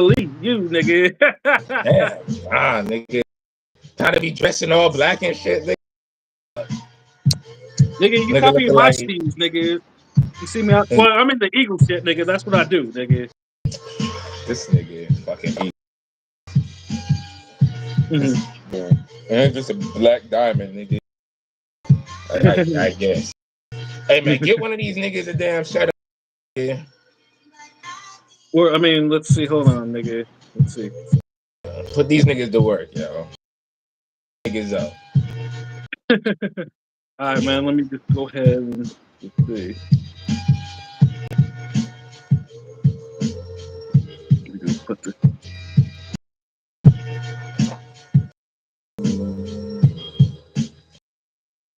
believe you, nigga. Damn, nigga. Trying to be dressing all black and shit, nigga. Nigga, you Nigga copy looking my like steez, nigga. You see me out? Well, I'm in the Eagle shit, nigga. That's what I do, nigga. this nigga fucking eat. Mm-hmm. And just a black diamond, nigga. I guess. Hey man, get one of these niggas a damn shirt. Yeah. Or I mean, let's see. Hold on, nigga. Let's see. Put these niggas to work, yo. Niggas up. All right, man. Let me just go ahead and let's see. Let me just put this.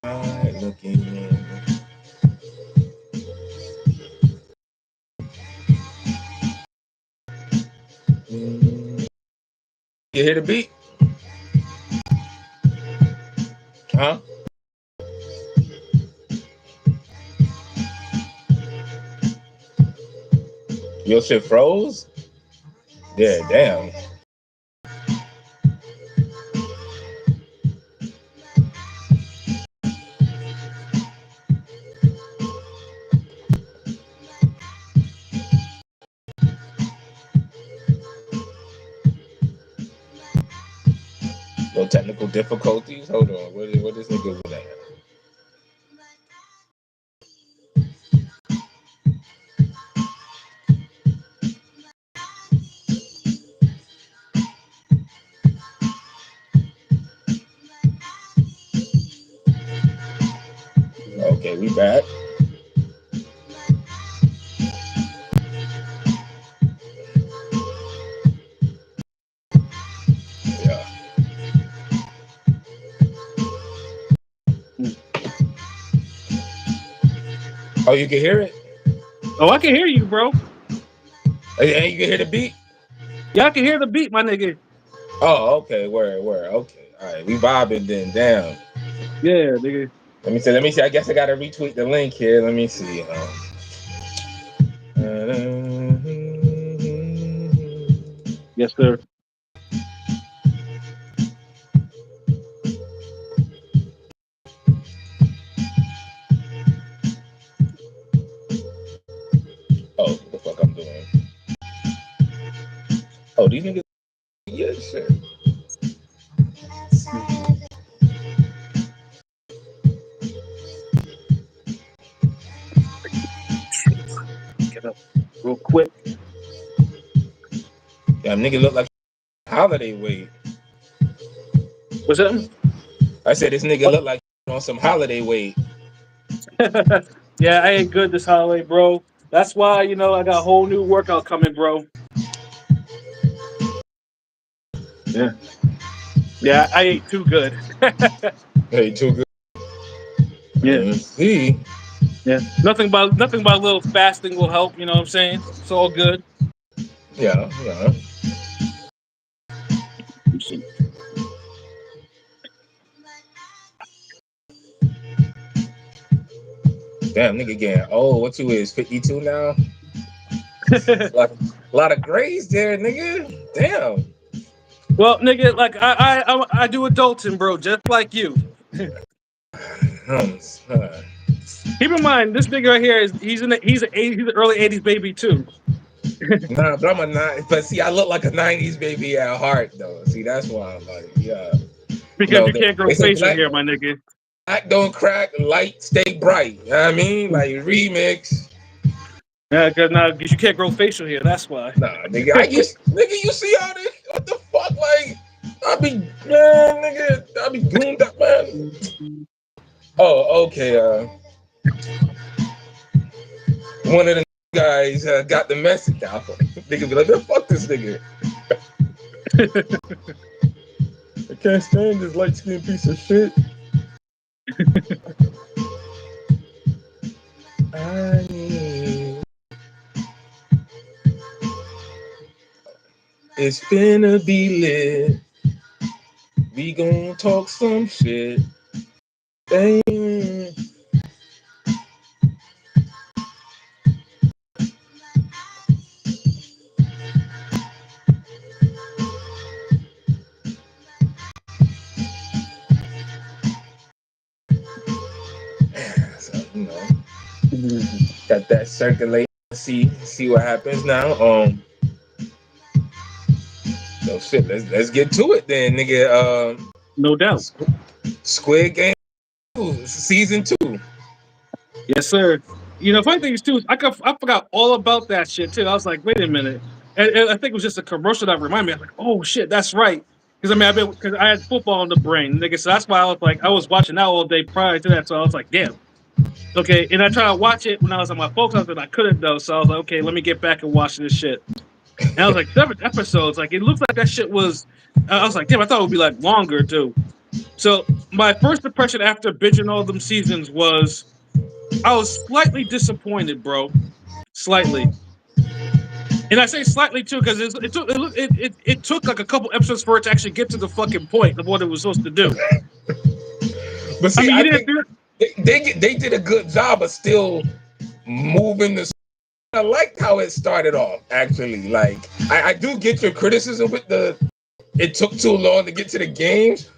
Alright, looking in. You hear the beat? Huh? Your shit froze? Yeah, damn. No technical difficulties? Hold on. What this nigga was at? Okay, we back. Yeah. Oh, you can hear it? Oh, I can hear you, bro. And you can hear the beat? Yeah, I can hear the beat, my nigga. Oh, okay. Word. Okay. All right. We vibing then. Damn. Yeah, nigga. Let me see. I guess I gotta retweet the link here. Let me see. Yes, sir. Oh, what the fuck I'm doing? Oh, these niggas. Yeah, shit. Mhm. Get up real quick. Damn, nigga look like holiday weight. What's that? I said this nigga look like on some holiday weight. Yeah, I ain't good this holiday, bro. That's why, I got a whole new workout coming, bro. Yeah. Yeah, I ate too good. Hey, too good. Yeah. Let's see. Yeah. Nothing but a little fasting will help, you know what I'm saying? It's all good. Yeah, yeah. Damn, nigga getting old. What you is? 52 now? A lot of grays there, nigga. Damn. Well, nigga, like I do adulting, bro, just like you. Hmm, huh. Keep in mind, this nigga right here he's an early '80s baby too. Nah, but I'm a nine. But see, I look like a '90s baby at heart, though. See, that's why I'm like, yeah. You Because know, you can't grow they say facial black hair, my nigga. don't crack, light stay bright. You know what I mean? Like remix. Yeah, because you can't grow facial hair. That's why. Nah, nigga. Nigga, you see all this? What the fuck? Like, man, nigga, I be groomed up, man. Oh, okay. One of the guys got the message out. Nigga be like, man, fuck this nigga. I can't stand this light skinned piece of shit. I need. It's finna be lit. We gon' talk some shit. Damn. Got that circulating. See what happens now. No shit. Let's get to it then, nigga. No doubt. Squid Game season 2. Yes, sir. Funny thing is too, I forgot all about that shit too. I was like, wait a minute, and I think it was just a commercial that reminded me. I was like, oh shit, that's right. Because because I had football in the brain, nigga. So that's why I was like, I was watching that all day prior to that. So I was like, damn, okay. And I tried to watch it when I was on my focus, and I couldn't though. So I was like, okay, let me get back and watch this shit. And I was like, 7 episodes. Like it looks like that shit was. I was like, damn, I thought it would be like longer too. So my first impression after binging all them seasons was I was slightly disappointed, bro. Slightly, and I say slightly too because it took like a couple episodes for it to actually get to the fucking point of what it was supposed to do. But I see, mean, I you didn't think feel they did a good job of still moving the. I liked how it started off. Actually, like I do get your criticism with the. It took too long to get to the games,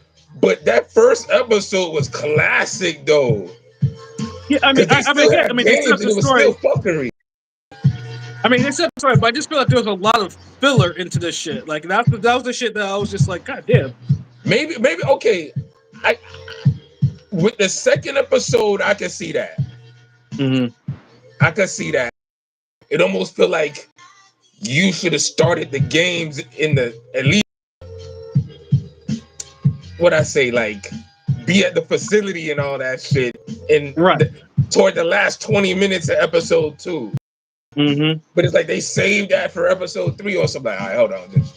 but that first episode was classic though. Yeah, I mean, Because they still again, had they set games up and the it was still story. fuckery. I mean, they set up the story, but I just feel like there was a lot of filler into this shit. Like that was the shit that I was just like, God damn. Maybe okay. I with the second episode, I can see that. Mm-hmm. I can see that. It almost feel like you should have started the games in the at least what I say, like be at the facility and all that shit Right. toward the last 20 minutes of episode 2. Mm-hmm. But it's like they saved that for episode 3 or something. Like, all right, hold on, just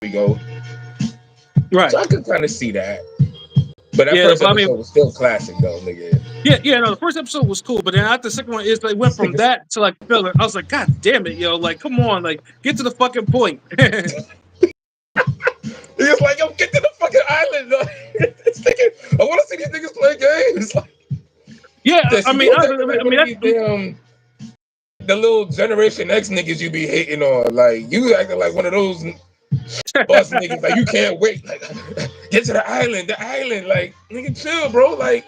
we go. So Right. I could kind of see that. But that Yeah, first but I episode mean, was still classic though, nigga. yeah. No, the first episode was cool, but then after the second one, is they went from that to like filler. I was like, God damn it, yo! Like, come on, like, get to the fucking point. He was like, yo, get to the fucking island. This nigga, I want to see these niggas play games. Like, Yeah, this, I you mean, was acting like one of that's these damn the little Generation X niggas you be hating on. Like you acting like one of those bus niggas. Like you can't wait. Like get to the island. The island. Like nigga, chill, bro. Like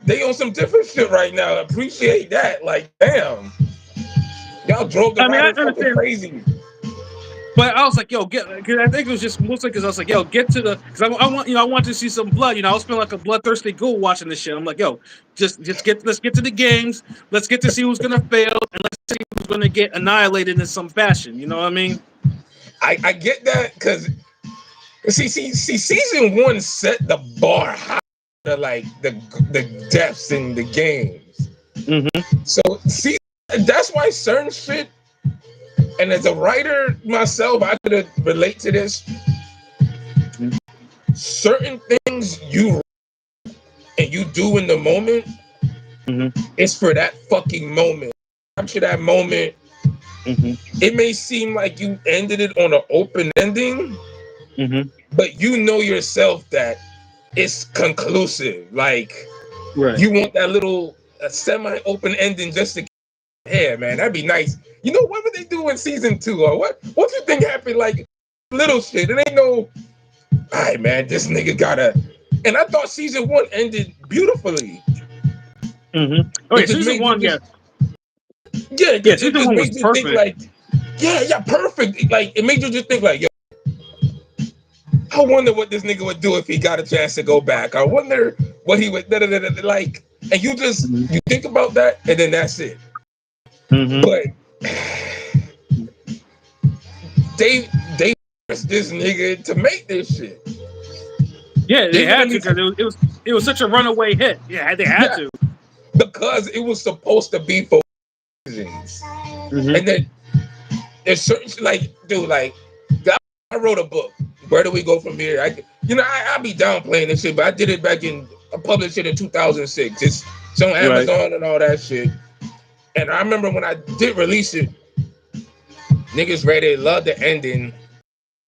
they on some different shit right now. Appreciate that. Like damn, y'all drove the I mean, I writers fucking understand, crazy. but I was like, yo, get. Cause I think it was just mostly because I was like, yo, get to the. Because I want, I want to see some blood. I was feeling like a bloodthirsty ghoul watching this shit. I'm like, yo, let's get to the games. Let's get to see who's gonna fail, and let's see who's gonna get annihilated in some fashion. You know what I mean? I get that because see season 1 set the bar high to like the depths in the games. Mm-hmm. So see that's why certain shit. And as a writer myself, I could relate to this. Certain things you and you do in the moment, it's for that fucking moment. Capture that moment. It may seem like you ended it on an open ending, but you know yourself that it's conclusive. Like Right. you want that little semi-open ending just to yeah, man, that'd be nice. You know what would they do in season 2 or what do you think happened? Like little shit. It ain't no. All right, man, this nigga gotta. And I thought season 1 ended beautifully. Oh yeah, It just season made you one, yeah, just yeah, yeah, it season just one was made you think perfect. like yeah, perfect. Like it made you just think like yo. I wonder what this nigga would do if he got a chance to go back. I wonder what he would like. And you just you think about that, and then that's it. But they forced this nigga to make this shit. Yeah, they had to because it was such a runaway hit. Yeah, they had to because it was supposed to be for reasons, and then there's certain like dude like I wrote a book. Where do we go from here? I be downplaying this shit, but I did it I published it in 2006. It's on Amazon and all that shit. And I remember when I did release it, niggas read it, loved the ending,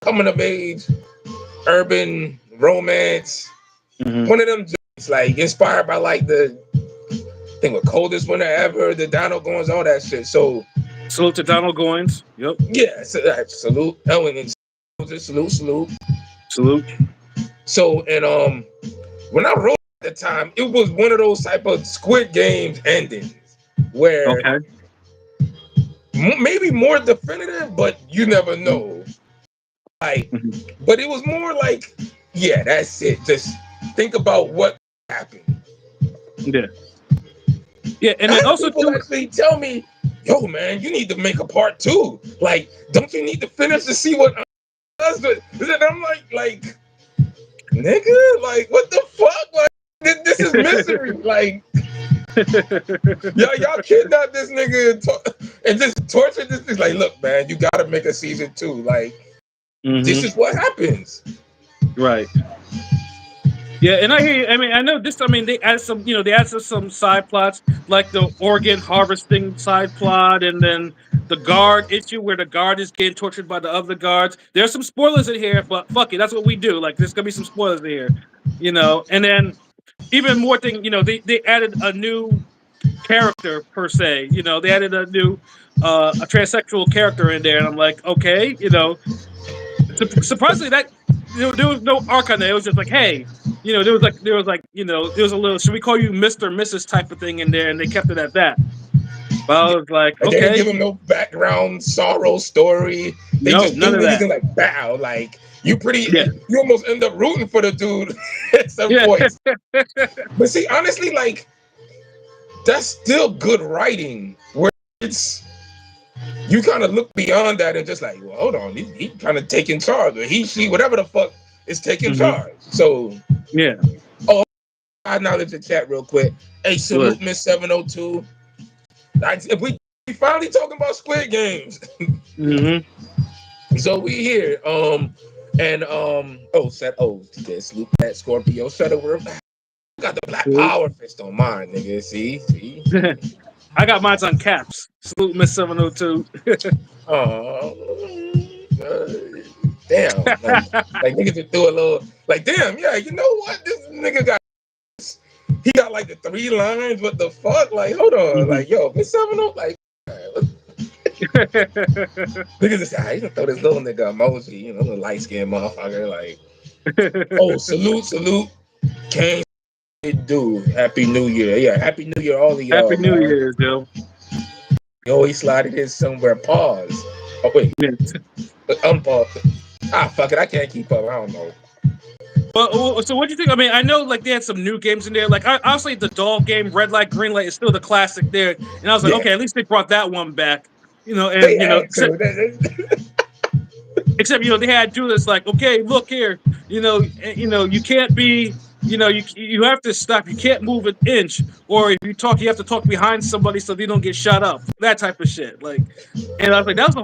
coming of age, urban romance, one of them joints like inspired by like the thing with coldest winter ever, the Donald Goins, all that shit. So salute to Donald Goins. Yep. Yeah, salute. Oh, and salute. Salute. So and when I wrote the time, it was one of those type of Squid Games endings where Okay. maybe more definitive, but you never know. Like, Mhm. but it was more like, yeah, that's it. Just think about what happened. Yeah. Yeah, and I then had also people too. actually tell me, "Yo, man, you need to make a part two. Like, don't you need to finish to see what does?" And I'm like, nigga, like, what the fuck? Like, this is misery. Like, y'all kidnapped this nigga and just tortured this. It's like, look, man, you gotta make a season two. Like, this Hmm. is what happens. Right. Yeah, and I hear you. I mean, I know this. I mean, they added some. They added some side plots, like the organ harvesting side plot, and then the guard issue where the guard is getting tortured by the other guards. There's some spoilers in here, but fuck it, that's what we do. Like, there's gonna be some spoilers in here, And then even more thing, they added a new character per se. They added a new a transsexual character in there, and I'm like, okay, surprisingly, that there was no arc on that. It was just like, hey, there was a little, should we call you Mister, Mrs. type of thing in there, and they kept it at that. But I Yeah. was like, Like, they didn't give okay, him no background sorrow story. They no, just threw none of niggas that. in like bow. Like, Yeah, you almost end up rooting for the dude at some yeah, point. But see, honestly, like, that's still good writing where it's you kind of look beyond that and just like, well, hold on, he kind of taking charge, or he, she, whatever the fuck is taking hmm, charge. So, yeah, oh, I acknowledge the chat real quick. Hey, good. salute Miss 702. If we finally talking about Squid Games, Hmm. so we here. Okay, salute that Scorpio Shuttleworth. Got the Black Power fist on mine, nigga. See. I got mine on caps. Salute Miss 702. Oh, damn! Like niggas just threw a little. Like, damn, yeah. You know what? This nigga got. He got like the 3 lines. What the fuck? Like, hold on. Hmm. Like, yo, Miss 702. Like, niggas just say, you throw this little nigga emoji. Little light skinned motherfucker. Like, oh, salute, Kane. Dude, Happy New Year. Yeah, Happy New Year, all of Happy y'all, New man. Year's, yo. Yo, he slided in somewhere. Pause. Oh wait, Yeah. unpause. Fuck it. I can't keep up. I don't know. Well, so what do you think? I mean, I know like they had some new games in there. Like, honestly, the doll game, Red Light, Green Light, is still the classic there. And I was like, Yeah, okay, at least they brought that one back. they And had except, to. they had to do this. Like, okay, look here, you can't be, you have to stop. You can't move an inch, or if you talk, you have to talk behind somebody so they don't get shot up. That type of shit. Like, and I was like, that was a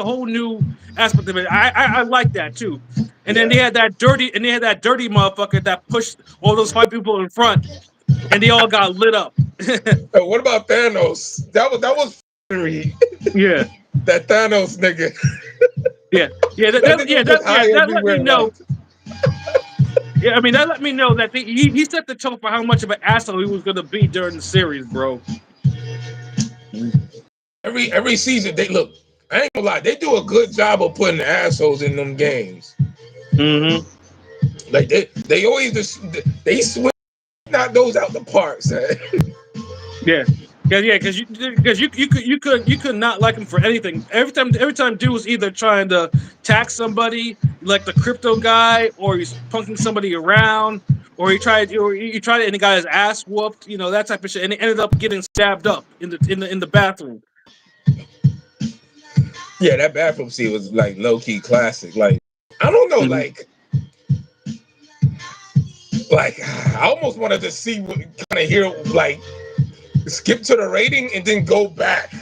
whole new aspect of it. I like that too. And then Yeah. they had that dirty motherfucker that pushed all those white people in front, and they all got lit up. What about Thanos? That was free. Yeah, That Thanos nigga. yeah, yeah, That nigga was just high that let me everywhere. know. Like, Yeah, I mean that let me know that he set the tone for how much of an asshole he was going to be during the series, bro. every season, they look. I ain't gonna lie. They do a good job of putting assholes in them games. Hmm. Like they always just they swing knock those out the park, son. Yeah. Yeah, because you could not like him for anything. Every time dude was either trying to tax somebody like the crypto guy, or he's punking somebody around, or he tried it and he got his ass whooped, that type of shit, and he ended up getting stabbed up in the bathroom. Yeah, that bathroom scene was like low key classic. Like, I don't know, Hmm. like I almost wanted to see what kind of hear like skip to the rating and then go back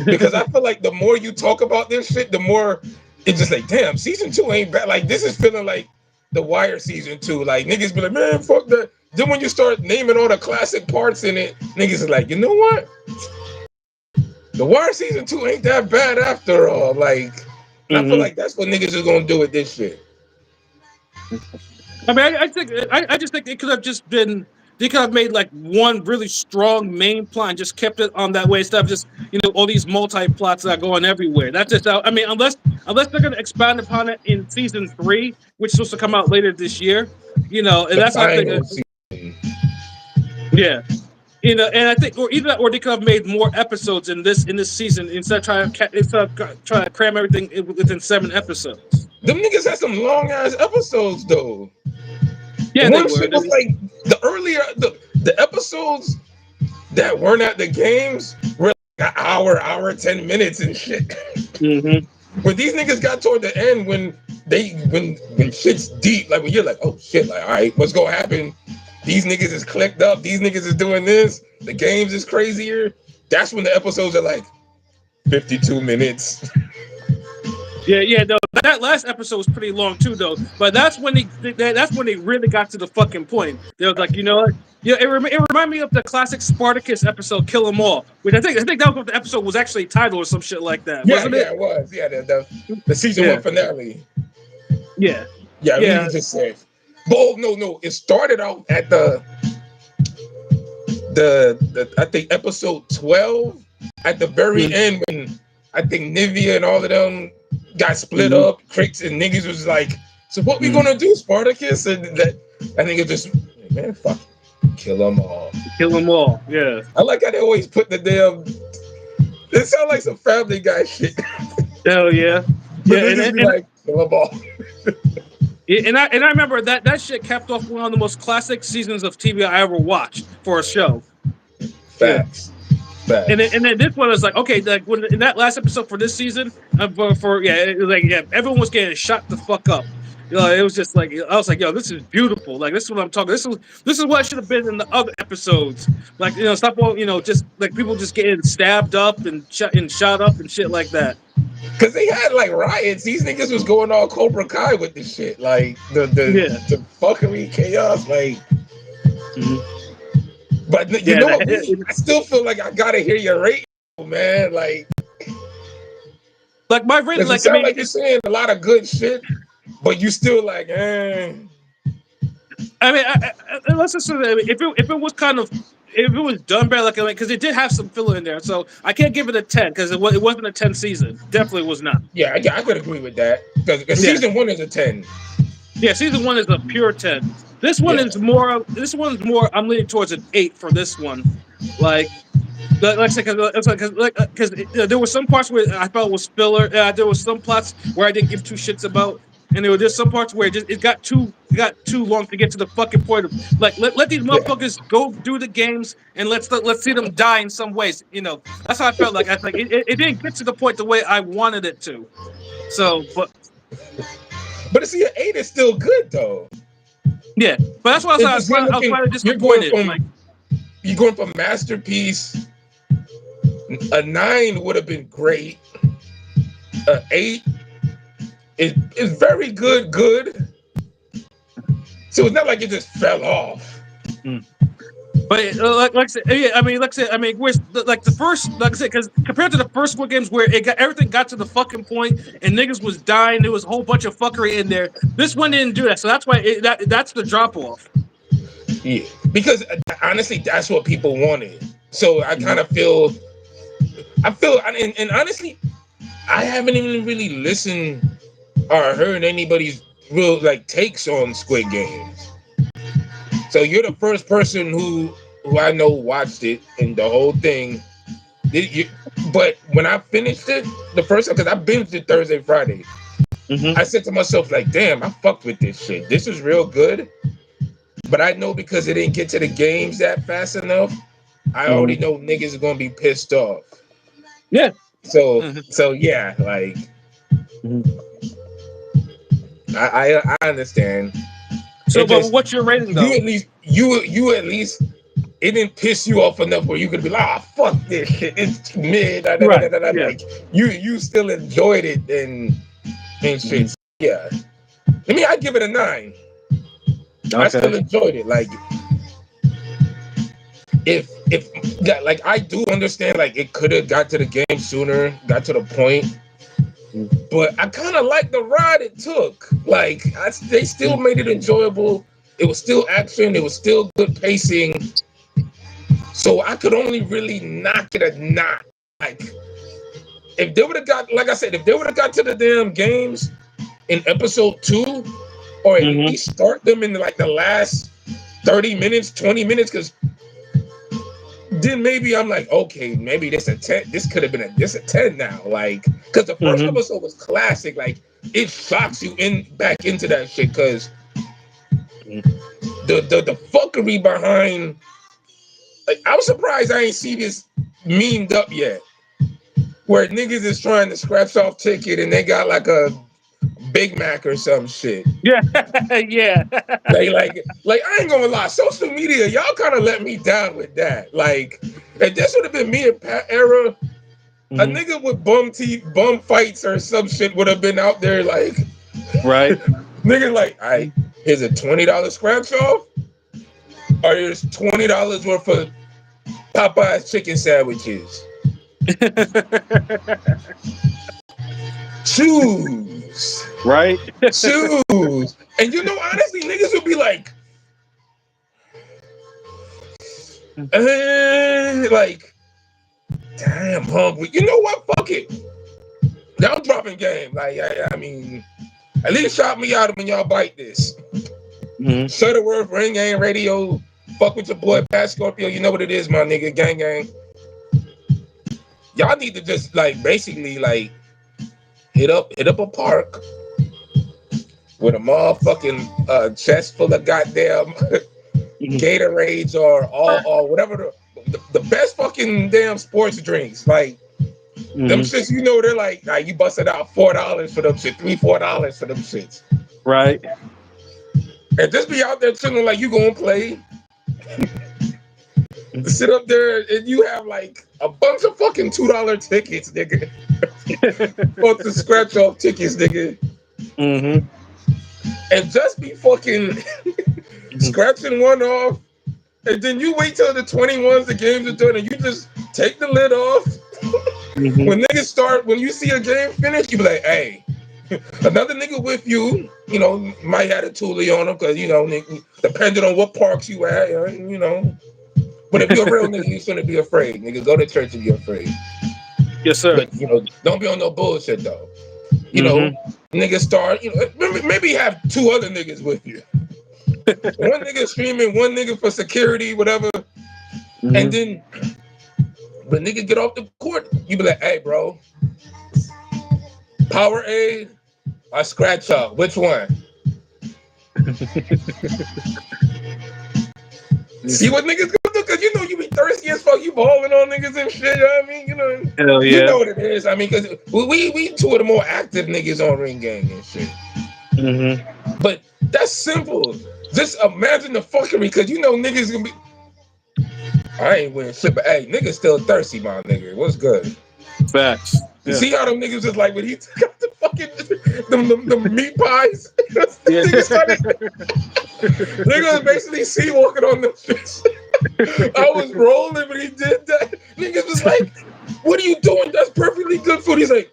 because I feel like the more you talk about this shit, the more it's just like, damn, season 2 ain't bad. Like, this is feeling like The Wire season 2. Like, niggas be like, man, fuck that. Then when you start naming all the classic parts in it, niggas are like, you know what? The Wire season 2 ain't that bad after all. Like, and I feel Hmm. like that's what niggas is gonna do with this shit. I mean, I just think it could have just been. They could have made like one really strong main plot and just kept it on that way instead of just all these multi plots that are going everywhere. That's just how. I mean, unless they're going to expand upon it in season 3, which is supposed to come out later this year, and The that's what I think. final season. Yeah. And I think, or either that, or they could have made more episodes in this season instead of trying to cram everything within 7 episodes. Them niggas had some long ass episodes though. Yeah, they One were. shit was like the earlier the episodes that weren't at the games were like an hour, 10 minutes and shit. Mm-hmm. When these niggas got toward the end, when shit's deep, like when you're like, oh shit, like all right, what's gonna happen? These niggas is clicked up. These niggas is doing this. The games is crazier. That's when the episodes are like 52 minutes. Yeah. No, that last episode was pretty long too, though. But that's when they really got to the fucking point. They was like, you know what? Yeah, it reminded me of the classic Spartacus episode, "Kill 'Em All," which I think that was what the episode was actually titled or some shit like that, Yeah, wasn't it? yeah, it was. Yeah, the season one finale. Yeah. Yeah, Yeah. really just said. But no. It started out at the I think episode 12 at the very end when I think Nivea and all of them got split up. Cricks and niggas was like, so what we gonna do, Spartacus? And that I think it just man, fuck, kill them all. Kill 'Em All. Yeah. I like how they always put the damn. It sounds like some Family Guy shit. Hell yeah. But Yeah, they just be like, kill them all. and I remember that shit capped off one of the most classic seasons of TV I ever watched for a show. Facts. Facts. And then this one was like, okay, like when in that last episode for this season, everyone was getting shot the fuck up. You know, it was just like I was like, yo, this is beautiful. Like this is what I'm talking. This is what should have been in the other episodes. Like stop all just like people just getting stabbed up and shot up and shit like that. Cause they had like riots. These niggas was going all Cobra Kai with this shit. Like the fuckery chaos. Like but you know what? I still feel like I gotta hear your rating, man. Like my rating, like like you're saying a lot of good shit, but you still like, eh. I mean, let's just say that if it was kind of if it was done better, like because it did have some filler in there, so I can't give it a 10 because it wasn't a 10 season. Definitely was not. Yeah, I could agree with that because season 1 is a 10. Yeah, season 1 is a pure 10. This one is more. This one's more. I'm leaning towards an 8 for this one. Like I said, because there were some parts where I felt was filler. There was some plots where I didn't give two shits about. And there were just some parts where it got too long to get to the fucking point of like let these motherfuckers go do the games and let's see them die in some ways. You know, that's how I felt like. I think it didn't get to the point the way I wanted it to. So, but see, an 8 is still good though. Yeah, but that's why I was kind of disappointed. You're going from masterpiece. A 9 would have been great. An 8. It's very good. So it's not like it just fell off. But like I said, where's like the first, like I said, because compared to the first Squid Games where everything got to the fucking point and niggas was dying, there was a whole bunch of fuckery in there. This one didn't do that, so that's why that's the drop off. Yeah, because honestly, that's what people wanted. So I kind of feel, and honestly, I haven't even really listened or heard anybody's real like takes on Squid Games. So you're the first person who I know watched it and the whole thing. But when I finished it, the first time, because I binged it Thursday, Friday, I said to myself like, damn, I fucked with this shit. This is real good. But I know because it didn't get to the games that fast enough, I already know niggas are gonna be pissed off. Yeah. So yeah, like I understand. So, but what's your rating though? You at least it didn't piss you off enough where you could be like, fuck this shit. It's mid. Right. Like you still enjoyed it and shit. Yeah. I mean, I give it a 9. Okay. I still enjoyed it. Like if like I do understand like it could have got to the game sooner, got to the point. But I kind of like the ride it took. Like they still made it enjoyable. It was still action. It was still good pacing. So I could only really knock it a 9. Like if they would have got, like I said, if they would have got to the damn games in episode 2, or at least start them in like the last 30 minutes, 20 minutes, because then maybe I'm like, okay, maybe this a 10. This could have been a 10 now. Like, because the first episode was classic. Like, it shocks you back into that shit. Because the fuckery behind. Like, I'm surprised I ain't see this memed up yet. Where niggas is trying to scratch off ticket and they got like a Big Mac or some shit. Yeah, yeah. Like I ain't gonna lie, social media, y'all kind of let me down with that. Like, if this would have been me and Pat era, a nigga with bum fights or some shit would have been out there like, right. Nigga like, all right, here's a $20 scratch off, or here's $20 worth of Popeye's chicken sandwiches. Choose. Right. Choose. And you know, honestly, niggas would be like, like, damn, hungry. You know what? Fuck it. Y'all dropping game. Like, I mean, at least shout me out when y'all bite this. Shutterworth, Ring Gang Radio. Fuck with your boy Pat Scorpio. You know what it is, my nigga. Gang gang. Y'all need to just like basically like hit up a park with a motherfucking chest full of goddamn Gatorades or whatever the best fucking damn sports drinks. Like them shits, you know, they're like you busted out $4 for them shit, $3-4 for them shits. Right. And just be out there chilling like you gonna play. Sit up there and you have like a bunch of fucking $2 tickets, nigga. Bunch of scratch off tickets, nigga. And just be fucking scratching one off. And then you wait till the 21s, the games are done, and you just take the lid off. When niggas start, when you see a game finish, you be like, hey, another nigga with you, you know, might have a toolie on him, because, you know, depending on what parks you at, you know. But if you're a real nigga, you shouldn't be afraid. Nigga, go to church and be afraid. Yes, sir. But, you know, don't be on no bullshit, though. You know, niggas start, you know, maybe have 2 other niggas with you. One nigga streaming, one nigga for security, whatever. And then, when nigga get off the court, you be like, hey, bro, Powerade or Scratch Up? Which one? See what niggas gonna do? Because you know you be thirsty as fuck. You balling on niggas and shit. You know what I mean? You know, hell yeah. You know what it is. I mean, because we 2 of the more active niggas on Ring Gang and shit. But that's simple. Just imagine the fuckery, because you know niggas gonna be. I ain't winning shit, but hey, niggas still thirsty, my nigga. What's good? Facts. You see how them niggas is like when he took out the fucking the meat pies? Niggas basically see walking on them shits. I was rolling when he did that. Niggas was like, what are you doing? That's perfectly good food. He's like,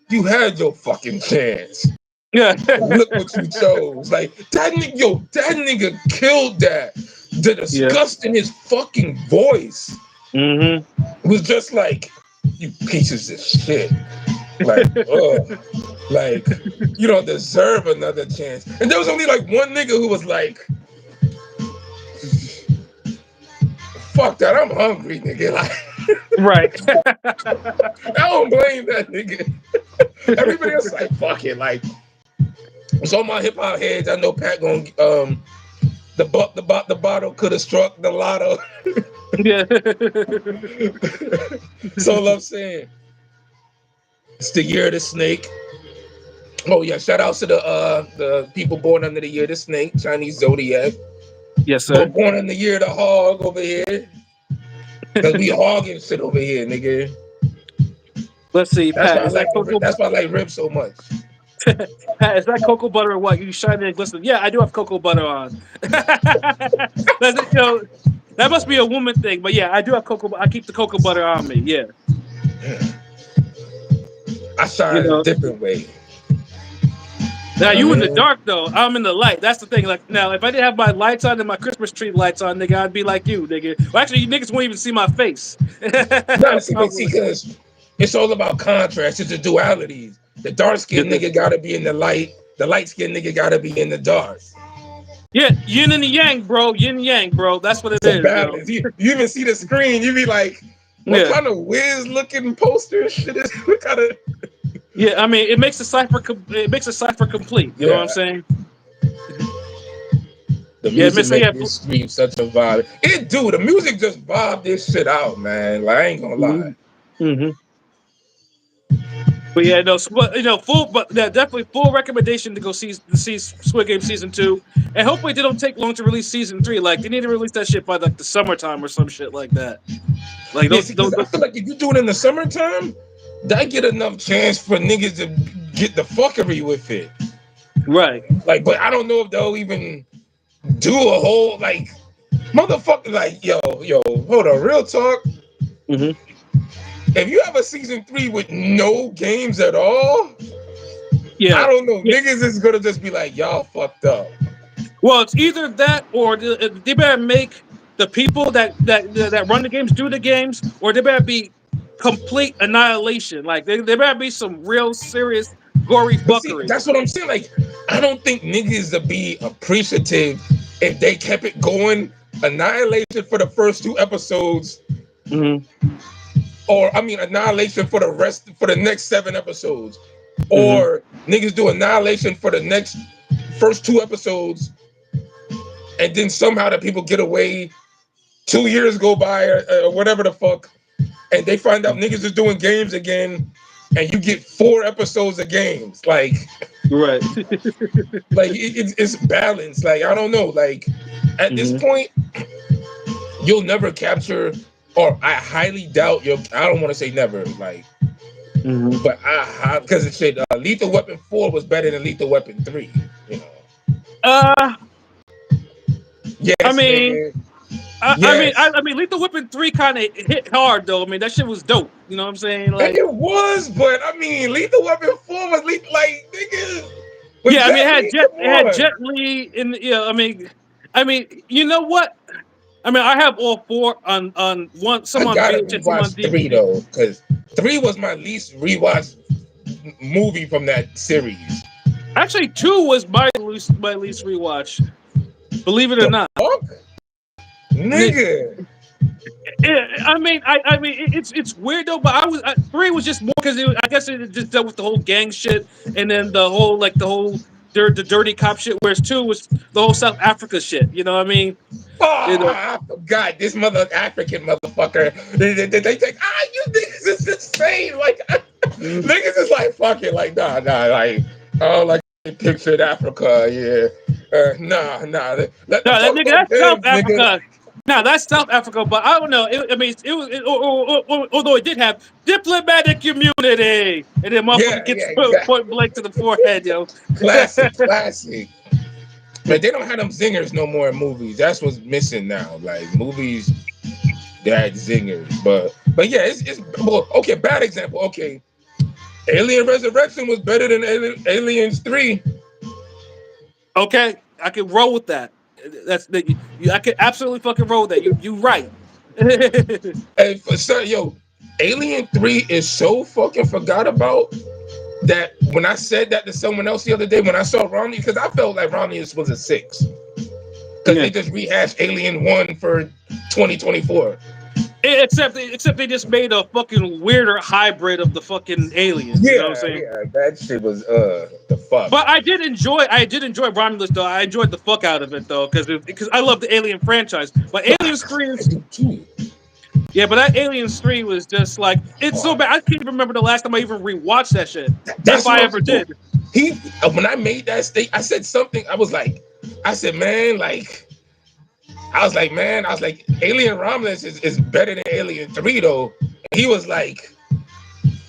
you had your fucking chance. Yeah. Look what you chose. Like, that nigga killed that. The disgust in his fucking voice was just like, you pieces of shit. Like, like, you don't deserve another chance. And there was only like one nigga who was like, fuck that, I'm hungry, nigga. Like, right. I don't blame that nigga. Everybody else like, fuck it. Like, so my hip hop heads, I know Pat gonna the bottle could have struck the lotto. Yeah. So I'm saying, it's the year of the snake. Oh yeah, shout out to the people born under the year of the snake, Chinese zodiac. Yes, sir. Born in the year of the hog over here. Cause we hogging shit over here, nigga. Let's see, Pat. That's why I like rib so much. Pat, is that cocoa butter or what? You shining and glistening. Yeah, I do have cocoa butter on. That's, you know, that must be a woman thing, but yeah, I do have cocoa. I keep the cocoa butter on me. Yeah. I shine a different way. Now you in the dark though. I'm in the light. That's the thing. Like now, if I didn't have my lights on and my Christmas tree lights on, nigga, I'd be like you, nigga. Well, actually, you niggas won't even see my face. No, see, because it's all about contrast. It's the dualities. The dark skinned nigga gotta be in the light. The light skinned nigga gotta be in the dark. Yeah, yin and yang, bro. Yin and yang, bro. That's what it It's a is, yo. balance. You even see the screen, you be like, what Yeah, kind of whiz looking poster shit is what kind of yeah. I mean, it makes a cipher. It makes a cipher complete. You know what I'm yeah. saying? The Yeah, music Miss. make Yeah. this stream such a vibe. It do. The music just vibe this shit out, man. Like I ain't gonna lie. Mm-hmm. But yeah, no, full, but yeah, definitely full recommendation to go see Squid Game season 2, and hopefully they don't take long to release season 3. Like they need to release that shit by like the summertime or some shit like that. Like Yeah, those, see, those, because I feel like if you do it in the summertime, that get enough chance for niggas to get the fuckery with it. right? Like, but I don't know if they'll even do a whole like motherfucker. Like, yo, hold on, real talk. Mm-hmm. If you have a season 3 with no games at all, I Yeah, don't know. yeah. Niggas is gonna just be like, y'all fucked up. Well, it's either that or they better make the people that run the games do the games, or they better be complete annihilation. Like they better be some real serious gory But see, fuckery. that's what I'm saying. Like, I don't think niggas would be appreciative if they kept it going. Annihilation for the first 2 episodes, Mm-hmm. or I mean, annihilation for the next 7 episodes, Mm-hmm. or niggas do annihilation for the next first 2 episodes, and then somehow the people get away. 2 years go by, or whatever the fuck, and they find out niggas is doing games again, and you get 4 episodes of games. Right. It's balanced. Like I don't know. Like at this Mm-hmm. point, you'll never capture, or I highly doubt you'll. I don't want to say never, like, Mm-hmm. but because it said Lethal Weapon 4 was better than Lethal Weapon 3. You know. Uh, I Yes, mean, nigga. I mean, Yes. I mean, Lethal Weapon 3 kind of hit hard though. I mean, that shit was dope. You know what I'm saying? And Like, it was, but I mean, Lethal Weapon 4 was like nigga with yeah, I mean, Jet Li. Come It had on. Jet Li in. Yeah, I mean, you know what? I mean, I have all four on one, some I on gotta VHS, some on rewatch 3 DVD. though, because 3 was my least rewatched movie from that series. Actually, 2 was my least rewatch. Believe it or The not. fuck, nigga. I mean, it's weird though, but 3 was just more because I guess it just dealt with the whole gang shit, and then the dirty cop shit. Whereas 2 was the whole South Africa shit. You know what I mean? Oh, You know, I forgot this African motherfucker. They think, you niggas is insane. Like, mm, niggas is like, fuck it. Like, nah, like, oh, like, pictured Africa, yeah. Nah. Let them no, that talk nigga, about that's South them, nigga. Africa. No, that's South Africa, but I don't know. I mean, although it did have diplomatic immunity, and then motherfucker Yeah, gets exactly. point blank to the forehead, yo. Classic. But they don't have them zingers no more in movies. That's what's missing now. Like, movies, they had zingers. But yeah, it's well, okay, bad example. Okay. Alien Resurrection was better than Aliens 3. Okay, I can roll with that. I can absolutely fucking roll with that. You right. And for sure, yo, Alien 3 is so fucking forgot about that when I said that to someone else the other day, when I saw Romney, because I felt like Romney was a 6. Because Yeah. they just rehashed Alien 1 for 2024. Except they just made a fucking weirder hybrid of the fucking aliens. You know what I'm saying? Yeah, that shit was the fuck. But I did enjoy Romulus though. I enjoyed the fuck out of it though because I love the Alien franchise. But Aliens 3 I is do too. yeah, but that Aliens 3 was just like it's so bad. I can't even remember the last time I even rewatched that shit. If That's what I I'm ever saying. did. He when I made that state, I said something. I said, man, like, man, Alien Romulus is better than Alien 3 though. He was like,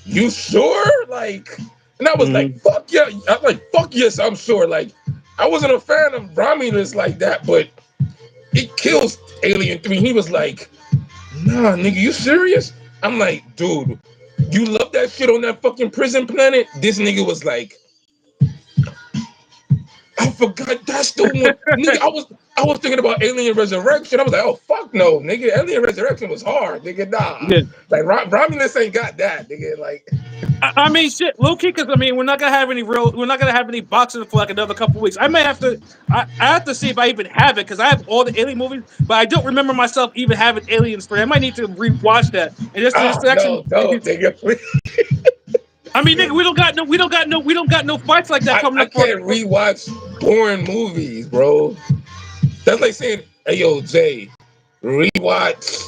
you sure? Like, and I was like, fuck yeah. I'm like, fuck yes, I'm sure. Like, I wasn't a fan of Romulus like that, but it kills Alien 3. He was like, nah, nigga, you serious? I'm like, dude, you love that shit on that fucking prison planet? This nigga was like, I forgot that's the one. Nigga, I was thinking about Alien Resurrection. I was like, oh fuck no, nigga. Alien Resurrection was hard, nigga. Nah, Yeah. like Romulus ain't got that, nigga. Like, I mean, shit, low key, because I mean, we're not gonna have any boxing for like another couple weeks. I may have to, I have to see if I even have it because I have all the Alien movies, but I don't remember myself even having Aliens 3. I might need to rewatch that and just actually. no, nigga. I mean, nigga, we don't got no fights like that coming I up for. can't rewatch boring movies, bro. That's like saying, hey yo, Jay, rewatch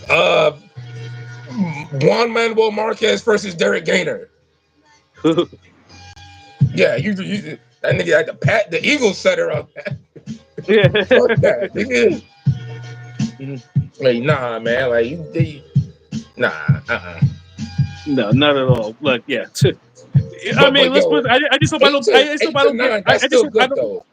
uh Juan Manuel Marquez versus Derek Gainer. Yeah, you that nigga had to pat the Eagles setter up. Yeah. Fuck that, nigga. Like, nah, man. Like, nah, No, not at all. Look, yeah. I mean, but let's yo, put. I just hope I don't. I just hope 8 I to don't get. 9, that's I just still hope I good don't. though.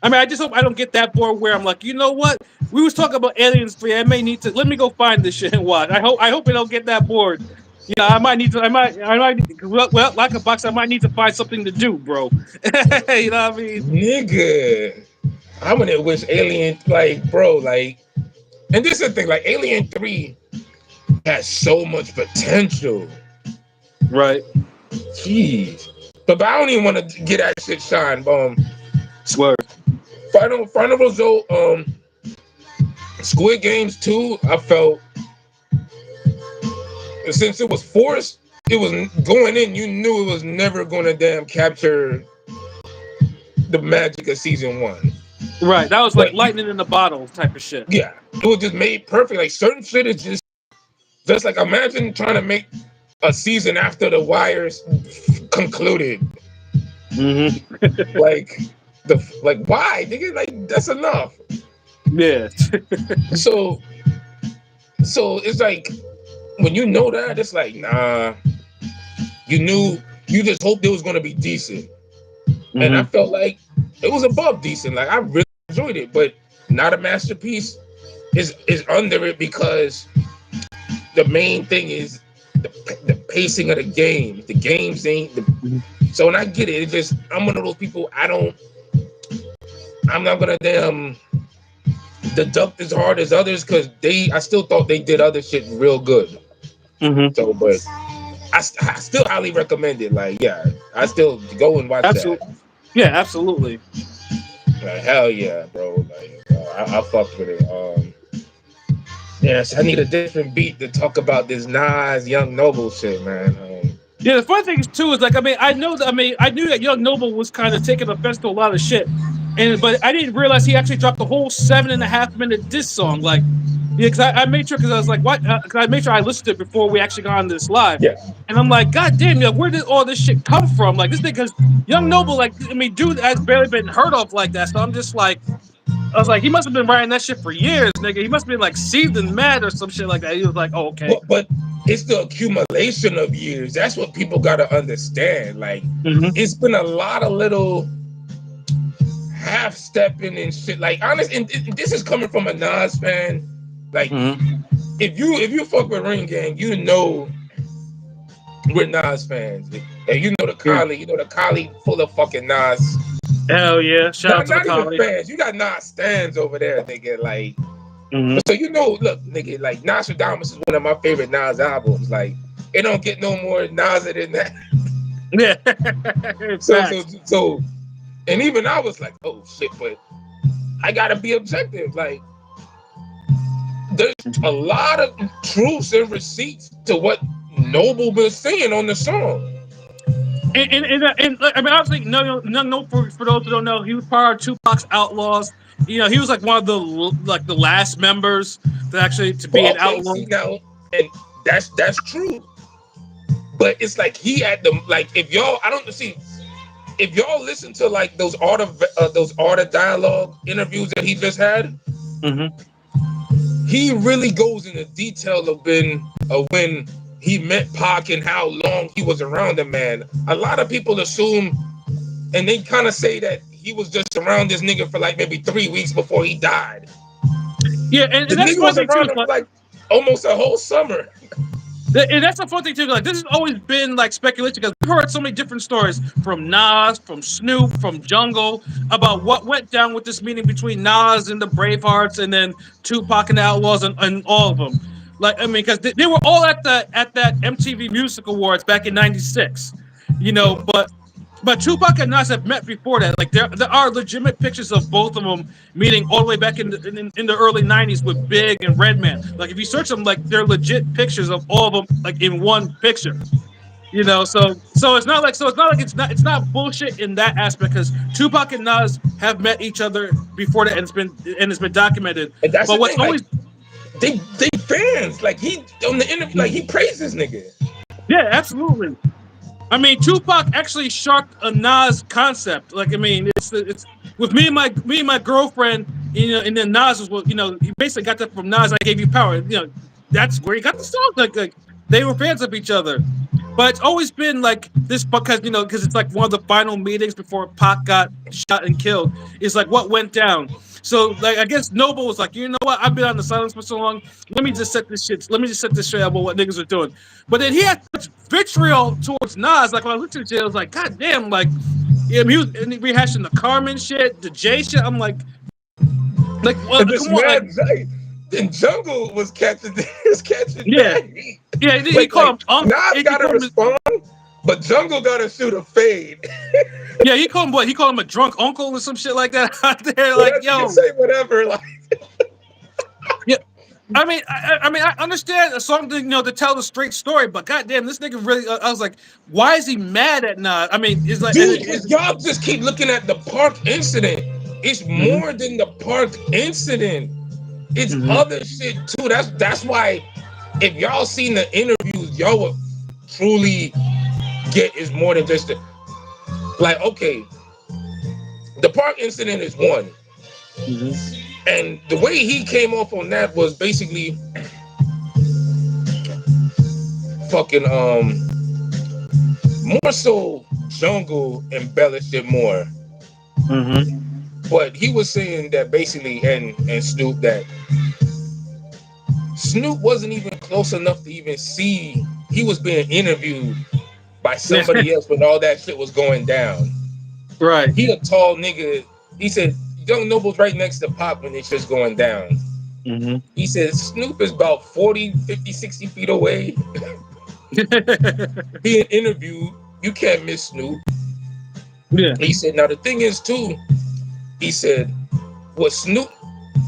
I mean, I just hope I don't get that bored where I'm like, you know what? We was talking about Aliens 3. I may need to let me go find this shit and watch. I hope I don't get that bored. Yeah, I might need to. I might. Well, like a box, I might need to find something to do, bro. You know what I mean? Nigga, I gonna wish Alien, like, bro, like, and this is the thing, like, Alien 3 has so much potential. Right. Jeez. But I don't even want to get that shit shine. Word. Final result, Squid Games 2, I felt, since it was forced, it was going in, you knew it was never gonna damn capture the magic of season 1. Right. That was like But lightning in the bottle type of shit. yeah, it was just made perfect. Like, certain shit is just like, imagine trying to make a season after The Wire's concluded. Mm-hmm. Like why, nigga? Like, that's enough. Yeah. So it's like, when you know that, it's like, nah. You just hoped it was gonna be decent, and I felt like it was above decent. Like, I really enjoyed it, but not a masterpiece. Is under it because the main thing is the pacing of the games. The games ain't the. So when I get it, I'm one of those people. I'm not gonna damn deduct as hard as others because I still thought they did other shit real good. So, but I still highly recommend it. Like, yeah, I still go and watch Absolutely. that. Yeah, absolutely. Like, hell yeah, bro. Like, I fucked with it. Yes, I need a different beat to talk about this Nas Young Noble shit, man. Yeah, the funny thing is too is like I knew that Young Noble was kind of taking offense to a lot of shit, but I didn't realize he actually dropped the whole 7.5 minute diss song. Like, yeah, because I made sure because I was like, what? Because I made sure I listened to it before we actually got on this live, Yeah. and I'm like, God damn, yeah, where did all this shit come from? Like this thing, because Young Noble, like, I mean, dude has barely been heard of like that. So I'm just like, I was like, he must have been writing that shit for years, nigga. He must have been like seethed and mad or some shit like that. He was like, oh, okay. But it's the accumulation of years. That's what people gotta understand. Like, it's been a lot of little half stepping and shit. Like, honest, and this is coming from a Nas fan. Like, if you fuck with Ring Gang, you know we're Nas fans. And you know the Kali full of fucking Nas. Hell yeah! Shout out to the Not even Kali. fans. You got Nas stands over there, nigga. Like, so look, nigga, like, Nostradamus is one of my favorite Nas albums. Like, it don't get no more Nas than that. Yeah. So, and even I was like, oh shit, but I gotta be objective. Like, there's a lot of truths and receipts to what Noble been saying on the song. And I mean, obviously, no, for those who don't know, he was part of Tupac's Outlaws. You know, he was like one of the last members to be an outlaw. See now, and that's true. But it's like he had the, like, if y'all, I don't see, if y'all listen to like those art of dialogue interviews that he just had, he really goes into detail of when he met Pac and how long he was around the man. A lot of people assume, and they kind of say that he was just around this nigga for like maybe 3 weeks before he died. Yeah, and the that's nigga one was thing too. around him for like almost a whole summer. And that's the fun thing too. Like this has always been like speculation because we've heard so many different stories from Nas, from Snoop, from Jungle about what went down with this meeting between Nas and the Bravehearts, and then Tupac and the Outlaws, and all of them. Like I mean, because they were all at that MTV Music Awards back in '96, but Tupac and Nas have met before that. Like there are legitimate pictures of both of them meeting all the way back in the early '90s with Big and Redman. Like if you search them, like they're legit pictures of all of them, like in one picture. So it's not bullshit in that aspect because Tupac and Nas have met each other before that, and it's been documented. And that's But the what's thing, like always they fans, like he on the interview, like he praises nigga. yeah, absolutely. I mean, Tupac actually sharked a Nas concept. Like, I mean, it's with me and my girlfriend. And then Nas was, well, he basically got that from Nas. I gave you power. That's where he got the song. Like they were fans of each other. But it's always been like this because it's like one of the final meetings before Pac got shot and killed. Is like what went down. So like I guess Noble was like, you know what? I've been on the silence for so long. Let me just set this shit straight up about what niggas are doing. But then he had such vitriol towards Nas. Like when I looked at it, I was like, God damn, like yeah, he was rehashing the Carmen shit, the J shit. I'm like well, This come on, like mad like, and Jungle was catching yeah, that heat. yeah. He called him Nas gotta respond, but Jungle gotta shoot a fade. Yeah, he called him what? He called him a drunk uncle or some shit like that out there. Well, Like, you yo, can say whatever. Like, yeah. I mean, I understand a song to tell the straight story, but goddamn, this nigga really. I was like, why is he mad at Nas? I mean, it's like, dude, y'all just keep looking at the park incident. It's more than the park incident. It's other shit too. That's why if y'all seen the interviews, y'all would truly get is more than just like, okay, the park incident is one. And the way he came off on that was basically fucking more so Jungle embellished it more. But he was saying that basically and Snoop that Snoop wasn't even close enough to even see he was being interviewed by somebody else when all that shit was going down. Right. He a tall nigga. He said Young Noble's right next to Pop when it's just going down. He said Snoop is about 40, 50, 60 feet away. Being interviewed, you can't miss Snoop. Yeah. He said, now the thing is too, he said, what Snoop,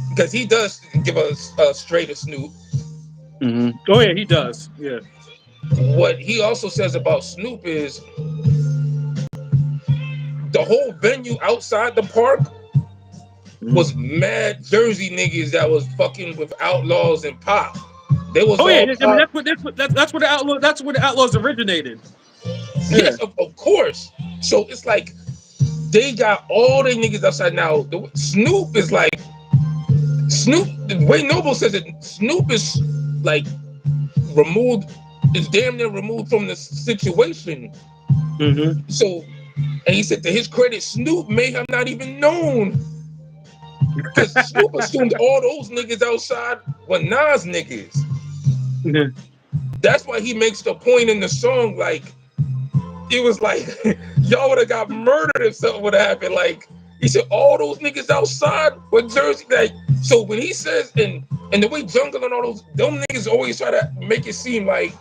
because he does give us straight to Snoop. Oh yeah, he does. Yeah. What he also says about Snoop is the whole venue outside the park was mad Jersey niggas that was fucking with Outlaws and Pop. They was I mean, that's where the Outlaws originated. Yes, of course. So it's like they got all their niggas outside now. Snoop is like the way Noble says it, Snoop is like removed, is damn near removed from the situation. So, and he said to his credit, Snoop may have not even known. Because Snoop assumed all those niggas outside were Nas niggas. That's why he makes the point in the song, like, it was like, y'all would have got murdered if something would have happened. Like, he said, all those niggas outside were Jersey. Like, so when he says, and the way Jungle and all those, them niggas always try to make it seem like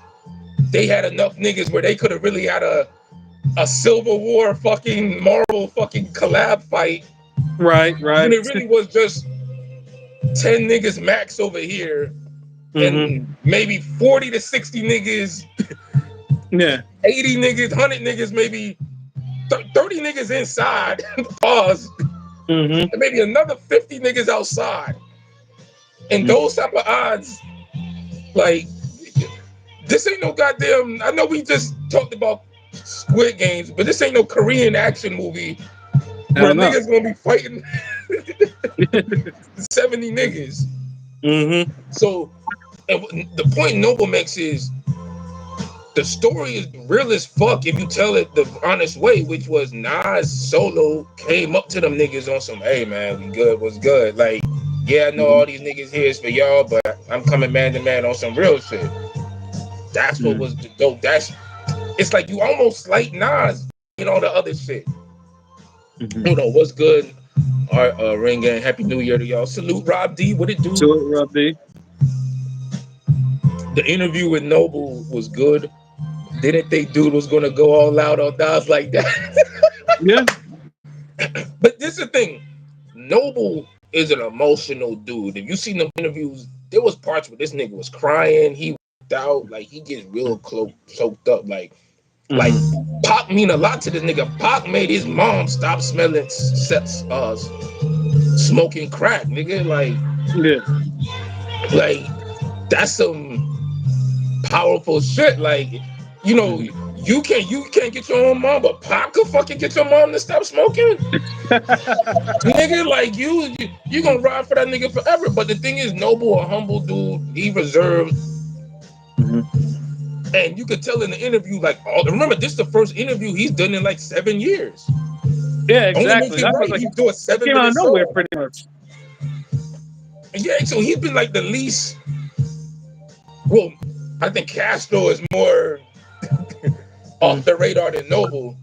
they had enough niggas where they could have really had a Civil War fucking Marvel fucking collab fight. Right. And it really was just 10 niggas max over here and maybe 40 to 60 niggas. Yeah. 80 niggas, 100 niggas, maybe 30 niggas inside. Pause. And maybe another 50 niggas outside. And those type of odds, like, this ain't no goddamn, I know we just talked about Squid Games, but this ain't no Korean action movie where niggas gonna be fighting 70 niggas. So, and the point Noble makes is the story is real as fuck if you tell it the honest way, which was Nas solo came up to them niggas on some, hey man, we good, what's good? Like, yeah, I know all these niggas here is for y'all, but I'm coming man to man on some real shit. That's what was the dope. It's like you almost like Nas and all the other shit. Hold on, what's good? All right, Ring Gang, Happy New Year to y'all. Salute Rob D. What it do? So Rob D. The interview with Noble was good. Didn't think dude was gonna go all out on Nas like that? Yeah. But this is the thing. Noble is an emotional dude. If you seen the interviews, there was parts where this nigga was crying. He worked out, like he gets real choked up. Like Pac mean a lot to this nigga. Pac made his mom stop smelling, smoking crack, nigga. Like that's some powerful shit. Like, you know, you can't get your own mom, but Pac could fucking get your mom to stop smoking. Nigga, like you gonna ride for that nigga forever. But the thing is, Noble, a humble dude, he reserved. And you could tell in the interview, like, remember, this is the first interview he's done in like 7 years. Yeah, Only make exactly. it right. Like, He's doing it came out 7 minutes of nowhere, song. pretty much. Yeah, so he's been like the least. Well, I think Castro is more off the radar than Noble.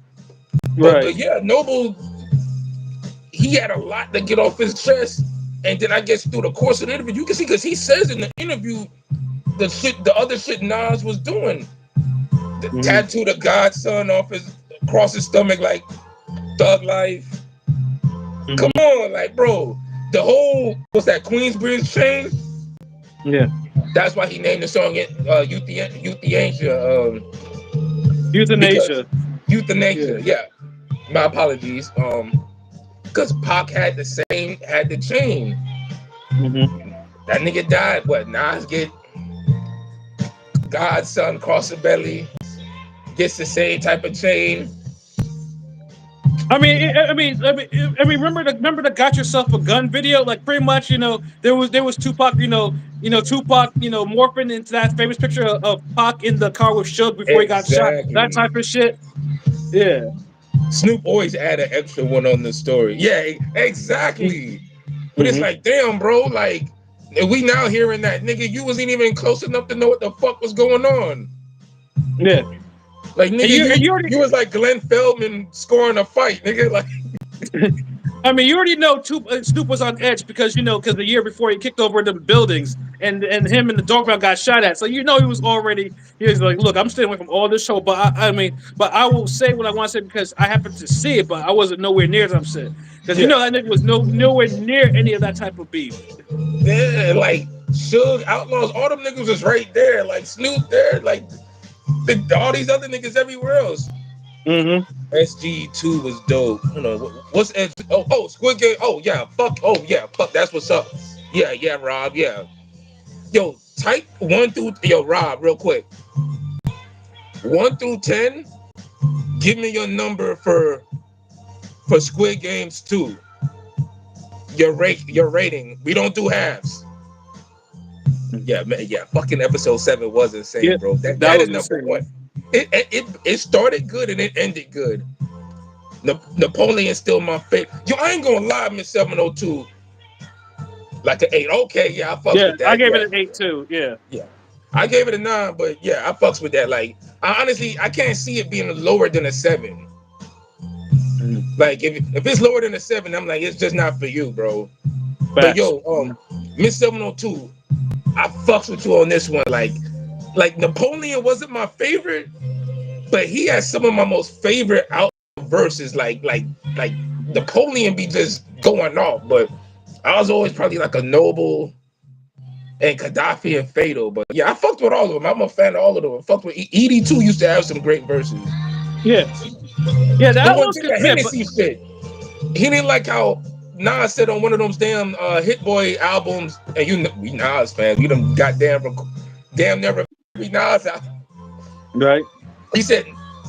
But yeah, Noble, he had a lot to get off his chest. And then I guess through the course of the interview, you can see, because he says in the interview the other shit Nas was doing. The tattoo the godson across his stomach, like Thug Life. Come on, like, bro. The whole, what's that, Queensbridge chain? Yeah. That's why he named the song Euthanasia. Euthanasia, yeah. My apologies. Because Pac had the chain. That nigga died. What? Nas get godson cross the belly, gets the same type of chain. I mean, remember the "Got Yourself a Gun" video? Like, pretty much, there was Tupac, Tupac, morphing into that famous picture of Pac in the car with Suge before he got shot. That type of shit. Yeah. Snoop always add an extra one on the story. Yeah, exactly. But it's like, damn, bro, like, we now hearing that, nigga, you wasn't even close enough to know what the fuck was going on. Yeah. Like, nigga, you was like Glenn Feldman scoring a fight, nigga. Like, I mean, you already know Snoop was on edge because the year before he kicked over the buildings and him and the dog pound got shot at. So he was like, look, I'm staying away from all this show, but I will say what I want to say because I happened to see it, but I wasn't nowhere near as upset because that nigga was nowhere near any of that type of beef. Yeah, like Suge, Outlaws, all them niggas was right there. Like Snoop there, like all these other niggas everywhere else. SG2 was dope. Hold on, what's SG? Oh, Squid Game. Oh yeah, fuck. That's what's up. Yeah, Rob. Yeah. Yo, type 1 through. Yo, Rob, real quick. 1 through 10. Give me your number for Squid Games 2. Your rating. We don't do halves. Yeah, man. Yeah, fucking episode 7 was insane, bro. That is number 1. It started good and it ended good. Napoleon's still my favorite. Yo, I ain't gonna lie, Miss 702. Like an 8. Okay, yeah, I fucks with that. I gave it an 8 too. Yeah. I gave it a 9, but yeah, I fucks with that. Like, I can't see it being lower than a 7. Like, if it's lower than a 7, I'm like, it's just not for you, bro. But yo, Miss 702, I fucks with you on this one. Like Napoleon wasn't my favorite, but he has some of my most favorite out verses. Like Napoleon be just going off, but I was always probably like a Noble and Gaddafi and Fatal. But yeah, I fucked with all of them. I'm a fan of all of them. I fucked with Edie too. Used to have some great verses. Yeah, that was good. Hennessy shit. He didn't like how Nas said on one of those damn Hit Boy albums, and we Nas fans, we done damn never be Nas out. Right. He said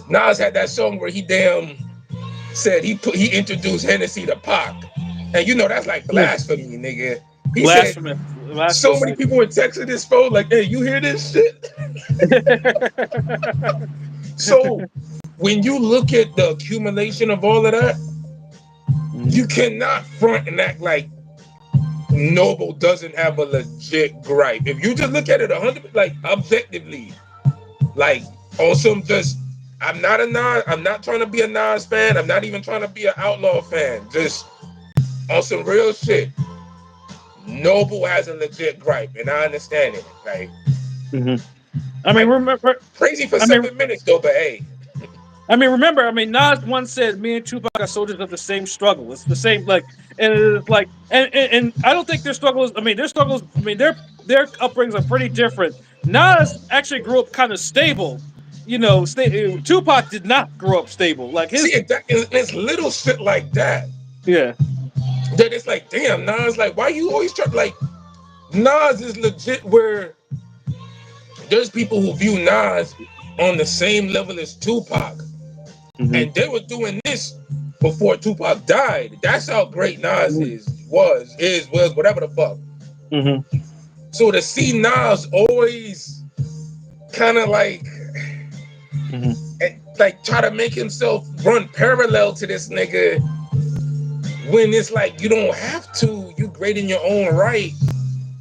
Nas had that song where he said he introduced Hennessy to Pac, and that's like blasphemy, nigga. He blasphemy. Said so many people were texting his phone like, "Hey, you hear this shit?" So when you look at the accumulation of all of that, you cannot front and act like Noble doesn't have a legit gripe. If you just look at it 100, like objectively, Like on some just I'm not a Nas. I'm not trying to be a Nas fan. I'm not even trying to be an Outlaw fan. Just on some real shit. Noble has a legit gripe, and I understand it. Like hmm I mean, I remember. crazy for I mean, 7 minutes though, but hey, remember. I mean, Nas once said, "Me and Tupac are soldiers of the same struggle. It's the same, like, and it's like, and I don't think their struggles. I mean, their struggles. I mean, their upbringings are pretty different. Nas actually grew up kind of stable. Tupac did not grow up stable. Like see his, it's little shit like that yeah, that it's like, damn, Nas, like why you always try like Nas is legit where there's people who view Nas on the same level as Tupac. hmm And they were doing this before Tupac died. That's how great Nas was, whatever the fuck. hmm So to see Nas always kind of hmm like try to make himself run parallel to this nigga when it's like you don't have to. You great in your own right.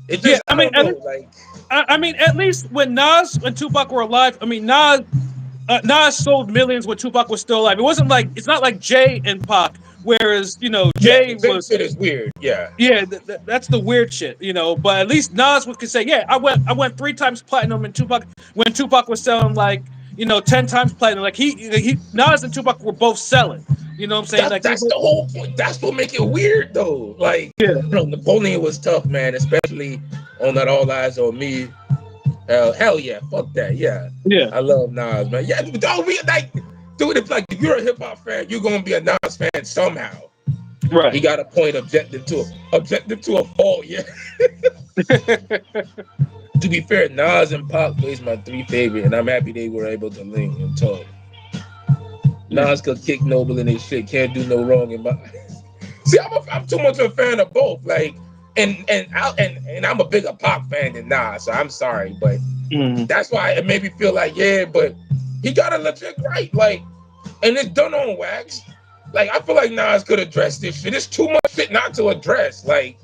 It yeah. just I don't know. Like I mean, at least when Nas and Tupac were alive, I mean, Nas sold millions when Tupac was still alive. It wasn't like it's not like Jay and Pac, whereas yeah, the Jay Jay was shit is weird. Yeah. yeah, that's the weird shit, But at least Nas could say, yeah, I went 3 times platinum, and Tupac when Tupac was selling like 10 times platinum, like he Nas and Tupac were both selling. You know what I'm saying? Like they That's both the whole point. That's what make it weird though. Like, yeah Napoleon was tough, man, especially on that All Eyes on Me. Hell yeah, fuck that. Yeah, yeah I love Nas, man. Yeah, dog, we like, dude. If you're a hip hop fan, you're gonna be a Nas fan somehow. He right. got a point objective to a fault. Yeah. To be fair, Nas and Pac is my three favorite, and I'm happy they were able to link and talk. Yeah. Nas could kick Noble in his shit. Can't do no wrong in my. See, I'm too much of a fan of both. Like, and I'm a bigger Pac fan than Nas, so I'm sorry, but Mhm. that's why it made me feel like, yeah, but he got a legit right. Like, and it's done on wax. Like, I feel like Nas could address this shit. It's too much shit not to address. Like,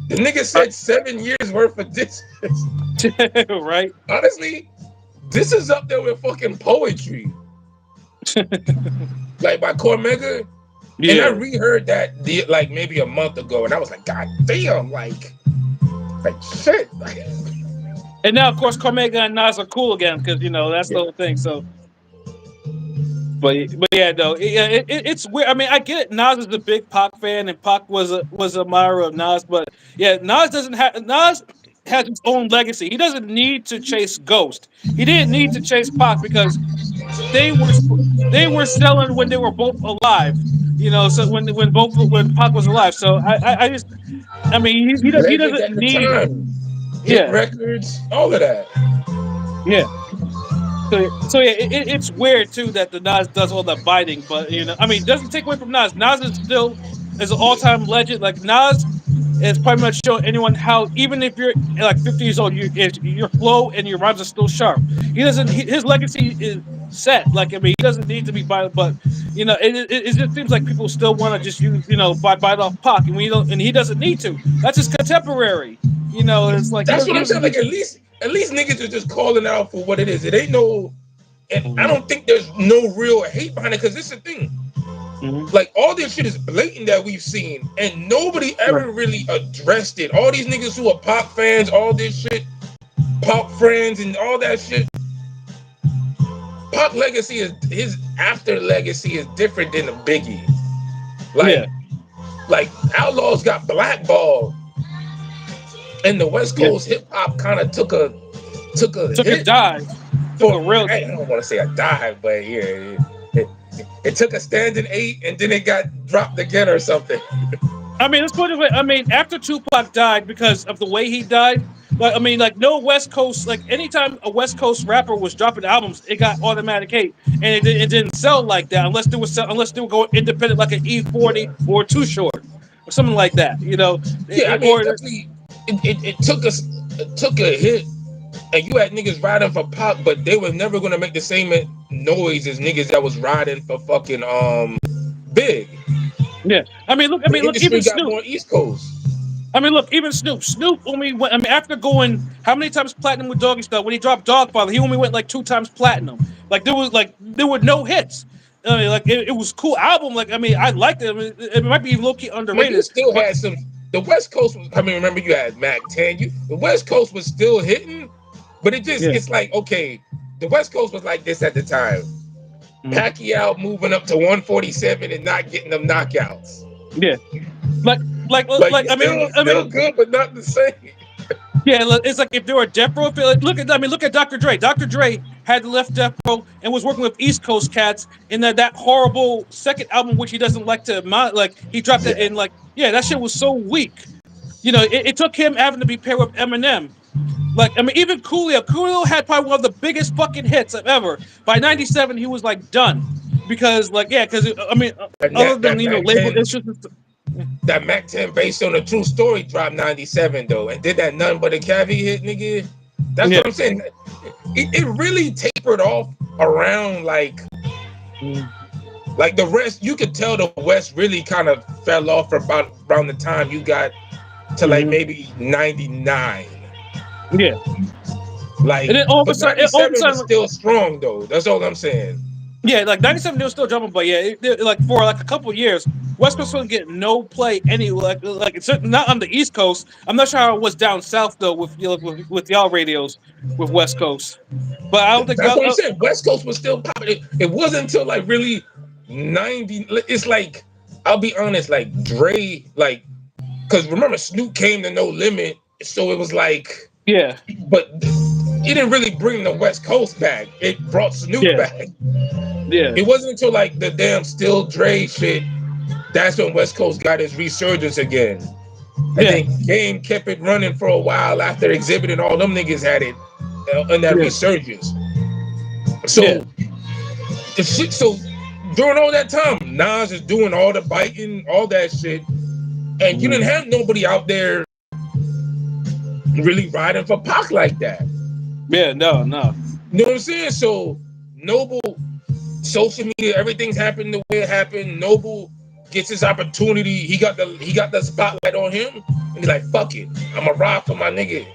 the nigga said 7 years worth of this. Right. Honestly, this is up there with fucking poetry. Like by Cormega. And I Yeah. reheard that like maybe a month ago, and I was like, God damn, like shit. Like, And now, of course, Cormega and Nas are cool again because that's the yeah. whole thing. So, but yeah, no, it's weird. I mean, I get it. Nas is a big Pac fan, and Pac was a admirer of Nas. But yeah, Nas has his own legacy. He doesn't need to chase Ghost. He didn't need to chase Pac because they were they were selling when they were both alive. So when Pac was alive. So I just I mean he Legends doesn't at the need time, hit yeah records, all of that. yeah. So yeah, it's weird too that the Nas does all that biting, but I mean, it doesn't take away from Nas. Nas is still is an all time legend. Like Nas is pretty much showing anyone how even if you're like 50 years old, your flow and your rhymes are still sharp. He doesn't. His legacy is set. Like I mean, he doesn't need to be biting, but it just seems like people still want to just use bite off Pac, and we don't, and he doesn't need to. That's his contemporary. It's like That's what he I'm doesn't saying. Like need. at least niggas are just calling out for what it is. It ain't no, and I Mhm. don't think there's no real hate behind it because this is the thing. Mhm. Like all this shit is blatant that we've seen, and nobody Right. ever really addressed it. All these niggas who are pop fans, all this shit, pop friends, and all that shit. Pop legacy is his after legacy is different than the Biggie. Yeah. Like Outlaws got blackballed, and the West Yeah. Coast hip hop kind of took a Took a hit dive. Took for a real. I don't want to say a dive, but yeah, it took a standing 8 and then it got dropped again or something. I mean, let's put it. I mean, after Tupac died because of the way he died, like I mean, like no West Coast. Like anytime a West Coast rapper was dropping albums, it got automatic hate, and it didn't sell like that unless they were going independent, like an E40 Yeah, or Too Short or something like that. yeah. I mean, Or definitely, it took a hit, and you had niggas riding for Pac, but they were never gonna make the same noise as niggas that was riding for fucking Big. yeah. I mean, The look, even industry got Snoop. more East Coast. I mean, look, even Snoop. Snoop only went. I mean, after going how many times platinum with Doggy Style, when he dropped Dogfather, he only went like 2 times platinum. Like there were no hits. I mean, like it was a cool album. Like I mean, I liked it. I mean, it might be low key I mean, you underrated, still but had some. The West Coast was. I mean, remember you had Mac 10. The West Coast was still hitting, but yeah, it's like okay, the West Coast was like this at the time. mhm, Pacquiao moving up to 147 and not getting them knockouts. yeah. Like Like like I mean, still good, but not the same. yeah. It's like if there were Death Row, like, look at Dr. Dre. Dr. Dre had left Death Row and was working with East Coast cats in that horrible second album, which he doesn't like to like. He dropped it Yeah. in like yeah, that shit was so weak. You know, it took him having to be paired with Eminem. Like, I mean, even Coolio had probably one of the biggest fucking hits ever. By '97, he was like done because, like, yeah, because I mean, And other than that Mac label 10, issues, that Mac 10 based on a true story dropped 97 though, and did that nothing but a cavi hit, nigga. That's yeah, what I'm saying. It really tapered off around like the rest. You could tell the West really kind of fell off about around the time you got to like mm-hmm. maybe 99. Yeah, Like, and then but all of a 97 was sudden, still strong though. That's all I'm saying. yeah, like '97 they were still jumping, but yeah, like for like a couple of years, West Coast wasn't getting no play any like it's not on the East Coast. I'm not sure how it was down south though with with y'all radios with West Coast, but I don't think That's what I'm saying. West Coast was still popping. It wasn't until like really 90. It's like, I'll be honest, like Dre, like, because remember Snoop came to No Limit, so it was like, yeah, but it didn't really bring the West Coast back. It brought Snoop yeah, back. yeah, It wasn't until like the damn Still Dre shit that's when West Coast got his resurgence again. I yeah, think Game kept it running for a while after Exhibit and all them niggas had it in that yeah, resurgence. yeah. So the shit. So during all that time, Nas is doing all the biting, all that shit, and you Mm-hmm. didn't have nobody out there really riding for Pac like that. Yeah, no, no. You know what I'm saying? So Noble, social media, everything's happened the way it happened. Noble gets his opportunity. He got the spotlight on him, and he's like, "Fuck it, I'ma ride for my nigga,"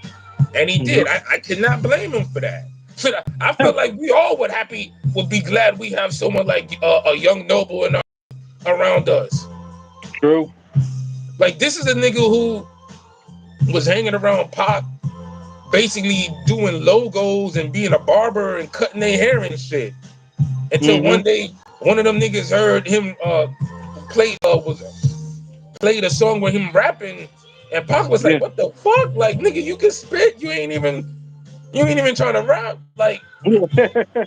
and he Mm-hmm. did. I cannot blame him for that. So I feel like we all would be glad we have someone like a young Noble around us. True. Like this is a nigga who was hanging around Pac, basically doing logos and being a barber and cutting their hair and shit. Until Mm-hmm. one day, one of them niggas heard him play played a song with him rapping, and Pac was like, Yeah. "What the fuck? Like, nigga, you can spit. You ain't even trying to rap." Like, You better,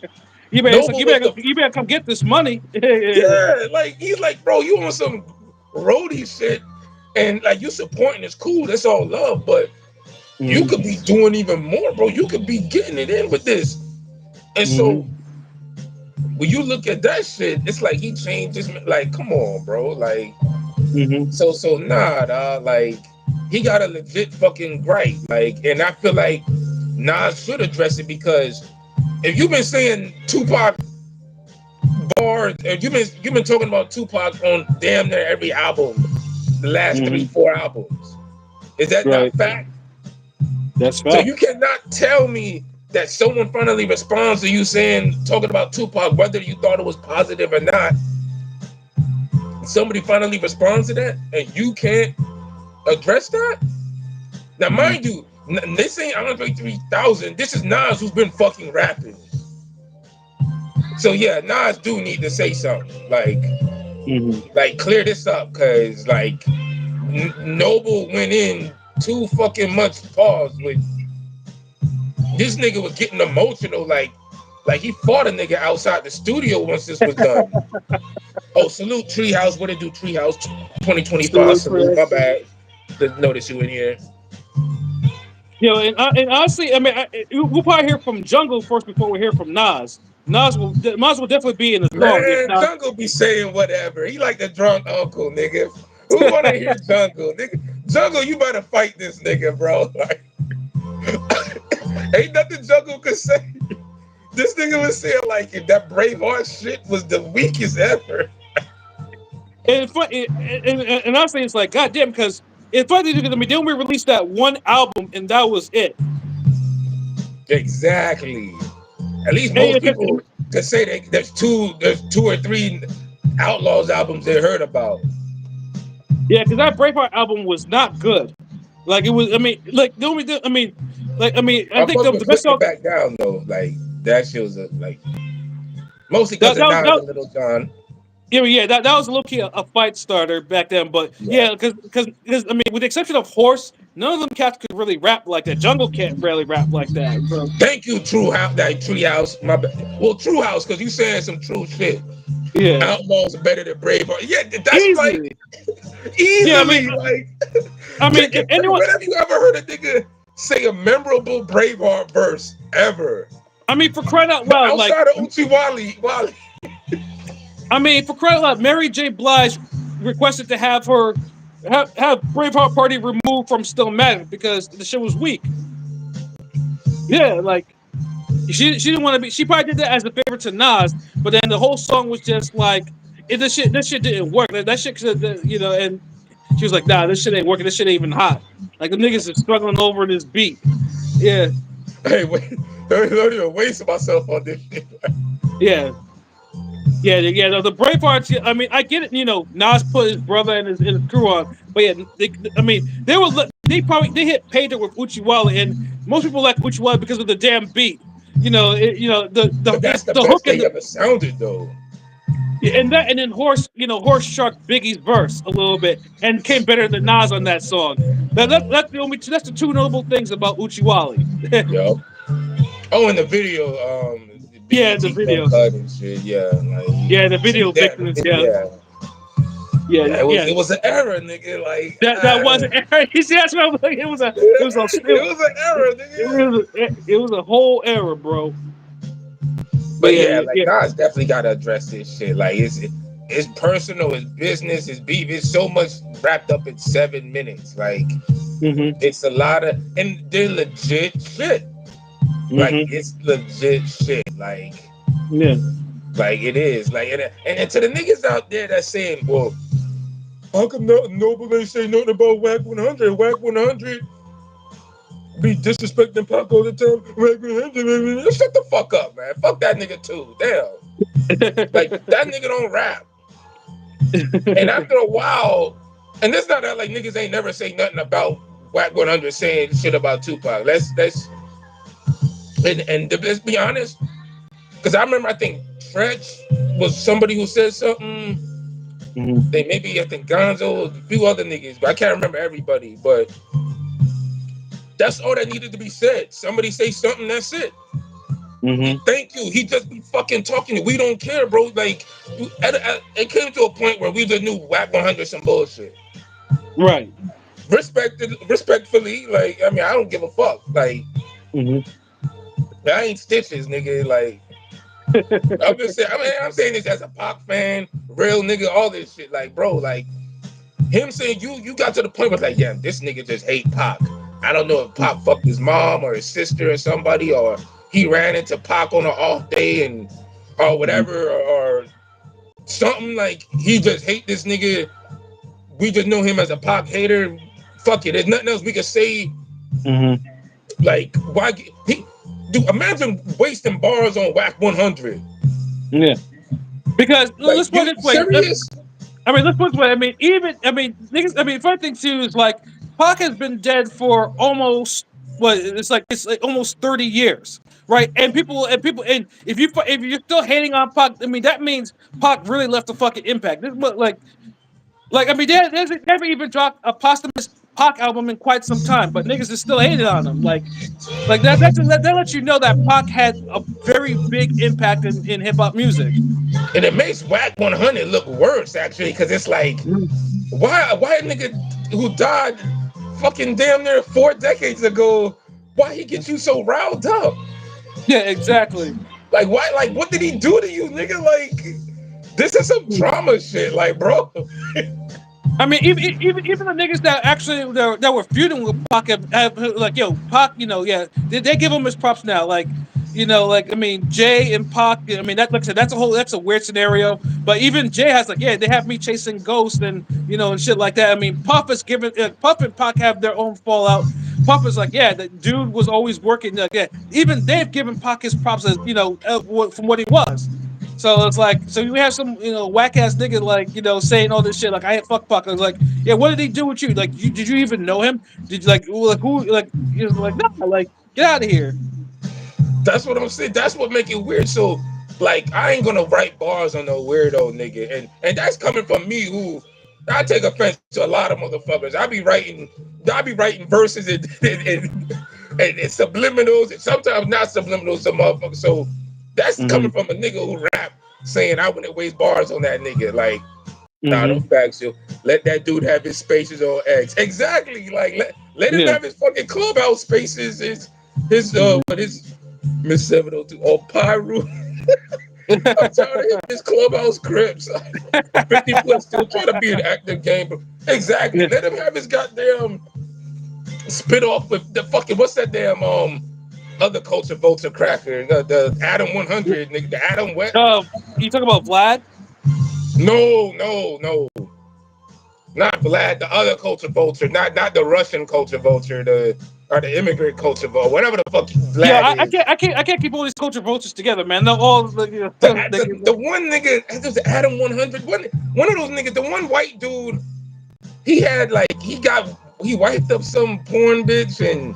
Noble was the you better come get this money. Yeah. yeah. Like he's like, bro, you on some roadie shit, and like you supporting is cool. That's all love, but you Mm-hmm. could be doing even more, bro. You could be getting it in with this. And so Mm-hmm. when you look at that shit, it's like he changed his like, come on, bro. Like, Mm-hmm. so nah, dawg, like he got a legit fucking gripe. Like, and I feel like Nas should address it because if you've been saying Tupac bars, and you've been talking about Tupac on damn near every album, the last three, Mm-hmm. 4 albums. Is that Right. not fact? That's So fact. you cannot tell me that someone finally responds to you saying, talking about Tupac, whether you thought it was positive or not. Somebody finally responds to that, and you can't address that. Now, Mm-hmm. mind you, this ain't Andre 3000. This is Nas who's been fucking rapping. So yeah, Nas do need to say something Mm-hmm. like clear this up, cause like Noble went in too fucking much pause with this nigga was getting emotional, like he fought a nigga outside the studio once this was done. Oh, salute Treehouse. What it do, Treehouse 2025? Salute for Salute. that. My bad. Didn't notice you in here. You know, and honestly, I mean, we'll probably hear from Jungle first before we hear from Nas. Nas will definitely be in the song. If Man, not, Jungle be saying whatever. He like the drunk uncle, nigga. Who wanna hear Jungle? Nigga, Jungle, you better fight this nigga, bro. Like, ain't nothing Jungle could say. This nigga was saying like if that Braveheart shit was the weakest ever. and honestly, it's like goddamn because it's funny because I mean, then we released that one album and that was it. Exactly. At least And, most people could say there's two or three Outlaws albums they heard about. yeah, because that Braveheart album was not good. Like it was. I mean, like the only. I mean, I I think fuck the with best Putting It song Back Down though. Like that shit was like mostly because that of that, Nas that and Little John. yeah, that was a low key a fight starter back then. But Yeah. yeah, because I mean, with the exception of Horse, none of them cats could really rap like that. Jungle can't barely rap like that. So Thank you, True House. That Tree House. My bad. Well, True House, because you saying some true shit. yeah, Outlaws are better than Braveheart. Yeah, that's like easily. Yeah, easily like. I mean, if anyone. When have you ever heard a nigga say a memorable Braveheart verse ever? I mean, for crying out loud, like Outside of Uchi Wally. I mean, for crying out loud, Mary J. Blige requested to have her have Braveheart Party removed from Stillmatic because the shit was weak. Yeah, like she didn't want to be. She probably did that as a favor to Nas, but then the whole song was just like this shit didn't work. That shit, you know, and she was like, nah, this shit ain't working. This shit ain't even hot. Like the niggas are struggling over this beat. Yeah, Hey, wait, don't even waste myself on this shit. yeah. Yeah. The Bravehearts. Yeah, I mean, I get it. You know, Nas put his brother and his crew on, but yeah, I mean, they hit pay dirt with Uchiwala, and most people like Uchiwala because of the damn beat. But that's the The best hook and they ever sounded though. and then Horse Shark Biggie's verse a little bit and came better than Nas on that song. That's the two notable things about Uchiwali. Yo. Oh, in the video, Yeah, Biggie the teeth video. uncut and shit. Yeah, like Yeah, the he video was there. victims. Yeah, Yeah, yeah, yeah. It was yeah. it was an era, nigga. Like That wasn't. You see, that's what I'm like. it was an era, nigga. It was a whole era, bro. But But yeah, yeah, like yeah. Nas definitely gotta address this shit. Like it's personal, his business, his beef. It's so much wrapped up in 7 minutes. Like Mm-hmm. it's a lot of, and they're legit shit. Like Mm-hmm. it's legit shit. Yeah. Like it is. Like and to the niggas out there that's saying, well, how come Noble ain't say nothing about Whack 100? Whack 100 be disrespecting Pac all the time. Whack 100, shut the fuck up, man. Fuck that nigga too. Damn. Like that nigga don't rap. And after a while, and it's not that like niggas ain't never say nothing about Whack 100 saying shit about Tupac. Let's let's be honest. Because I remember I think Trench was somebody who said something. Mm-hmm. They maybe I think Gonzo, a few other niggas, but I can't remember everybody. But that's all that needed to be said. Somebody say something, that's it. Mm-hmm. Thank you. He just be fucking talking. We don't care, bro. Like, it came to a point where we just knew Whack 100 some bullshit. Right. Respectfully, like, I mean, I don't give a fuck. Like, Mm-hmm. I ain't stitches, nigga. Like, I'm just saying. I mean, I'm saying this as a Pac fan, real nigga, all this shit. Like, bro, like him saying you got to the point where like, yeah, this nigga just hate Pac. I don't know if Pac fucked his mom or his sister or somebody, or he ran into Pac on an off day and or whatever, or something. Like he just hate this nigga. We just know him as a Pac hater. Fuck it. There's nothing else we can say. Mm-hmm. Like, why dude, imagine wasting bars on Whack 100. Yeah. Because Like, let's put you it this way. serious? Let's put it this way. Niggas. Funny thing too is like Pac has been dead for almost it's like almost 30 years, right? And if you're still hating on Pac, I mean that means Pac really left a fucking impact. This is what there's never even dropped a posthumous Pac album in quite some time, but niggas is still hating on him. Like that lets you know that Pac had a very big impact in hip hop music. And it makes Whack 100 look worse, actually, because it's like, why a nigga who died fucking damn near 4 decades ago, why he get you so riled up? Yeah, exactly. Like, why? Like, what did he do to you, nigga? Like, this is some trauma shit, like, bro. I mean, even the niggas that actually that were feuding with Pac have like, yo, Pac, yeah, they give him his props now. Like, You know, like I mean, Jay and Pac. I mean, that like I said, that's a weird scenario. But even Jay has like, yeah, they have me chasing ghosts and and shit like that. I mean, Puff is given Puff and Pac have their own fallout. Puff is like, yeah, the dude was always working. Like, yeah, even they've given Pac his props as from what he was. So it's like, so you have some whack ass nigga like saying all this shit like I fuck Pac. I was like, yeah, what did he do with you? Like, did you even know him? Did you like who like? He was like, no, like get out of here. That's what I'm saying. That's what make it weird. So, like, I ain't gonna write bars on no weirdo nigga, and that's coming from me who I take offense to a lot of motherfuckers. I be writing verses and subliminals, and sometimes not subliminals to motherfuckers. So that's coming from a nigga who rap saying I wouldn't waste bars on that nigga. Like, nah, don't facts you. Let that dude have his spaces on X. Exactly. Like let him have his fucking clubhouse spaces. His Miss 702 or Pyro. I'm tired of hitting his clubhouse crips. 50 plus still trying to be an active gamer. Exactly. Let him have his goddamn spit off with the fucking what's that damn other culture vulture cracker? The Adam 100 nigga, the Adam what? You talking about Vlad? No. Not Vlad, the other culture vulture, not the Russian culture vulture, or the immigrant culture vulture, whatever the fuck Vlad is. I can't keep all these culture vultures together, man. They're all The one nigga, there's Adam 100, one of those niggas, the one white dude, he had like he wiped up some porn bitch and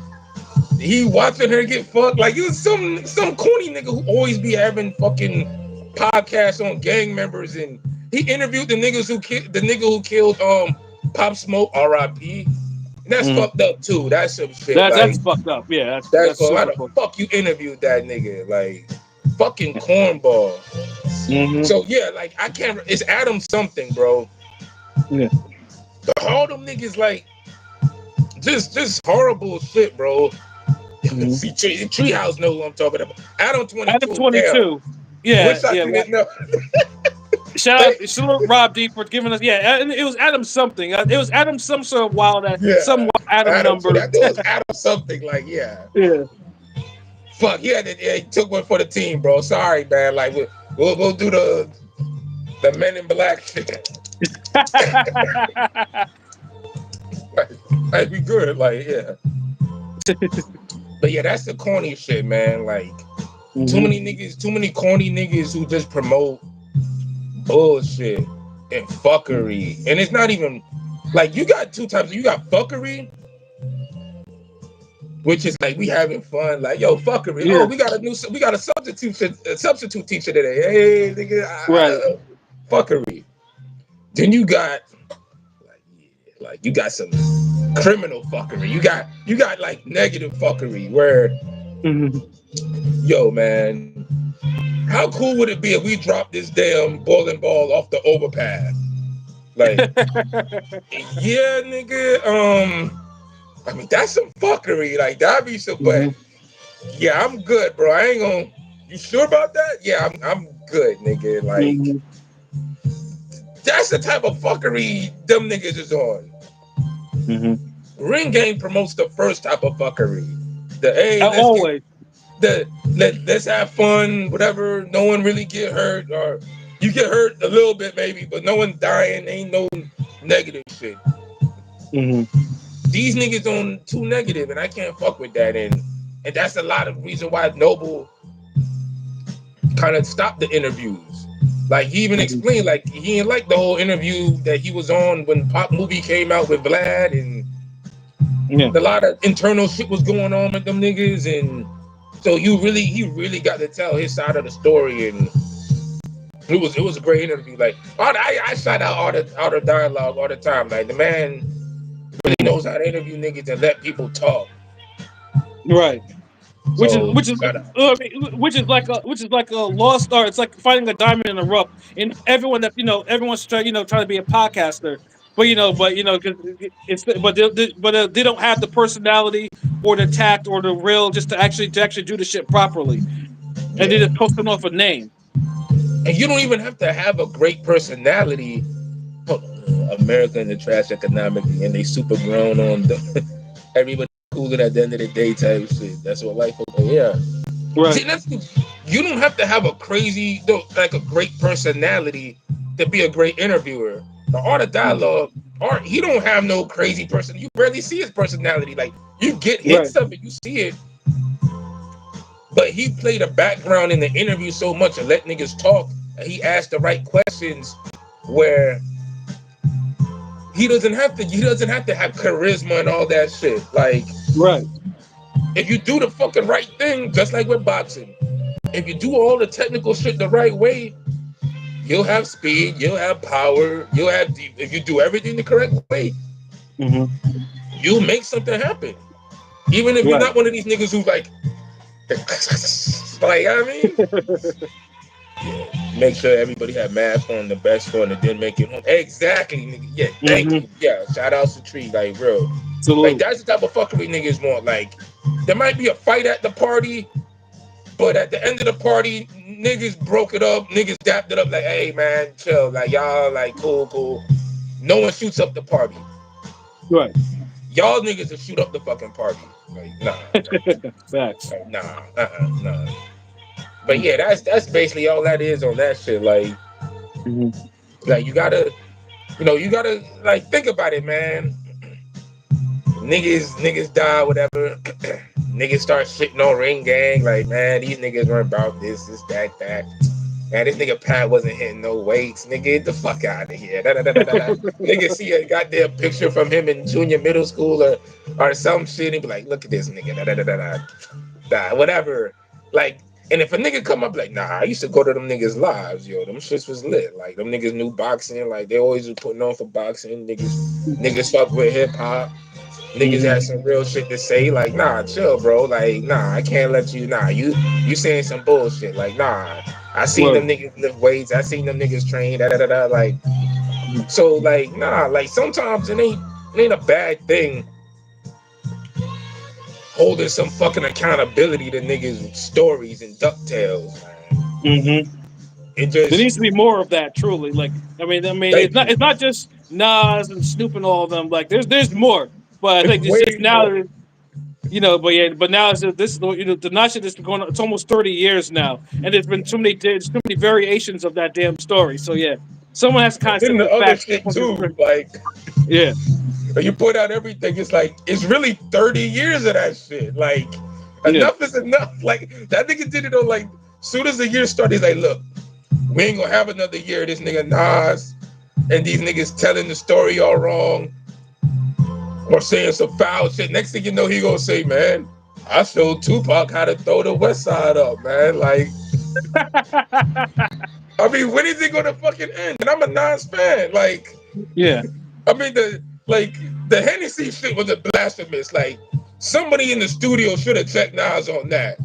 he watching her get fucked. Like, he was some corny nigga who always be having fucking podcasts on gang members, and he interviewed the nigga who killed Pop Smoke, R.I.P. And that's fucked up too. That's some shit. That's fucked up. Yeah, that's fucked. How the fuck you interviewed that nigga? Like, fucking cornball. So yeah, like I can't. It's Adam something, bro. Yeah. All them niggas like just horrible shit, bro. See, Treehouse know what I'm talking about. Adam 22. Adam 22. Yeah. Wish I didn't know. Shout out Rob D for giving us. Yeah, it was Adam something. It was Adam some sort of wild some Adam number. That was Adam something. Like yeah. Fuck yeah, he took one for the team, bro. Sorry, man. Like we'll do the Men in Black shit. Like be good, like yeah. But yeah, that's the corny shit, man. Like too many corny niggas who just promote bullshit and fuckery. And it's not even like you got two types. You got fuckery, which is like we having fun, like yo, fuckery. Yeah. Oh, we got a substitute teacher today. Hey, nigga, fuckery. Then you got like you got some criminal fuckery. You got like negative fuckery where, yo, man, how cool would it be if we dropped this damn bowling ball off the overpass? Like, yeah, nigga. I mean, that's some fuckery. Like, that'd be some, but yeah, I'm good, bro. I ain't gonna. You sure about that? Yeah, I'm good, nigga. Like, that's the type of fuckery them niggas is on. Ring Game promotes the first type of fuckery. Let's have fun, whatever. No one really get hurt, or you get hurt a little bit maybe, but no one dying. Ain't no negative shit. These niggas on too negative, and I can't fuck with that. And that's a lot of reason why Noble kind of stopped the interviews. Like he even explained, like he didn't like the whole interview that he was on when Pop movie came out with Vlad, and a lot of internal shit was going on with them niggas, and so he really got to tell his side of the story, and it was a great interview. Like I shout out all the dialogue all the time. Like the man really knows how to interview niggas and let people talk. Right. Which is like a lost art. It's like finding a diamond in the rough. And everyone's trying to be a podcaster, but they don't have the personality or the tact or the real just to actually do the shit properly, and they just posting off a name. And you don't even have to have a great personality. America in the trash economically, and they super grown on the everybody cooling at the end of the day type shit. That's what life is. Yeah. Right. See, you don't have to have a crazy, like a great personality to be a great interviewer. The art of dialogue, he don't have no crazy person. You barely see his personality. Like you get Right. hints of it, you see it, but he played a background in the interview so much and let niggas talk. And he asked the right questions where he doesn't have to have charisma and all that shit. Like Right. if you do the fucking right thing, just like with boxing, if you do all the technical shit the right way, you'll have speed, you'll have power, if you do everything the correct way, Mm-hmm. you'll make something happen. Even if you're Right. not one of these niggas who's like, like, I mean, yeah, make sure everybody had masks on, the best one, and then make it home. Exactly, nigga. Yeah, thank Mm-hmm. you. Yeah, shout outs to Tree, like, real. Like, Salute. that's the type of fuckery niggas want. Like, there might be a fight at the party, but at the end of the party, niggas broke it up, niggas dapped it up, like, hey, man, chill. Like, y'all, like, cool. No one shoots up the party. Right. Y'all niggas will shoot up the fucking party. Like, nah. Facts. Like, nah. But yeah, that's basically all that is on that shit. Mm-hmm. Like you gotta like think about it, man. Niggas die, whatever. Niggas start shitting on Ring Gang, like, man, these niggas weren't about this, that. Man, this nigga Pat wasn't hitting no weights. Nigga, get the fuck out of here. Nigga see a goddamn picture from him in junior middle school or some shit and be like, look at this nigga. Whatever. Like, and if a nigga come up like, nah, I used to go to them niggas' lives, yo. Them shits was lit. Like, them niggas knew boxing. Like, they always was putting on for boxing. Niggas fuck with hip hop. Niggas Mm-hmm. had some real shit to say. Like, nah, chill, bro. Like, nah, I can't let you. Nah, you saying some bullshit. Like, nah, I seen Right. them niggas lift weights. I seen them niggas train. Like, so, like, nah. Like, sometimes it ain't a bad thing holding some fucking accountability to niggas' stories and ducktails, man. Mm-hmm. It There just needs to be more of that, truly. Like, I mean, thank you. it's not just Nas and Snoop and all of them. Like, there's more. But I It's think it's just way now more. that but yeah, but now this the Nas shit has been going on. It's almost 30 years now, and there's too many variations of that damn story. So yeah, someone has to kind And of set then the the other facts shit 100. too, like Yeah, you put out everything. It's like it's really 30 years of that shit. Like yeah. enough is enough. Like that nigga did it on like soon as the year started. He's like, look, we ain't gonna have another year. This nigga Nas and these niggas telling the story all wrong or saying some foul shit. Next thing you know, he gonna say, man, I showed Tupac how to throw the West Side up, man. Like, I mean, when is it gonna fucking end? And I'm a Nas fan. Like, Yeah. I mean, the Hennessy shit was a blasphemous. Like, somebody in the studio should have checked Nas on that.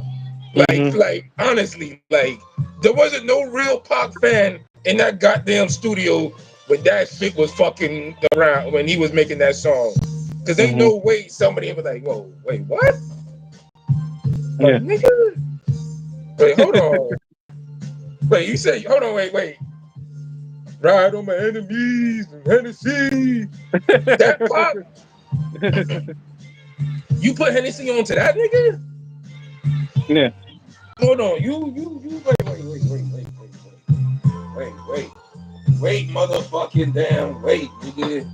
Hmm. Like honestly, like there wasn't no real Pac fan in that goddamn studio when that shit was fucking around when he was making that song. Cause ain't Hmm. no way somebody was like, whoa, wait, what? Like, Yeah. nigga, wait, hold on. Wait, you say, hold on, wait. Ride on my enemies and Hennessy. That Pac, you put Hennessy onto that nigga? Yeah. Hold on, wait, motherfucking damn, wait, nigga. You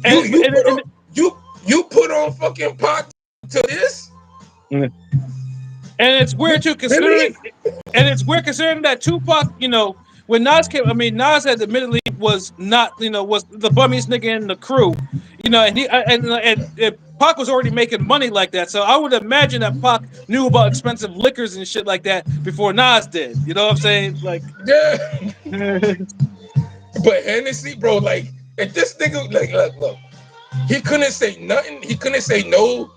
And, you and, put and, on you put on fucking pot to this? and it's weird too, Really? considering that Tupac, when Nas came, I mean, Nas had admittedly was not, was the bummiest nigga in the crew, and and Pac was already making money like that. So I would imagine that Pac knew about expensive liquors and shit like that before Nas did. You know what I'm saying? Like, Yeah. yeah, But Hennessy, bro, like, if this nigga, like, look, he couldn't say nothing. He couldn't say no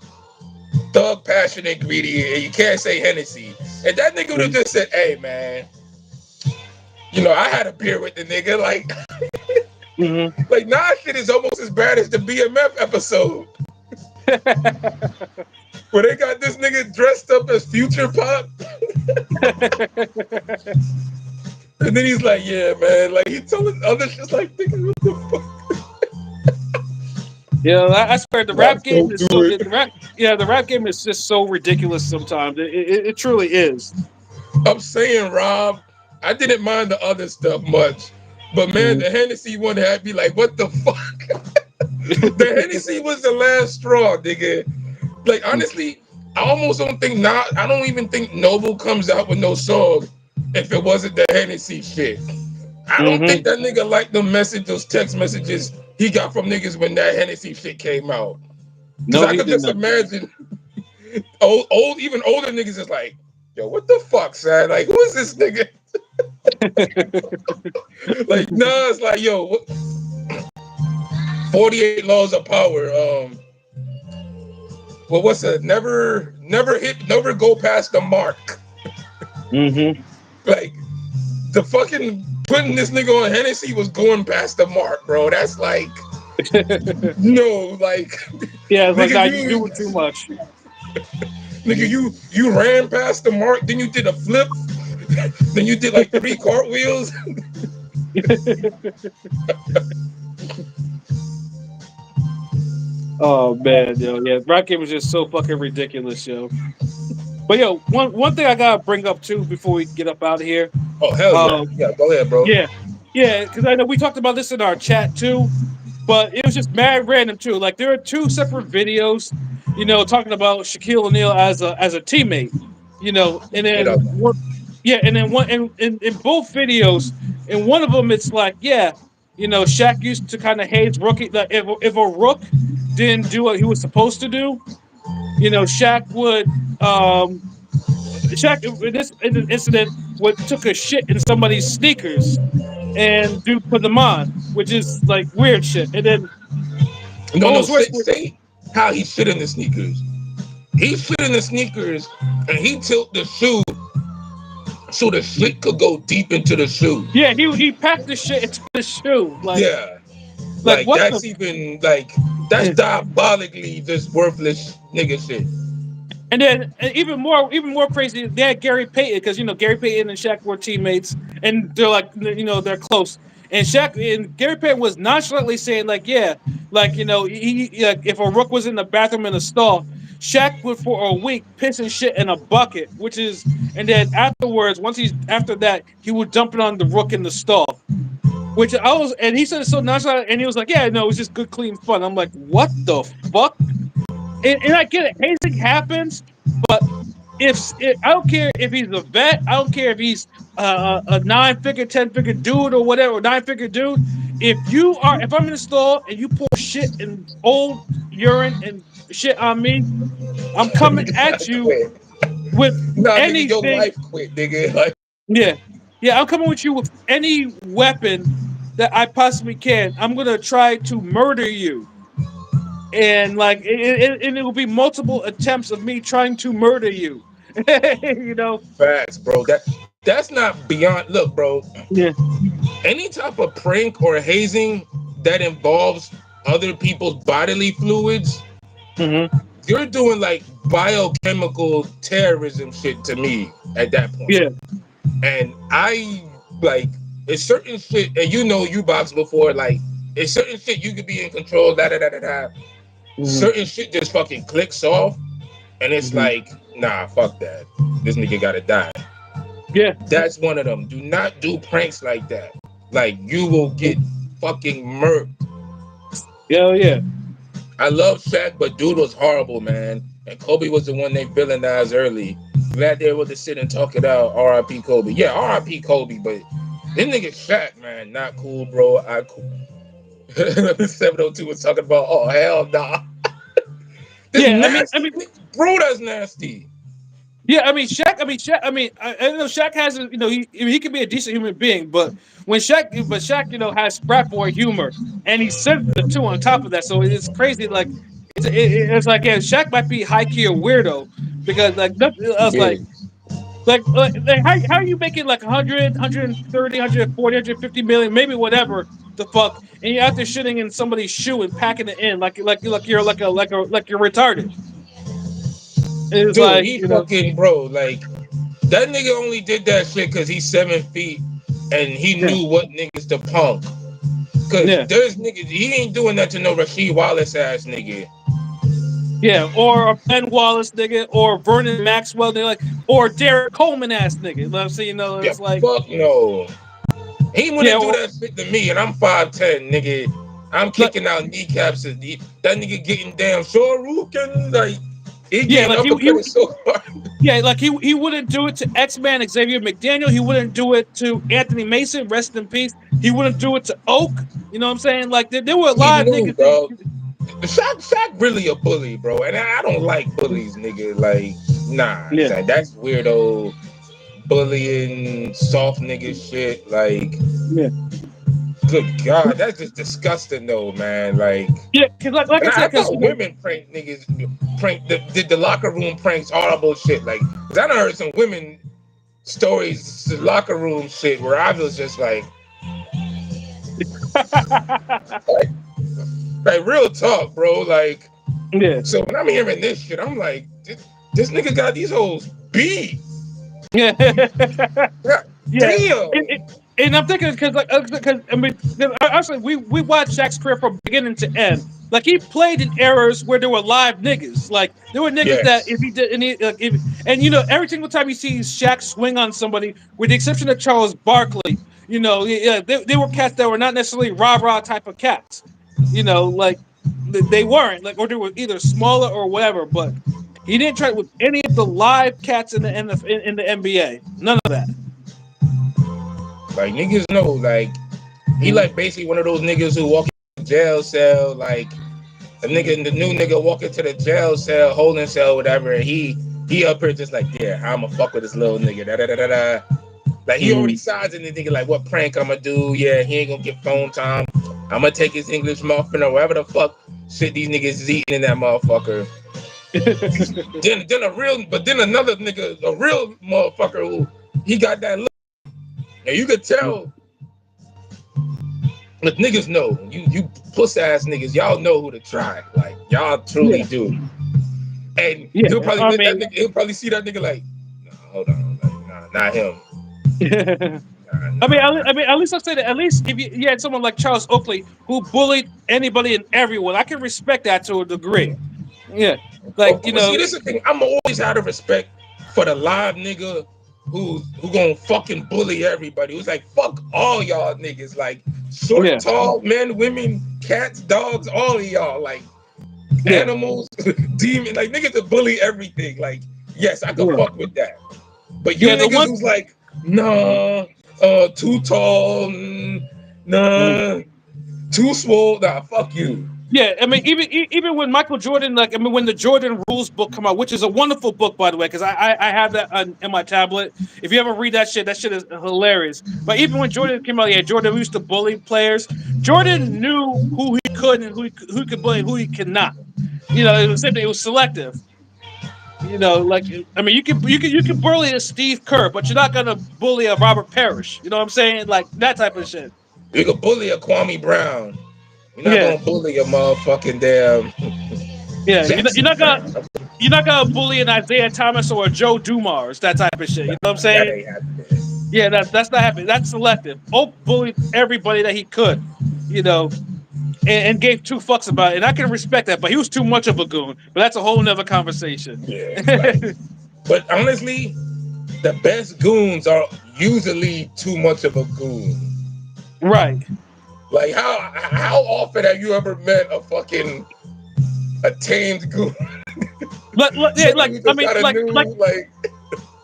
thug passion ingredient, and you can't say Hennessy. And that nigga would have just said, hey, man, I had a beer with the nigga. Like, mm-hmm. like, Nas shit is almost as bad as the BMF episode. Where they got this nigga dressed up as Future Pop. And then he's like, yeah, man. Like, he telling other shit like, nigga, what the fuck? Yeah, I swear the rap Raps game don't is do so it. the rap. Yeah, the rap game is just so ridiculous sometimes. It truly is. I'm saying, Rob, I didn't mind the other stuff much, but man, Mhm. the Hennessy one had me like, what the fuck? The Hennessy was the last straw, nigga. Like honestly, I almost don't think not. I don't even think Noble comes out with no song if it wasn't the Hennessy shit. I don't think Mhm. that nigga liked those text messages he got from niggas when that Hennessy shit came out. Cause No, I he could did just not. imagine even older niggas is like, yo, what the fuck, son? Like, who is this nigga? Like, nah, it's like, yo, 48 laws of power. Well, what's it? Never go past the mark. Mhm. Like, the fucking putting this nigga on Hennessy was going past the mark, bro. That's like, no, like, Yeah, it's like nigga, nah, you doing too much. you ran past the mark, then you did a flip, then you did like 3 cartwheels. Oh man, yo, yeah, rap game is just so fucking ridiculous, yo. But yo, one thing I gotta bring up too before we get up out of here. Oh hell yeah, Um, yeah. Go ahead, bro. yeah, yeah, because I know we talked about this in our chat too, but it was just mad random too. Like there are two separate videos, talking about Shaquille O'Neal as a teammate, and Straight then up. one, yeah, and then one in both videos, in one of them it's like, yeah, Shaq used to kind of haze rookie. Like if a rook didn't do what he was supposed to do, Shaq would Shaq in this incident would took a shit in somebody's sneakers and do put them on, which is like weird shit. And then No, no. almost worse. Say how he shit in the sneakers. He shit in the sneakers, and he tilt the shoe so the shit could go deep into the shoe. Yeah, he packed the shit into the shoe. Yeah, Like like what the. that's even like that's Yeah. diabolically just worthless nigga shit. And then even more crazy, they had Gary Payton because Gary Payton and Shaq were teammates, and they're like they're close. And Shaq and Gary Payton was nonchalantly saying like, yeah, like like if a rook was in the bathroom in a stall, Shaq would for a week piss and shit in a bucket, and then afterwards, once he's after that, he would dump it on the rook in the stall. Which I was, and he said it so nonchalant, and he was like, yeah, no, it was just good, clean fun. I'm like, what the fuck? And I get it, hazing happens, but I don't care if he's a vet, I don't care if he's a 9-figure, 10-figure dude or whatever, 9-figure dude. If I'm in the stall and you pour shit and old urine and shit on me, I'm coming Nigga at gotta you quit. with Nah, nigga, your anything. life quit, nigga. Like, Yeah, yeah, I'm coming with you with any weapon that I possibly can. I'm gonna try to murder you, and like it will be multiple attempts of me trying to murder you. you know? facts, bro. That's not beyond. Look, bro. Yeah. Any type of prank or hazing that involves other people's bodily fluids, Hmm. you're doing like biochemical terrorism shit to me at that point. Yeah. And I like it's certain shit, and you boxed before, like it's certain shit you could be in control, da da da da da. Hmm. Certain shit just fucking clicks off, and it's Hmm. like, nah, fuck that. This nigga gotta die. Yeah. That's one of them. Do not do pranks like that. Like you will get fucking murked. Hell yeah. I love Shaq, but dude was horrible, man. And Kobe was the one they villainized early. Glad they were able to sit and talk it out. R.I.P. Kobe. Yeah, R.I.P. Kobe, but this nigga Shaq, man, not cool, bro. 702 was talking about, oh hell nah. This Yeah. I nasty mean, bro, that's nasty. yeah. Shaq. I know Shaq has, he can be a decent human being, but Shaq, has frat boy humor, and he's sensitive too. On top of that, so it's crazy. Like, it's like, yeah, Shaq might be high key a weirdo because like nothing. I was Yeah. like how are you making like 100, maybe whatever the fuck, and you're out there shitting in somebody's shoe and packing it in like you're like you're retarded. It's Dude, like, he fucking bro, like that nigga only did that shit because he's 7 feet and he yeah, knew what niggas to punk. Cause Yeah. there's niggas, he ain't doing that to no Rasheed Wallace ass nigga. Yeah, or a Ben Wallace nigga, or Vernon Maxwell, they're like, or Derek Coleman ass nigga. You know what I'm saying? You know, Yeah, it's like, fuck no. He yeah, wouldn't do or that shit to me, and I'm 5'10", nigga. I'm like, kicking out kneecaps. And that nigga getting damn Shoryuken, like he yeah, getting like uppercutted so hard. yeah, like he wouldn't do it to X-Man Xavier McDaniel. He wouldn't do it to Anthony Mason, rest in peace. He wouldn't do it to Oak. You know what I'm saying? Like there were a He lot of knew, niggas that, bro. Shaq really a bully, bro, and I don't like bullies, nigga. Like, nah, yeah, son, that's weirdo bullying, soft nigga shit. Like, yeah, good God, that's just disgusting, though, man. Like, yeah. Cause like and I I said, because thought women prank niggas, did the locker room pranks, horrible shit. Like, 'cause I done heard some women stories, locker room shit, where I was just like, like real talk, bro. Like, yeah, so when I'm hearing this shit, I'm like, this nigga got these hoes beat. yeah. God Yeah, damn. and I'm thinking because I mean, actually, we watched Shaq's career from beginning to end. Like he played in eras where there were live niggas. Like there were niggas that if Yes. he did, and you know, every single time you see Shaq swing on somebody, with the exception of Charles Barkley, you know, yeah, they were cats that were not necessarily rah rah type of cats. You know, like they weren't like, or they were either smaller or whatever. But he didn't try with any of the live cats in the NBA. None of that. Like niggas know, like he like basically one of those niggas who walk in the jail cell, like the nigga, the new nigga walk into the jail cell, holding cell, whatever, and he up here just like, yeah, I'ma fuck with this little nigga, da da da da da. Like he already sizing the nigga like what prank I'ma do. Yeah, he ain't gonna get phone time. I'ma take his English muffin or whatever the fuck shit these niggas is eating in that motherfucker. Then another nigga, a real motherfucker who he got that look. And you could tell, but niggas know, you puss ass niggas, y'all know who to try. Like y'all truly Yeah, do. And yeah. he'll probably I let that mean, nigga, he'll probably see that nigga like, nah, hold on, like, nah, not him. Nah, nah, nah. I mean, at least I say that. At least if you had someone like Charles Oakley who bullied anybody and everyone, I can respect that to a degree. Yeah, like Of course, see, this is the thing. I'm always out of respect for the live nigga who gonna fucking bully everybody. Who's like, fuck all y'all niggas. Like, short, yeah, tall, men, women, cats, dogs, all of y'all. Like, yeah, animals, demon, like niggas that bully everything. Like, yes, I could yeah, fuck with that. But you yeah. The niggas one, who's like, nah, too tall, nah, too swole, nah, fuck you. yeah. I mean, even when Michael Jordan, like, I mean, when the Jordan Rules book come out, which is a wonderful book, by the way, because I have that in my tablet. If you ever read that shit is hilarious. But even when Jordan came out, yeah, Jordan used to bully players. Jordan knew who he could and who he could bully and who he could not. You know, it was same thing. It was selective. You know, like I mean, you can bully a Steve Kerr, but you're not gonna bully a Robert Parrish. You know what I'm saying? Like that type of shit. You could bully a Kwame Brown. You're not Yeah, gonna bully a motherfucking damn yeah. Jackson Brown. You're not gonna bully an Isaiah Thomas or a Joe Dumars. That type of shit. You know what I'm That saying? ain't happening. Yeah, that's not happening. That's selective. Oak bullied everybody that he could. You know, and gave two fucks about it. And I can respect that, but he was too much of a goon. But that's a whole nother conversation. Yeah, like, but honestly, the best goons are usually too much of a goon. Right. Like, how often have you ever met a tamed goon? Yeah, Somebody who I just mean, got a new like.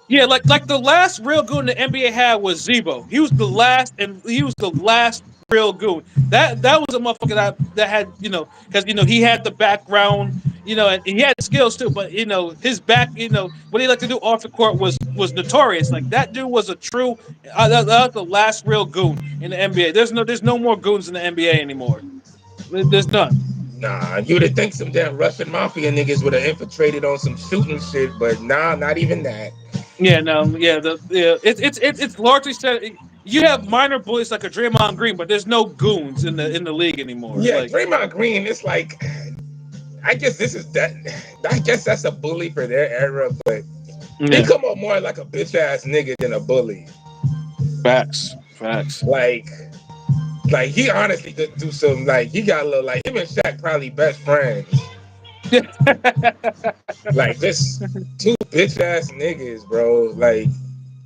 yeah, like the last real goon the NBA had was Zebo. He was the last, and he was the last real goon. That was a motherfucker that had because he had the background, and he had skills too. But his back, what he liked to do off the court was notorious. Like that dude was a true. That was the last real goon in the NBA. There's no more goons in the NBA anymore. There's none. Nah, you would have think some damn Russian mafia niggas would have infiltrated on some shooting shit, but nah, not even that. Yeah, no, yeah, it's largely said. You have minor bullies like a Draymond Green, but there's no goons in the league anymore. Yeah, Like, Draymond Green, it's like, I guess this is that. I guess that's a bully for their era, but he yeah, come up more like a bitch ass nigga than a bully. facts. Like Like he honestly could do some. Like he got a little. Like him and Shaq probably best friends. Like just two bitch ass niggas, bro. Like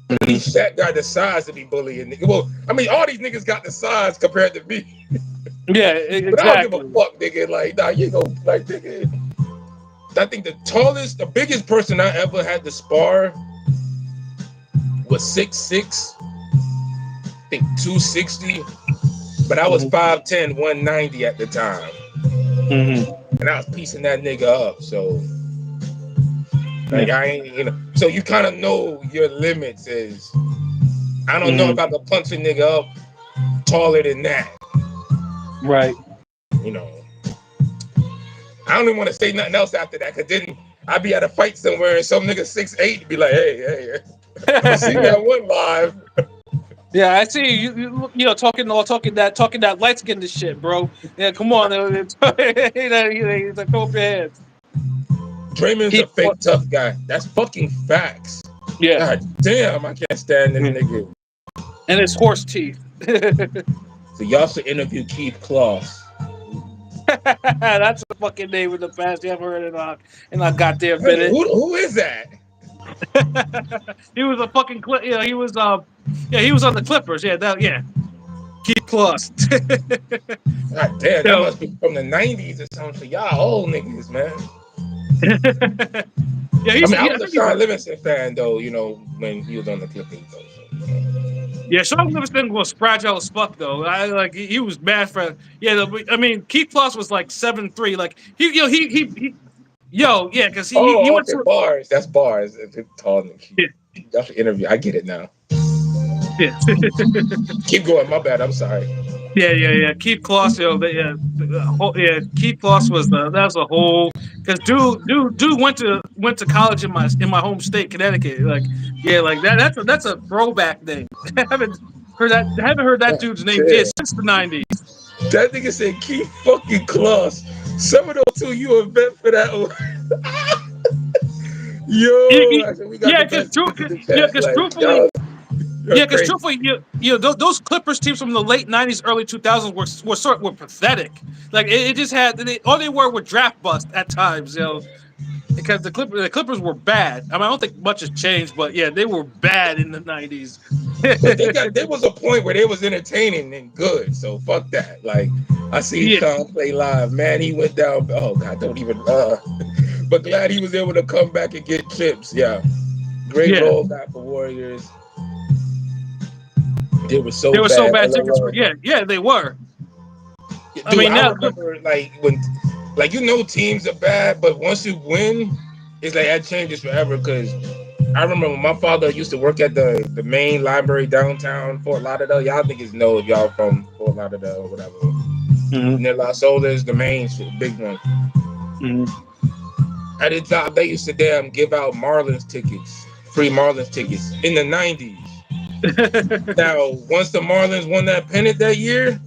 at least Shaq got the size to be bullying niggas. Well, I mean, all these niggas got the size compared to me. Yeah, But I don't give a exactly. fuck, nigga. Like, nah, you know, like, nigga. I think the biggest person I ever had to spar was 6'6", I think 260. But I was 5'10", 190 at the time. And I was piecing that nigga up. So, like, I ain't, you know. So you kind of know your limits is, I don't know if I could punch a nigga up taller than that. Right. You know. I don't even want to say nothing else after that, because then I'd be at a fight somewhere and some nigga 6'8" be like, hey. I seen that one live. Yeah, I see you know, talking that light skinned shit, bro. Yeah, come on. He's like, throw up your hands. Draymond's a fake tough guy. That's fucking facts. Yeah. God damn, I can't stand this nigga. And his horse teeth. So y'all should interview Keith Kloss. That's a fucking name in the past. You ever heard it in a goddamn minute. Who is that? He was a fucking he was he was on the Clippers. Yeah, Keith Kloss. God damn, that must be from the 90s or something. So y'all old niggas, man. Yeah, I was a Sean Livingston fan though, you know, when he was on the Clippers though. So, you know. Yeah, Sean Livingston was fragile as fuck though. He was bad for I mean, Keith Kloss was like 7'3". Like because he went okay, to bars. That's bars. If it's tall than Keith. Yeah. That's an interview. I get it now. Yeah. Keep going. My bad. I'm sorry. Yeah. Keith Kloss, Keith Kloss was that was a whole because dude went to college in my home state, Connecticut. Like that's a throwback thing. I haven't heard that dude's name since the 90s. That nigga said Keith fucking Kloss. 702, you a vet for that one. Yo, we got because truthfully, those Clippers teams from the late 90s, early 2000s were pathetic. Like it just had all they were draft bust at times, because the Clippers were bad. I mean, I don't think much has changed, but yeah, they were bad in the 90s. But there was a point where they was entertaining and good, so fuck that. Like I see Tom play live, man. He went down. Oh God, don't even. But glad he was able to come back and get chips. Yeah, great role guy for Warriors. They were so bad. Yeah, they were. Dude, I remember when teams are bad, but once you win, it's like that changes forever. Because I remember when my father used to work at the main library downtown Fort Lauderdale. Y'all niggas know if y'all from Fort Lauderdale or whatever. Near Las Olas, the main big one. At the top, they used to give out Marlins tickets, free Marlins tickets in the 90s. Now, once the Marlins won that pennant that year,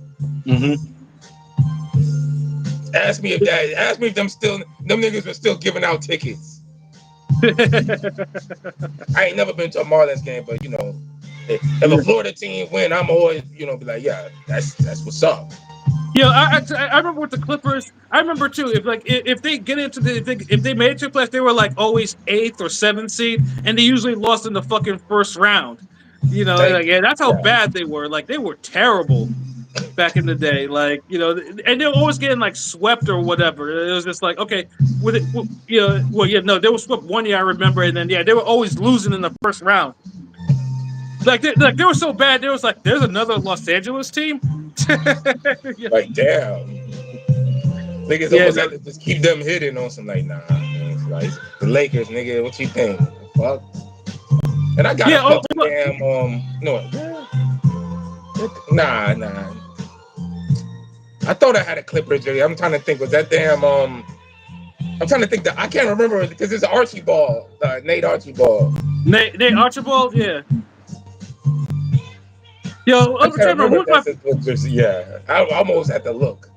ask me if them niggas were still giving out tickets. I ain't never been to a Marlins game, but you know, if a Florida team win, I'm always, you know, be like, yeah, that's what's up. Yeah, I remember with the Clippers. I remember too. If they get into if they made it to the playoffs, they were like always 8th or 7th seed, and they usually lost in the fucking first round. You know, that's how bad they were. Like they were terrible back in the day. Like and they were always getting like swept or whatever. It was just like okay, they were swept one year I remember, and then they were always losing in the first round. Like they were so bad. There was like there's another Los Angeles team. Like damn, niggas almost had to just keep them hidden on some like nah. It's like the Lakers, nigga. What you think? Fuck. And I got a fucking damn nah. I thought I had a Clippers jersey. I'm trying to think. Was that damn I'm trying to think that I can't remember because it's Archibald, Nate Archibald. Nate Archibald, yeah. Yo, I can't remember yeah, I almost had to look.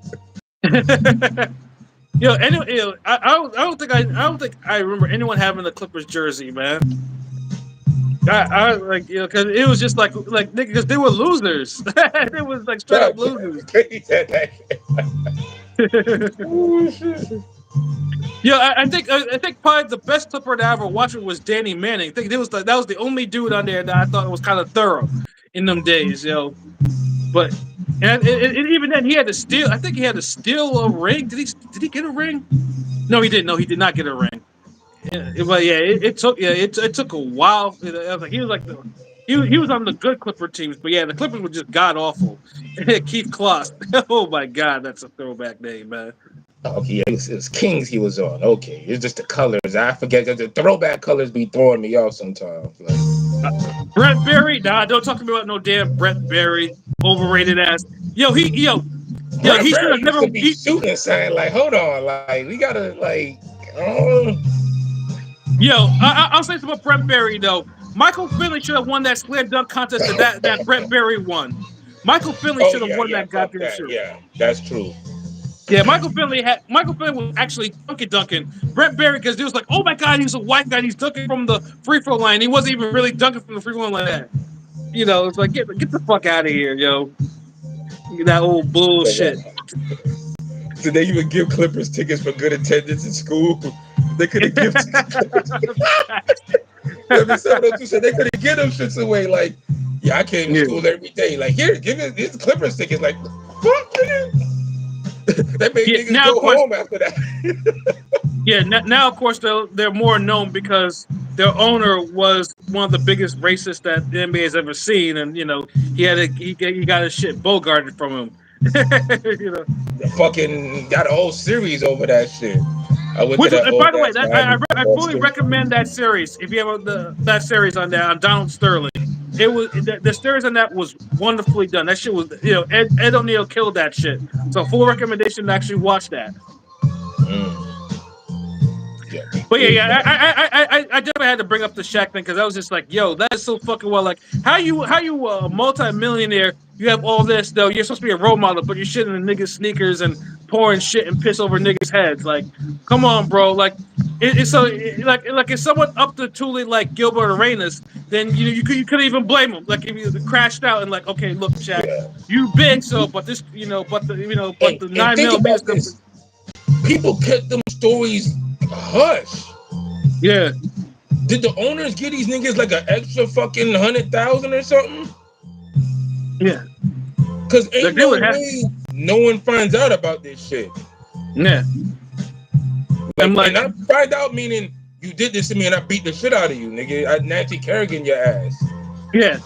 Anyway, I don't think I remember anyone having the Clippers jersey, man. I like because it was just like because they were losers. They was like straight up God, losers. he said that. Oh shit. Yeah, I think probably the best clipper that I ever watched was Danny Manning. I think that was the only dude on there that I thought was kind of thorough in them days, But even then he had to steal. I think he had to steal a ring. Did he get a ring? No, he didn't. No, he did not get a ring. But yeah, it took a while. I was like he was on the good Clipper teams, but yeah, the Clippers were just god awful. Keith Kloss. Oh my god, that's a throwback name, man. Okay, it was Kings he was on. Okay, it's just the colors. I forget that the throwback colors be throwing me off sometimes. Like, Brett Berry, nah, don't talk to me about no damn Brett Berry, overrated ass. He should Brett have used never. to be shooting saying like, hold on, like we gotta like, oh. I'll say something about Brett Berry though. Michael Finley should have won that slam dunk contest that Brett Berry won. Michael Finley Oh should have won yeah, that fuck goddamn that. shit. Yeah, that's true. Yeah, Michael Finley was actually dunking. Brett Berry because he was like, oh my god, he's a white guy, he's dunking from the free throw line. He wasn't even really dunking from the free throw line like that. It's like get the fuck out of here, yo. That old bullshit. Did they even give Clippers tickets for good attendance in school? They could have given. Let me say what you said. They could have given them shits away. Like, yeah, I came to Yeah. school every day. Like, here, give me these Clippers tickets. Like, fuck, nigga. That made niggas Now, of go course, home after that. now, of course, they're more known because their owner was one of the biggest racists that the NBA has ever seen, and he got his shit bogarted from him. Fucking got a whole series over that shit. I went to Which, that by old the way, ass Miami I fully Boston. recommend that series if you have that series on there on Donald Sterling. It was the series on that was wonderfully done. That shit was Ed O'Neill killed that shit. So full recommendation to actually watch that. Yeah, But I definitely had to bring up the Shaq thing because I was just like, yo, that is so fucking well. Like, how you a multi-millionaire? You have all this though. You're supposed to be a role model, but you're shitting in niggas' sneakers and pouring shit and piss over niggas' heads. Like, come on, bro. Like, like if someone up the Thule like Gilbert Arenas, then you couldn't even blame him. Like if you crashed out and like, okay, look, Shaq, yeah. you big, so but this, but the And nine think mil about is this. People kept them stories hush. yeah. Did the owners give these niggas like an extra fucking 100,000 or something? Yeah. Cause ain't Like they no would have way no one finds out about this shit. yeah. Like, I'm like, and I find out meaning you did this to me and I beat the shit out of you, nigga. I Nancy Kerrigan your ass. yeah.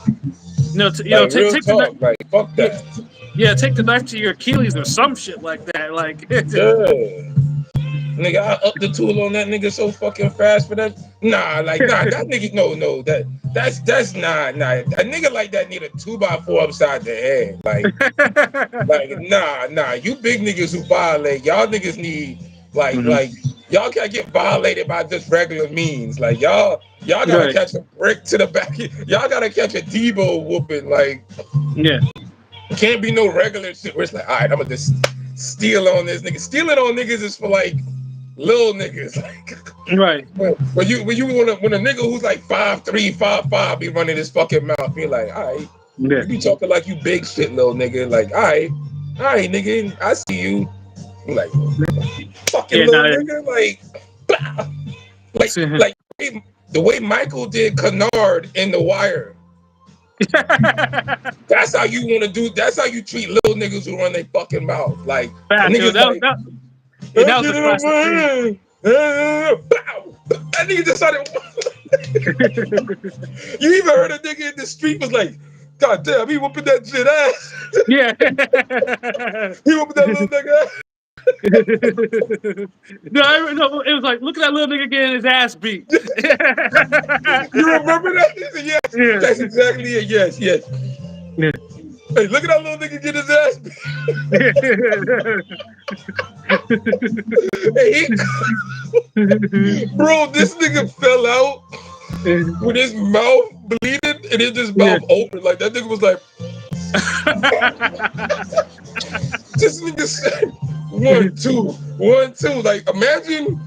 Like real Take the talk. Like fuck yeah, that. yeah, take the knife to your Achilles or some shit like that. Like, Yeah. Nigga, I up the tool on that nigga so fucking fast for that. Nah, that nigga, no, that's nah. A nigga like that need a 2x4 upside the head. Like, nah. You big niggas who violate, y'all niggas need like y'all can't get violated by just regular means. Like y'all gotta right, catch a brick to the back. Y'all gotta catch a Debo whooping. Like, yeah, can't be no regular shit where it's like, all right, I'm gonna just steal on this nigga. Stealing on niggas is for like little niggas. Like, right, when a nigga who's like 5'3", 5'5" be running his fucking mouth, be like, all right, yeah, you be talking like you big shit, little nigga. Like, all right, nigga, I see you. I'm like, fucking yeah, little nigga, like, bah! nah, like the way Michael did Kennard in The Wire. That's how you want to do. That's how you treat little niggas who run their fucking mouth. Like, a Facts, nigga's like, that was a classic thing. That nigga just started. You even heard a nigga in the street was like, God damn, he whooping that shit ass. Yeah. He whooping that little nigga ass. No, it was like, look at that little nigga getting his ass beat. You remember that? Yes, Yeah. that's exactly it. Yes. Yeah. Hey, look at that little nigga get his ass beat. Hey, bro, this nigga fell out with his mouth bleeding and his mouth open. Like, that nigga was like, this nigga said 1, 2. Like, imagine,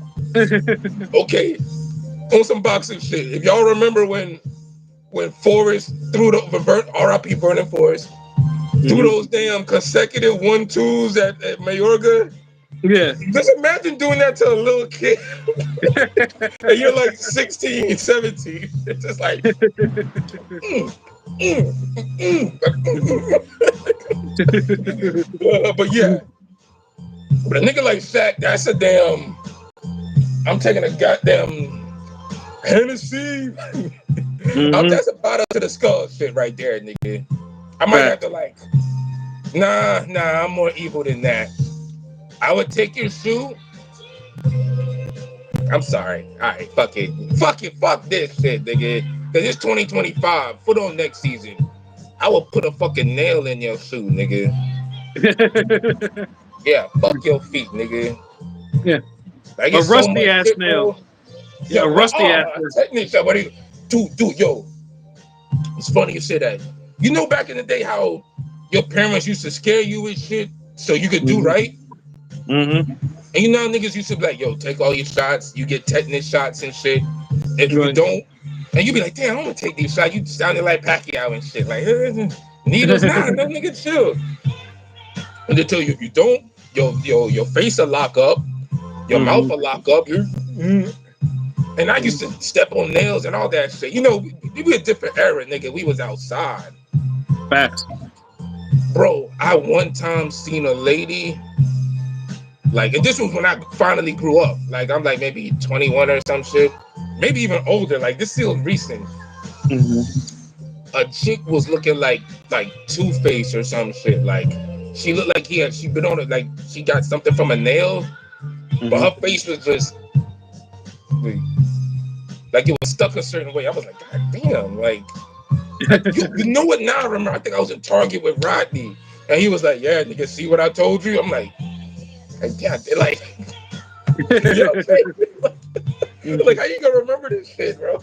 okay, on some boxing shit. If y'all remember when when Forrest threw the R.I.P. Vernon Forrest threw Mhm. those damn consecutive 1-2s at Mayorga. Yeah. Just imagine doing that to a little kid. And you're like 16, 17. It's just like, mm, mm, but yeah. But a nigga like Shaq, that's a damn. I'm taking a goddamn Hennessy. Mhm. That's a bottle to the skull shit right there, nigga. I might have to Facts. like, nah, I'm more evil than that. I would take your shoe. I'm sorry. All right, fuck it. Fuck this shit, nigga. Cause it's 2025. Foot on next season. I will put a fucking nail in your shoe, nigga. Yeah, fuck your feet, nigga. Yeah. Like A it's so rusty much ass shit, nail. bro. Yeah, Yeah, a rusty ass nail. techniques. Dude, yo, it's funny you say that. You know, back in the day, how your parents used to scare you with shit so you could do Mhm. right. Mhm. And you know, niggas used to be like, yo, take all your shots. You get tetanus shots and shit. If you Right. don't, and you be like, damn, I'm gonna take these shots. You sounded like Pacquiao and shit. Like, needles, nah, no nigga, chill. And they tell you if you don't, your face will lock up, your mouth Mhm. will lock up. And I used to step on nails and all that shit. You know, we were a different era, nigga. We was outside. Facts. Bro, I one time seen a lady, like, and this was when I finally grew up. Like, I'm like maybe 21 or some shit. Maybe even older. Like, this feels recent. Mhm. A chick was looking like Two-Face or some shit. Like, she looked like she been on it, like she got something from a nail, but Mhm. her face was just like it was stuck a certain way. I was like, God damn, like you know what now I remember? I think I was in Target with Rodney. And he was like, yeah, nigga, see what I told you? I'm like, God, like, you know what I'm saying? Like, Mhm. how you gonna remember this shit, bro?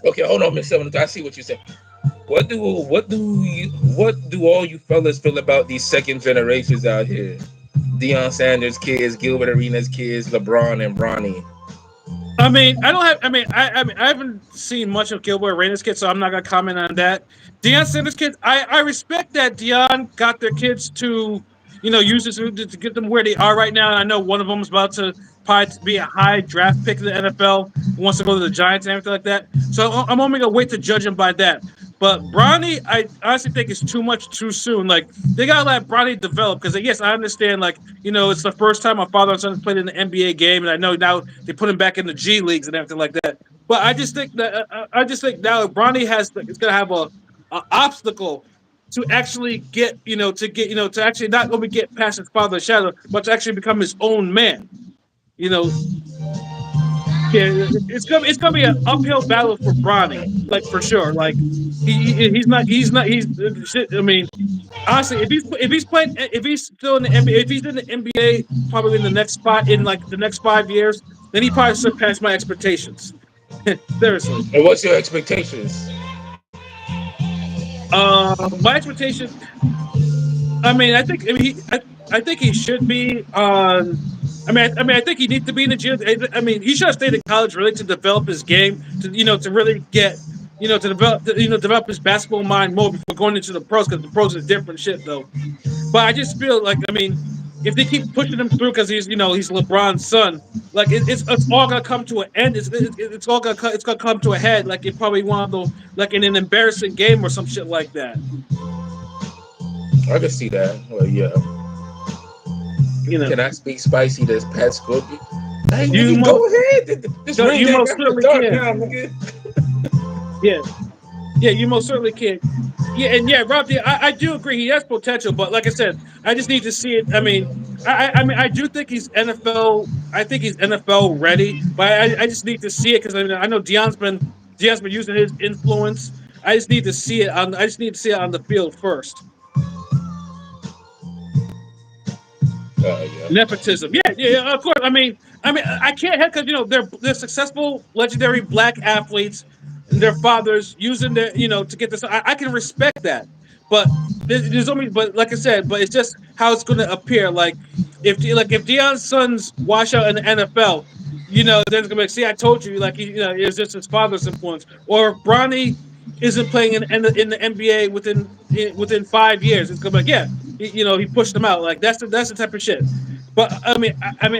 Okay, hold on, Miss Seven. I see what you said. What do all you fellas feel about these second generations out here? Deion Sanders kids, Gilbert Arenas kids, LeBron and Bronny. I mean, I don't have. I mean, I haven't seen much of Gilbert Arenas' kids, so I'm not gonna comment on that. Deion Sanders' kids, I respect that Deion got their kids to, use this to get them where they are right now. And I know one of them is about to probably be a high draft pick in the NFL, wants to go to the Giants and everything like that. So I'm only gonna wait to judge him by that. But Bronny, I honestly think it's too much too soon. Like they gotta let Bronny develop because yes, I understand. Like it's the first time my father and son has played in the NBA game, and I know now they put him back in the G leagues and everything like that. But I just think that I just think now Bronny is gonna have a obstacle to actually get to actually not only get past his father's shadow, but to actually become his own man. You know, yeah, it's gonna be an uphill battle for Bronny, like for sure. Like he's not. I mean, honestly, if he's still in the NBA, if he's in the NBA, probably in the next spot in like the next 5 years, then he probably surpassed my expectations. Seriously, And what's your expectations? my expectations. I mean, I think he should be on. I think he needs to be in the gym. I mean, he should have stayed in college really to develop his game, to really get, to develop his basketball mind more before going into the pros because the pros is different shit though. But I just feel like, I mean, if they keep pushing him through because he's LeBron's son, like it's all gonna come to an end. It's all it's gonna come to a head. Like it probably one of those, like in an embarrassing game or some shit like that. I can see that. Well, yeah. You know, Can I speak spicy? That's Pat Scorpion. Hey, you nigga, most go ahead. This ring you game most after certainly dark can. now, nigga. Yeah, yeah, you most certainly can. Yeah, and yeah, Rob, yeah, I do agree. He has potential, but like I said, I just need to see it. I mean, I mean, I do think he's NFL. I think he's NFL ready, but I just need to see it because I know Deion's been using his influence. I just need to see it on. I just need to see it on the field first. Yeah. Nepotism, yeah, yeah, yeah, of course. I mean, I can't help because they're successful, legendary black athletes, and their fathers using their to get this. I can respect that, but there's only but like I said, but it's just how it's going to appear. Like if Deion's sons wash out in the NFL. there's gonna be, see, I told you, like, it's just his father's influence. Or if Bronny isn't playing in the NBA within 5 years, it's gonna be like, yeah, he pushed him out. Like that's the type of shit. But I mean,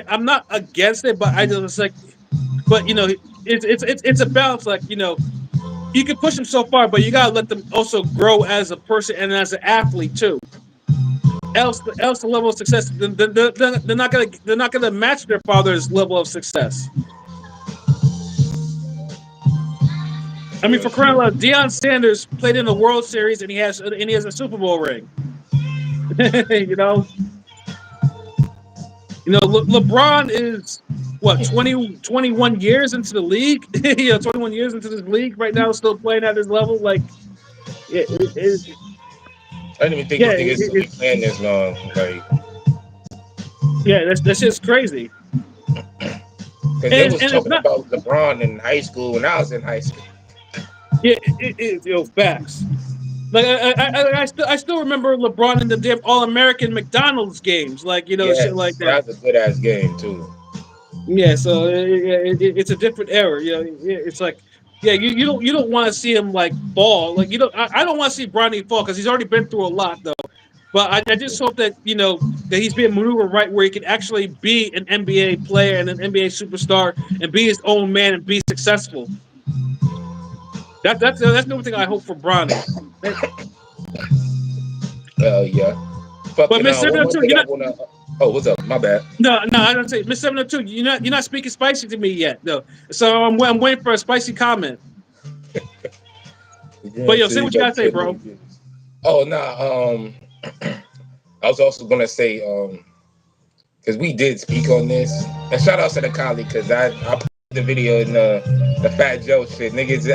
I'm not against it, but I just like, but it's a balance. Like you can push them so far, but you gotta let them also grow as a person and as an athlete too. Else the level of success, they're not gonna match their father's level of success. I mean, Real for crying shit. out loud, Deion Sanders played in the World Series and he has a Super Bowl ring. you know, LeBron is what 21 years into the league. 21 years into this league right now, still playing at this level. Like, I didn't even think yeah, these niggas would be playing this long. Like, yeah, that's just crazy. because they And was it's talking not. about LeBron in high school when I was in high school. Yeah, facts. Like I still remember LeBron in the damn All American McDonald's games, like shit like Yes, that. that was a good ass game too. Yeah, so it's a different era. It's like, yeah, you don't want to see him like fall. Like I don't want to see Bronny fall because he's already been through a lot though. But I just hope that that he's being maneuvered right where he can actually be an NBA player and an NBA superstar and be his own man and be successful. That's the only thing I hope for Bronny. Yeah. But Fucking Miss one more 702, thing I wanna. Oh, what's up? My bad. no, I don't say Miss 702. You're not speaking spicy to me yet, though. So I'm waiting for a spicy comment. But yo, So say you what you better gotta say, tell bro. me. Oh nah. I was also gonna say because we did speak on this. And shout out to the colleague because I put the video in the Fat Joe shit. Niggas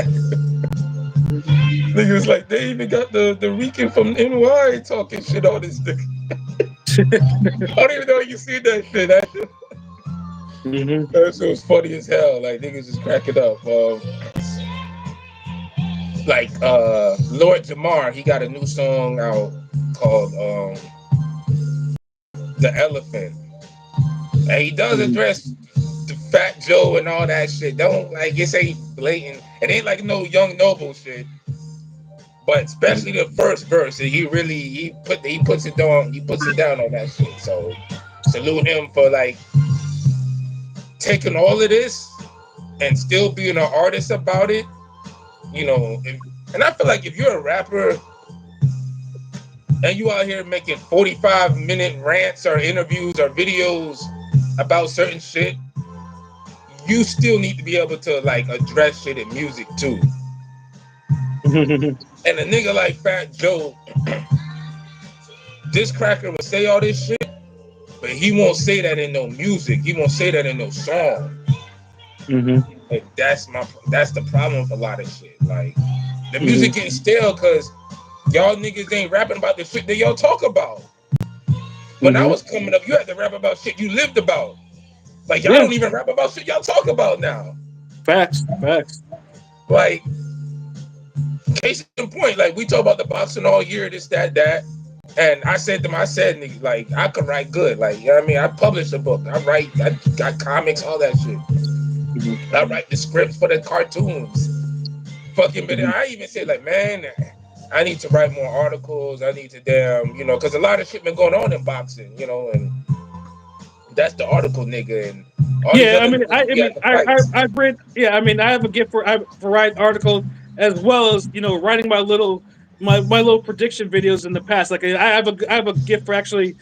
niggas like they even got the Rican from NY talking shit on this thing. I don't even know you see that shit. hmm That shit was funny as hell. Like niggas just cracking up. Like Lord Jamar, he got a new song out called The Elephant. And he does hmm address the Fat Joe and all that shit. Don't like it ain't blatant. It ain't like no Young Noble shit. But especially the first verse, he puts it down on that shit. So salute him for like taking all of this and still being an artist about it. And I feel like if you're a rapper and you out here making 45-minute rants or interviews or videos about certain shit, you still need to be able to like address shit in music too. And a nigga like Fat Joe, this cracker would say all this shit, but he won't say that in no music. He won't say that in no song. hmm Like that's the problem with a lot of shit. Like the hmm music getting stale because y'all niggas ain't rapping about the shit that y'all talk about. When I hmm was coming up, you had to rap about shit you lived about. Like y'all Yeah, don't even rap about shit y'all talk about now. facts. Like case in point, like we talk about the boxing all year, this, that. And I said to him, nigga, like I could write good. Like, you know what I mean? I published a book. I got comics, all that shit. hmm I write the scripts for the cartoons. Fucking, but hmm I even said, like, man, I need to write more articles. I need to because a lot of shit been going on in boxing, and that's the article nigga and all these Yeah, I other mean, niggas be at the I fights. I've read. Yeah, I mean, I have a gift for writing articles as well as writing my little prediction videos in the past. Like I have a gift for actually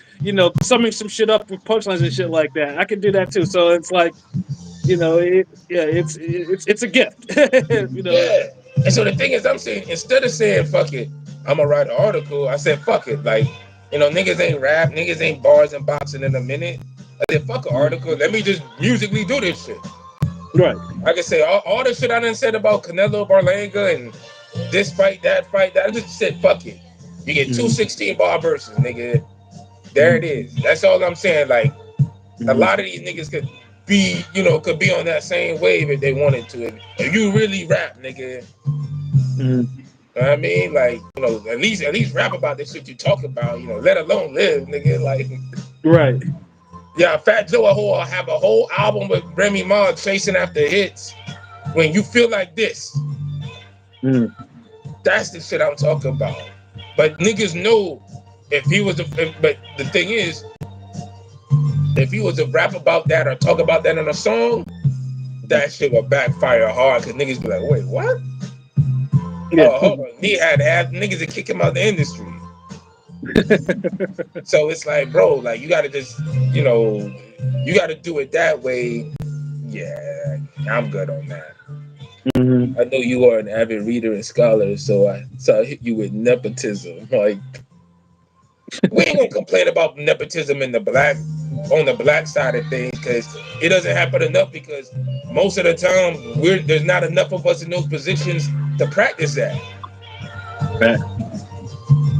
summing some shit up with punchlines and shit like that. I can do that too. So it's like yeah, it's a gift. Yeah. And so the thing is, I'm saying, instead of saying, fuck it, I'm going to write an article, I said, fuck it. Like, niggas ain't rap, niggas ain't bars and boxing in a minute. I said, fuck an article. Let me just musically do this shit. Right. I can say all the shit I done said about Canelo Berlanga and this fight, that fight, that. I just said, fuck it. You get two hmm 16-bar verses, nigga. There hmm it is. That's all I'm saying. Like, a hmm lot of these niggas could be on that same wave if they wanted to. If you really rap, nigga, hmm you know what I mean? Like, at least rap about the shit you talk about, let alone live, nigga. Like, Right. Yeah, Fat Joe will have a whole album with Remy Ma chasing after hits. When you feel like this, that's the shit I'm talking about. But niggas know if he was, but the thing is, if he was to rap about that or talk about that in a song, that shit would backfire hard because niggas be like, wait, what? Yeah. Oh, hold on. He had niggas that kick him out the industry. So it's like, bro, like you gotta just, you gotta do it that way. Yeah, I'm good on that. I know you are an avid reader and scholar, so I hit you with nepotism. Like, we ain't gonna complain about nepotism on the black side of things because it doesn't happen enough because most of the time there's not enough of us in those positions to practice that. Right.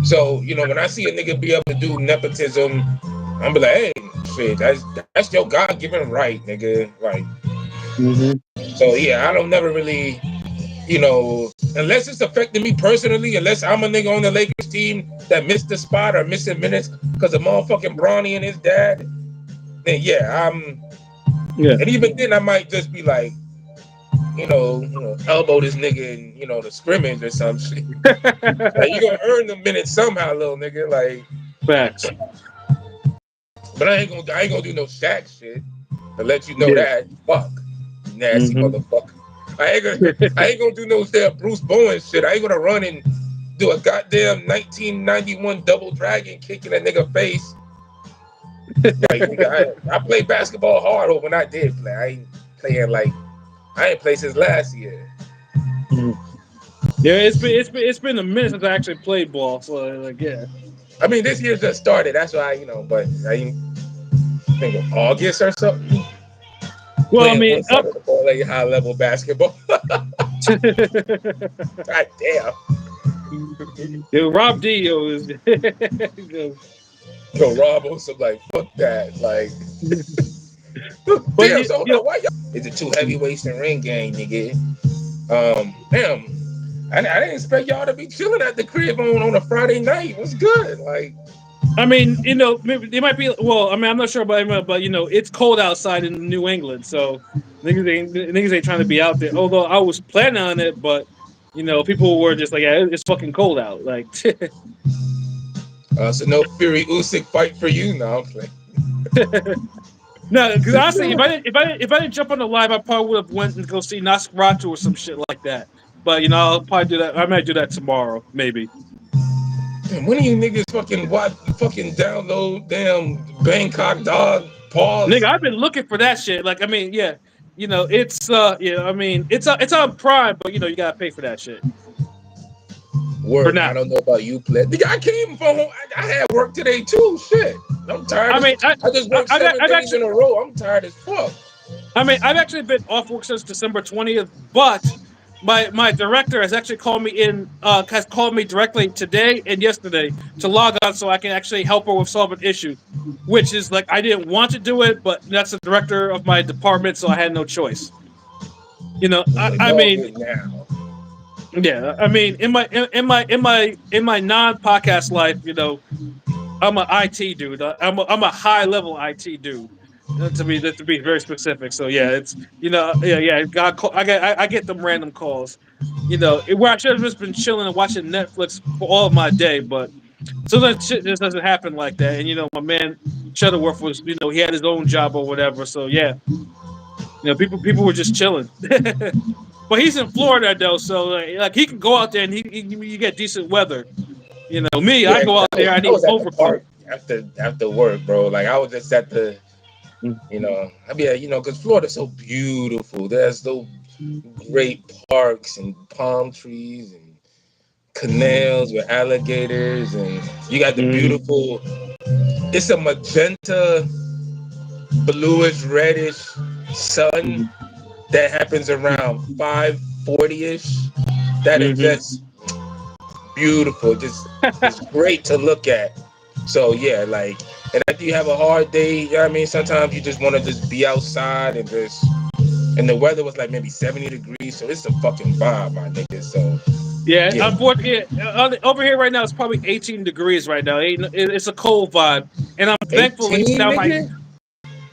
So, when I see a nigga be able to do nepotism, I'm be like, hey, shit, that's your God given right, nigga. Like, so yeah, I don't never really, unless it's affecting me personally, unless I'm a nigga on the Lakers team that missed the spot or missing minutes because of motherfucking Bronny and his dad, then yeah, and even then I might just be like, elbow this nigga in, the scrimmage or some shit. Like, you gonna earn the minutes somehow, little nigga. Like, Facts. but I ain't gonna do no Shaq shit to let you know that. Fuck, nasty motherfucker. I ain't gonna do no damn Bruce Bowen shit. I ain't gonna run and do a goddamn 1991 double dragon kick in that nigga face. Like, nigga, I play basketball hard when I did play. I ain't play since last year. Yeah, it's been a minute since I actually played ball. So like, yeah. I mean, this year just started. That's why but I think of August or something. Well, I Playing mean, one side of the ball, like high level basketball. God damn. yo, Rob D, is Yo, Rob on some like fuck that. Like, but damn, so hold on, why y'all? It's a two heavyweights and ring game, nigga. Damn. I didn't expect y'all to be chilling at the crib on a Friday night. What's good? Like, I mean, maybe they might be. Well, I mean, I'm not sure about him, but it's cold outside in New England, so niggas ain't trying to be out there. Although I was planning on it, but people were just like, yeah, it's fucking cold out. Like, so no Fury Usyk fight for you now. I'm playing. No, because honestly, if I didn't jump on the live, I probably would have went and go see Nosferatu or some shit like that. But I'll probably do that. I might do that tomorrow, maybe. Damn, when are you niggas fucking download damn Bangkok dog pause? Nigga, I've been looking for that shit. Like, I mean, yeah, it's I mean, it's on Prime, but you gotta pay for that shit. Work. I don't know about you, play. Nigga, I came from home. I had work today too. Shit, I'm tired. I just worked 7 days in a row. I'm tired as fuck. I mean, I've actually been off work since December 20th, but my director has actually called me directly today and yesterday to log on so I can actually help her with solving issues. Which is like, I didn't want to do it, but that's the director of my department, so I had no choice. I mean, yeah, I mean, in my non-podcast life, I'm an IT dude. I'm a high level IT dude. To be very specific. So yeah, it's I get them random calls. Where I should have just been chilling and watching Netflix for all of my day, but sometimes shit just doesn't happen like that. And my man Shuttleworth was he had his own job or whatever. So yeah, people were just chilling. But he's in Florida though, so like he can go out there and you get decent weather. Me, I go out there. I need overcoat after work, bro. Like, I was just at the. I mean, because Florida's so beautiful. There's so great parks and palm trees and canals with alligators, and you got the beautiful. It's a magenta, bluish, reddish sun that happens around 5:40ish. That is just beautiful. Just it's great to look at. So yeah, like. And after you have a hard day, you know what I mean? Sometimes you just want to just be outside and the weather was like maybe 70 degrees, so it's a fucking vibe, my nigga. So yeah. Unfortunately, over here right now it's probably 18 degrees right now. It's a cold vibe, and I'm thankful it's down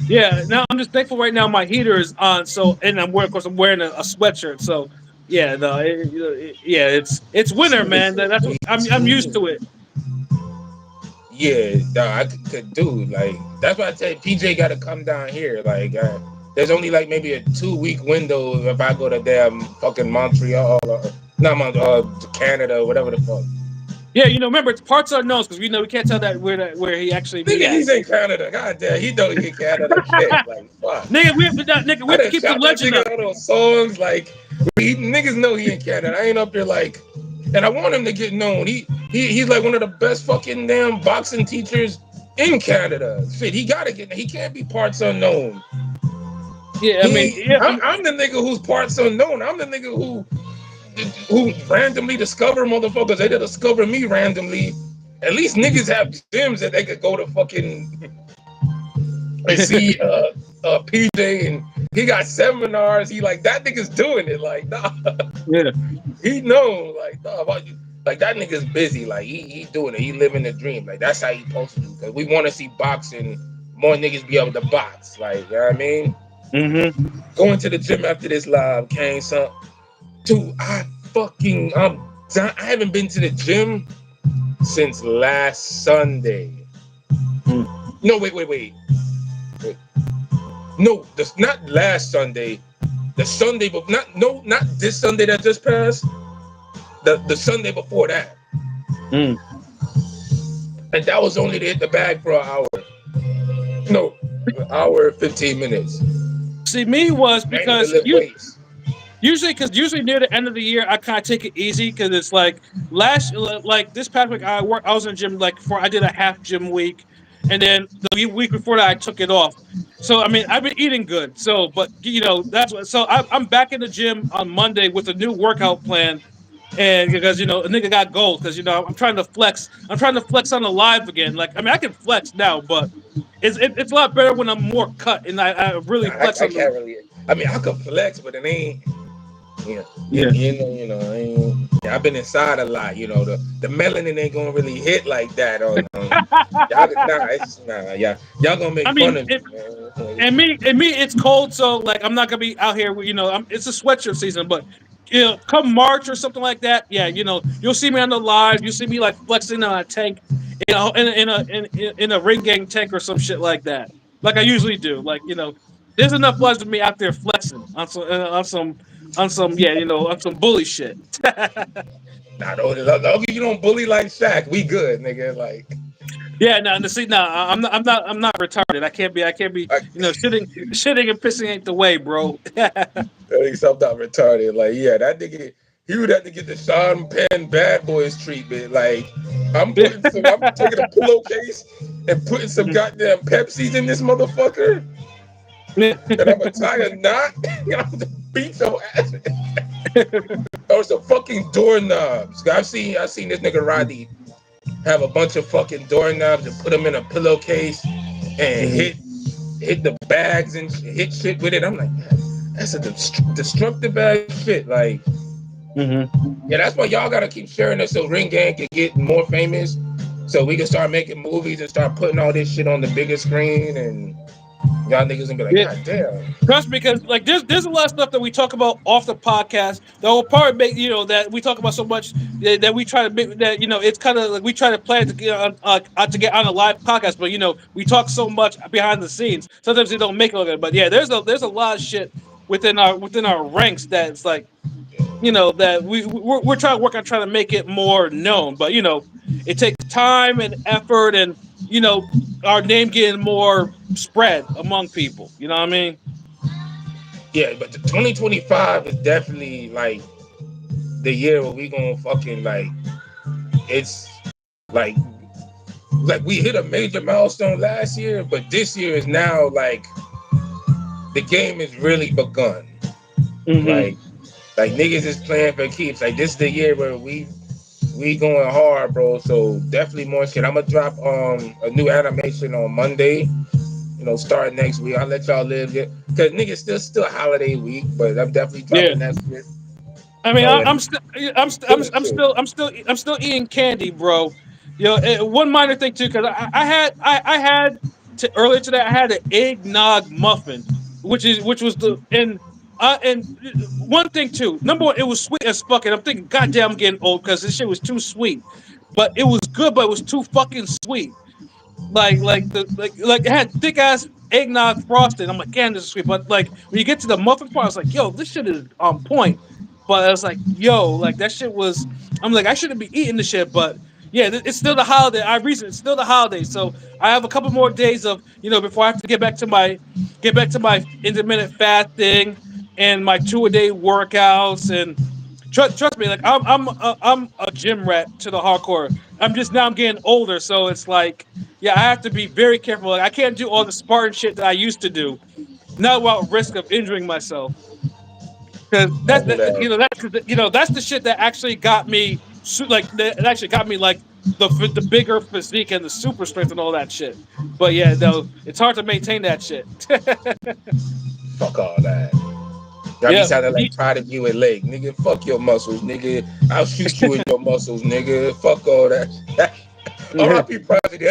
Yeah, now I'm just thankful right now my heater is on, so and I'm wearing, of course, I'm wearing a sweatshirt, so yeah, no, yeah, it's This winter, nigga man. said That's what I'm used to 18. it. Yeah, dawg, I could do like that's why I tell you, PJ got to come down here. Like, there's only like maybe a 2 week window if I go to damn fucking Montreal or not Canada or whatever the fuck. Yeah, remember it's parts unknown because we can't tell that where he actually be Nigga, at. he's in Canada. God damn, he know he in Canada. Shit, like fuck. Nigga, we I have to done keep the shot that legend up. nigga on those songs. Like, niggas know he in Canada. I ain't up there like, and I want him to get known. He's like one of the best fucking damn boxing teachers in Canada. Shit, he gotta get. He can't be parts unknown. Yeah, I mean, yeah, I'm the nigga who's parts unknown. I'm the nigga who randomly discover motherfuckers. They discover me randomly. At least niggas have gyms that they could go to fucking and see PJ, and he got seminars. He like that nigga's doing it. Like nah, yeah, he know like nah, like that nigga's busy. Like he doing it. He living the dream. Like that's how he supposed to do. Cause we want to see boxing. More niggas be able to box. Like you know what I mean. mm-hmm. Going to the gym after this live, Kane. So, dude, I haven't been to the gym since last Sunday. Mm. No, wait. No, that's not last Sunday. The Sunday, but not this Sunday that just passed. The Sunday before that, Mm. and that was only to hit the bag for an hour. No, an hour 15 minutes. See, me was I ain't even because lift weights. usually near the end of the year I kind of take it easy because it's like like this past week I was in the gym like for I did a half gym week, and then the week before that I took it off. So I mean I've been eating good. So but that's what. So I'm back in the gym on Monday with a new workout plan. And because a nigga got goals, because I'm trying to flex. I'm trying to flex on the live again. Like I mean, I can flex now, but it's a lot better when I'm more cut and I really Nah, flex I on the. can't really. I mean, I could flex, but it ain't. Yeah, Yeah. I ain't, yeah, I've been inside a lot. The melanin ain't gonna really hit like that on y'all. Nah, yeah, y'all gonna make I fun mean, of me, man. and me, it's cold, so like I'm not gonna be out here. It's a sweatshirt season, but come March or something like that, yeah, you'll see me on the live. You see me like flexing on a tank, in a ring gang tank or some shit like that, like I usually do. Like there's enough buzz of me out there flexing on some bully shit. Nah, long as you don't bully like Shaq, we good, nigga. Like, Yeah, no, see, no, I'm not retarded. I can't be, I, shitting and pissing ain't the way, bro. at least I'm not retarded. Like, yeah, that nigga, he would have to get the Sean Penn Bad Boys treatment. Like, I'm taking a pillowcase and putting some goddamn Pepsis in this motherfucker, and I'm gonna tie a knot, and I'm gonna beat your ass. Or some fucking doorknobs. I seen this nigga Roddy have a bunch of fucking doorknobs and put them in a pillowcase and Mhm. hit the bags and hit shit with it. I'm like, man, that's a destructive ass shit. Like, Mhm. yeah, that's why y'all gotta keep sharing this so Ring Gang can get more famous, so we can start making movies and start putting all this shit on the bigger screen, and y'all niggas gonna be like, Yeah, God damn. trust me, because like there's a lot of stuff that we talk about off the podcast that will probably make that we talk about so much that we try to make that it's kind of like we try to plan to get on a live podcast, but we talk so much behind the scenes. Sometimes they don't make it look good, but yeah, there's a lot of shit within our ranks that's like that we're trying to work on trying to make it more known, but it takes time and effort, and our name getting more spread among people. You know what I mean? Yeah, but the 2025 is definitely like the year where we gonna fucking like it's like we hit a major milestone last year, but this year is now like the game is really begun. Mm-hmm. Like niggas is playing for keeps. Like this is the year where we going hard, bro. So definitely more shit. I'm gonna drop a new animation on Monday. Start next week. I'll let y'all live it. Cause niggas still holiday week, but I'm definitely Yeah. dropping that shit. I mean, And I'm still, doing shit. I'm still eating candy, bro. One minor thing too, because I had earlier today I had an eggnog muffin, which was the and one thing too. Number one, it was sweet as fuck, and I'm thinking, goddamn, I'm getting old because this shit was too sweet. But it was good, but it was too fucking sweet. Like it had thick ass eggnog frosting. I'm like, damn, this is sweet. But like when you get to the muffin part, I was like, yo, this shit is on point. But I was like, yo, like that shit was. I'm like, I shouldn't be eating this shit, but yeah, it's still the holiday. It's still the holiday, so I have a couple more days of before I have to get back to my intermittent fasting and my 2 a day workouts and. Trust me, like I'm a gym rat to the hardcore. I'm getting older, so it's like yeah, I have to be very careful. Like I can't do all the Spartan shit that I used to do, not without risk of injuring myself. Because I do that. that's the shit that actually got me it actually got me like the bigger physique and the super strength and all that shit. But yeah, though it's hard to maintain that shit. Fuck all that. Y'all be Yeah. sounding like Pride of You and Lake. Nigga, fuck your muscles, nigga. I'll shoot you in your muscles, nigga. Fuck all that. R.I.P. Prodigy.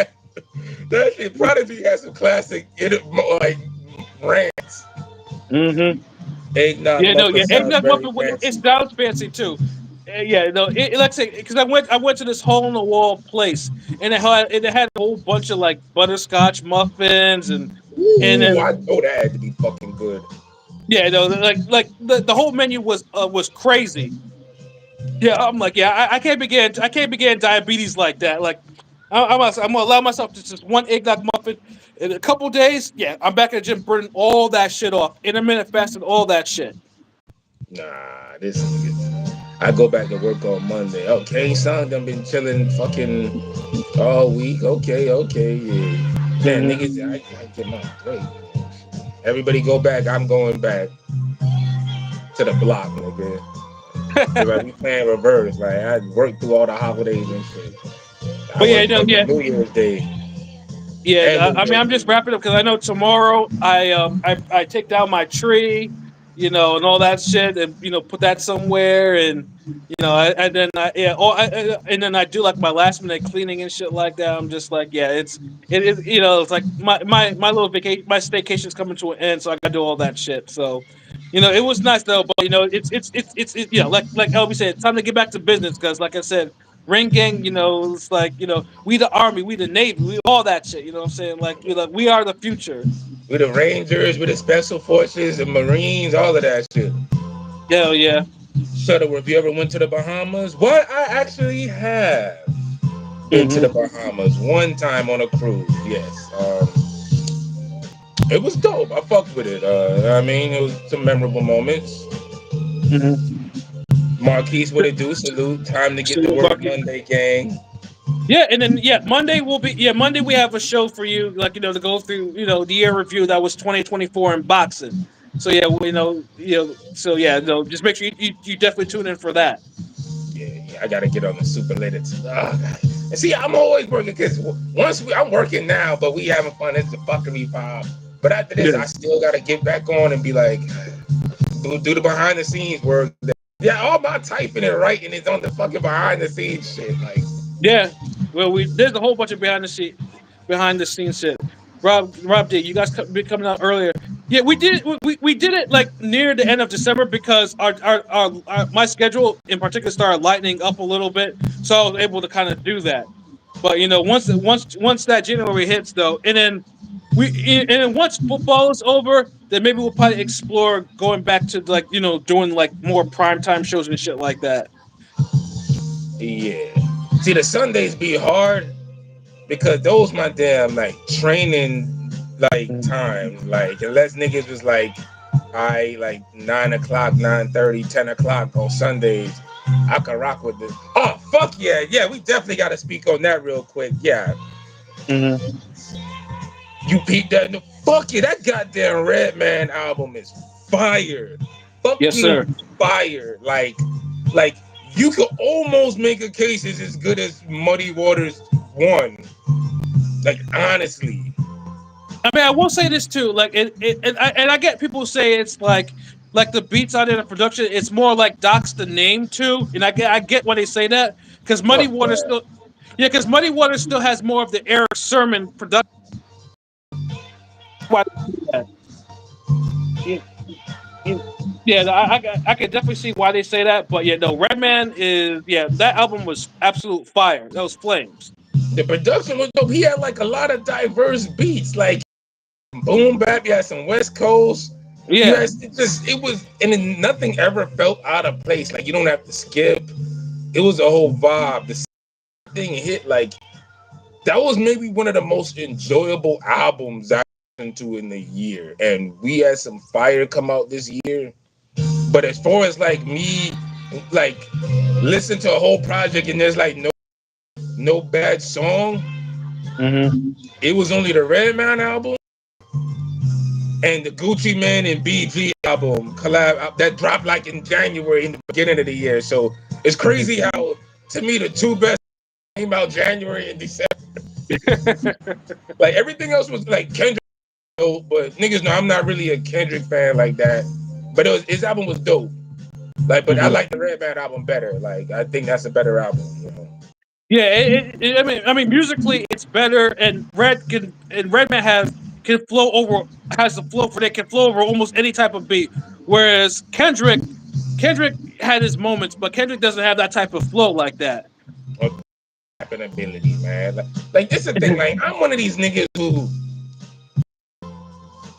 That shit, Prodigy has some classic like rants. Mm-hmm. Eggnog Yeah, no, muffin yeah, sounds eggnog very muffin. It fancy. sounds fancy too. Yeah, no, like I say, because I went to this hole in the wall place, and it had a whole bunch of like butterscotch muffins, and Ooh, then I know that had to be fucking good. yeah, no, like the whole menu was crazy. Yeah, I'm like, yeah, I can't begin diabetes like that. Like, I'm gonna allow myself to just one eggnog muffin in a couple days. Yeah, I'm back at the gym burning all that shit off, intermittent fasting, all that shit. Nah, this is. I go back to work on Monday. Okay, son, done been chilling fucking all week. Okay, yeah. Man, Hmm. niggas, I get my break. Everybody go back. I'm going back to the block, nigga. Cause like we playing reverse. Like I worked through all the holidays and shit. I But yeah, work no, fucking yeah, New Year's Day yeah, and New I mean, Year's I'm just Eve. wrapping up because I know tomorrow I take down my tree, and all that shit, and put that somewhere, and and then and then I do like my last minute cleaning and shit like that. I'm just like, yeah, it's like my little vacation, my staycation's coming to an end, so I got to do all that shit. So, it was nice though, but like LB said, it's time to get back to business because, like I said. Ring gang, it's like, we the army, we the navy, we all that shit. You know what I'm saying? We are the future. With the Rangers, with the Special Forces, the Marines, all of that shit. Hell yeah. Shuttle, have you ever went to the Bahamas? What? I actually have been to the Hmm. Bahamas one time on a cruise. Yes. It was dope. I fucked with it. I mean, it was some memorable moments. Hmm. Marquise, what it do? Salute. Time to get to So, work Bucky. Monday, gang. Yeah, and then Monday we have a show for you, like to go through the year review that was 2024 in boxing. So yeah, so yeah, no, just make sure you definitely tune in for that. Yeah, I gotta get on the super late. And see, I'm always working because I'm working now, but we having fun. It's the fuckery vibe. But after this, Yeah. I still gotta get back on and be like, do the behind the scenes work. Yeah, all my typing and writing is on the fucking behind the scenes shit. Like, Yeah. Well, there's a whole bunch of behind the scenes shit. Rob did. You guys been coming out earlier. Yeah, we did it. We did it like near the end of December because my schedule in particular started lightening up a little bit, so I was able to kind of do that. But once that January hits though, and then once football is over, then maybe we'll probably explore going back to like doing like more primetime shows and shit like that. yeah. See, the Sundays be hard because those my damn like training like time. Like unless niggas was like I like 9 o'clock, 9:30, 10 o'clock on Sundays, I could rock with this. Oh fuck yeah, we definitely gotta speak on that real quick. Yeah. Mm-hmm. You peeped that? No, fuck yeah, that goddamn Redman album is fire. Yes, sir. Fucking fire. Like you could almost make a case it's as good as Muddy Waters 1. Like honestly. I mean, I will say this too. Like, I get people say it's like the beats out in the production. It's more like Doc's the name too, and I get why they say that because Fuck that. Muddy Waters still has more of the Eric Sermon production. Why? Yeah, yeah, yeah, yeah, I can definitely see why they say that. But yeah, no, Redman is that album was absolute fire. That was flames. The production was dope. He had like a lot of diverse beats, like boom bap. You had some West Coast. You Yeah. had it was, and then nothing ever felt out of place. Like you don't have to skip. It was a whole vibe. The thing hit like that was maybe one of the most enjoyable albums I listened to in the year. And we had some fire come out this year. But as far as like me, like listen to a whole project and there's like no bad song. Mm-hmm. It was only the Redman album and the Gucci Man and BG album collab that dropped like in January in the beginning of the year. So it's crazy how to me the two best came out January and December. Like everything else was like Kendrick, but niggas know I'm not really a Kendrick fan like that. But his album was dope. Like, but I Mm-hmm. like the Redman album better. Like, I think that's a better album. You know? Yeah, I mean, musically it's better, and Redman can flow over has the flow for that can flow over almost any type of beat. Whereas Kendrick had his moments, but Kendrick doesn't have that type of flow like that. Rapping ability, man. Like this is the thing. Like, I'm one of these niggas who,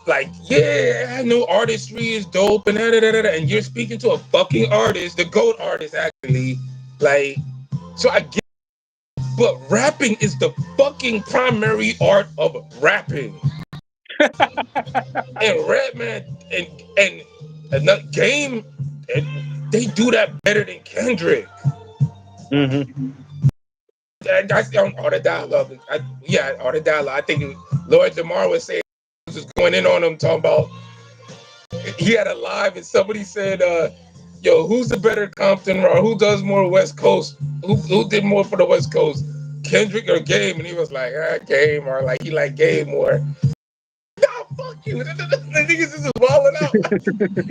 like, yeah, I know artistry is dope and and you're speaking to a fucking artist, the GOAT artist, actually. Like, so I get, but rapping is the fucking primary art of rapping. And Redman and the game, and they do that better than Kendrick. Mm-hmm. That's on all the dialogue. All the dialogue. I think Lord Jamar was saying was just going in on him, talking about he had a live and somebody said, "Yo, who's the better Compton or who does more West Coast? Who did more for the West Coast, Kendrick or Game?" And he was like, Game, or like he like Game more. Nah, fuck you. The niggas is just walling out.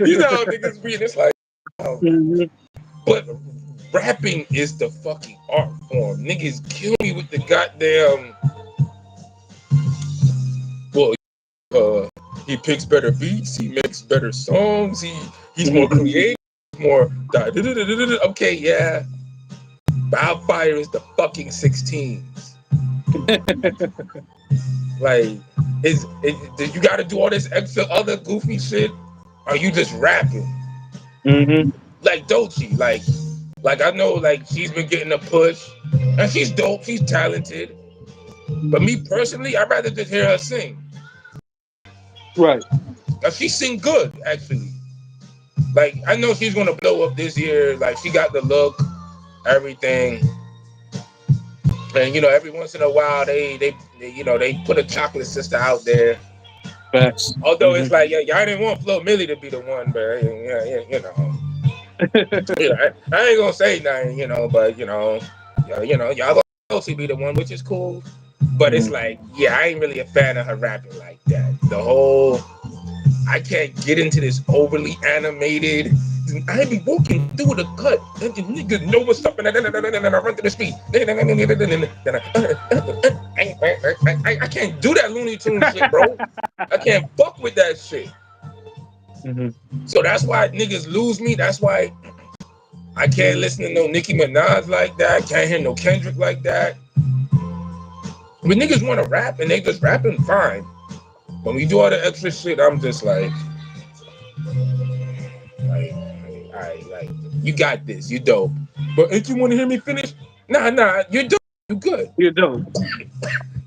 You know how niggas be. It's like, oh. Mm-hmm. But rapping is the fucking art form. Niggas kill me with the goddamn. Well, he picks better beats. He makes better songs. He's more creative. More. Okay, yeah. Wildfire is the fucking 16s. Like, you got to do all this extra other goofy shit? Or you just rapping? Mm-hmm. Like Doechii, like I know, like she's been getting a push, and she's dope. She's talented. But me personally, I'd rather just hear her sing. Right. Cause she sing good, actually. Like I know she's gonna blow up this year. Like she got the look, everything. And you know, every once in a while, they put a chocolate sister out there. Facts. Although Mm-hmm. it's like, yeah, y'all didn't want Flo Millie to be the one, but yeah, you know. I ain't gonna say nothing, but y'all gonna see be the one, which is cool. But it's like, yeah, I ain't really a fan of her rapping like that. The whole, I can't get into this overly animated. I be walking through the cut, and the niggas know what's up, and then I run to the street. I can't do that Looney Tunes shit, bro. I can't fuck with that shit. Mm-hmm. So that's why niggas lose me. That's why I can't listen to no Nicki Minaj like that. Can't hear no Kendrick like that. When niggas want to rap and they just rapping, fine. When we do all the extra shit, I'm just like, you got this, you dope. But if you want to hear me finish, nah, you're dope. You good. You're dope.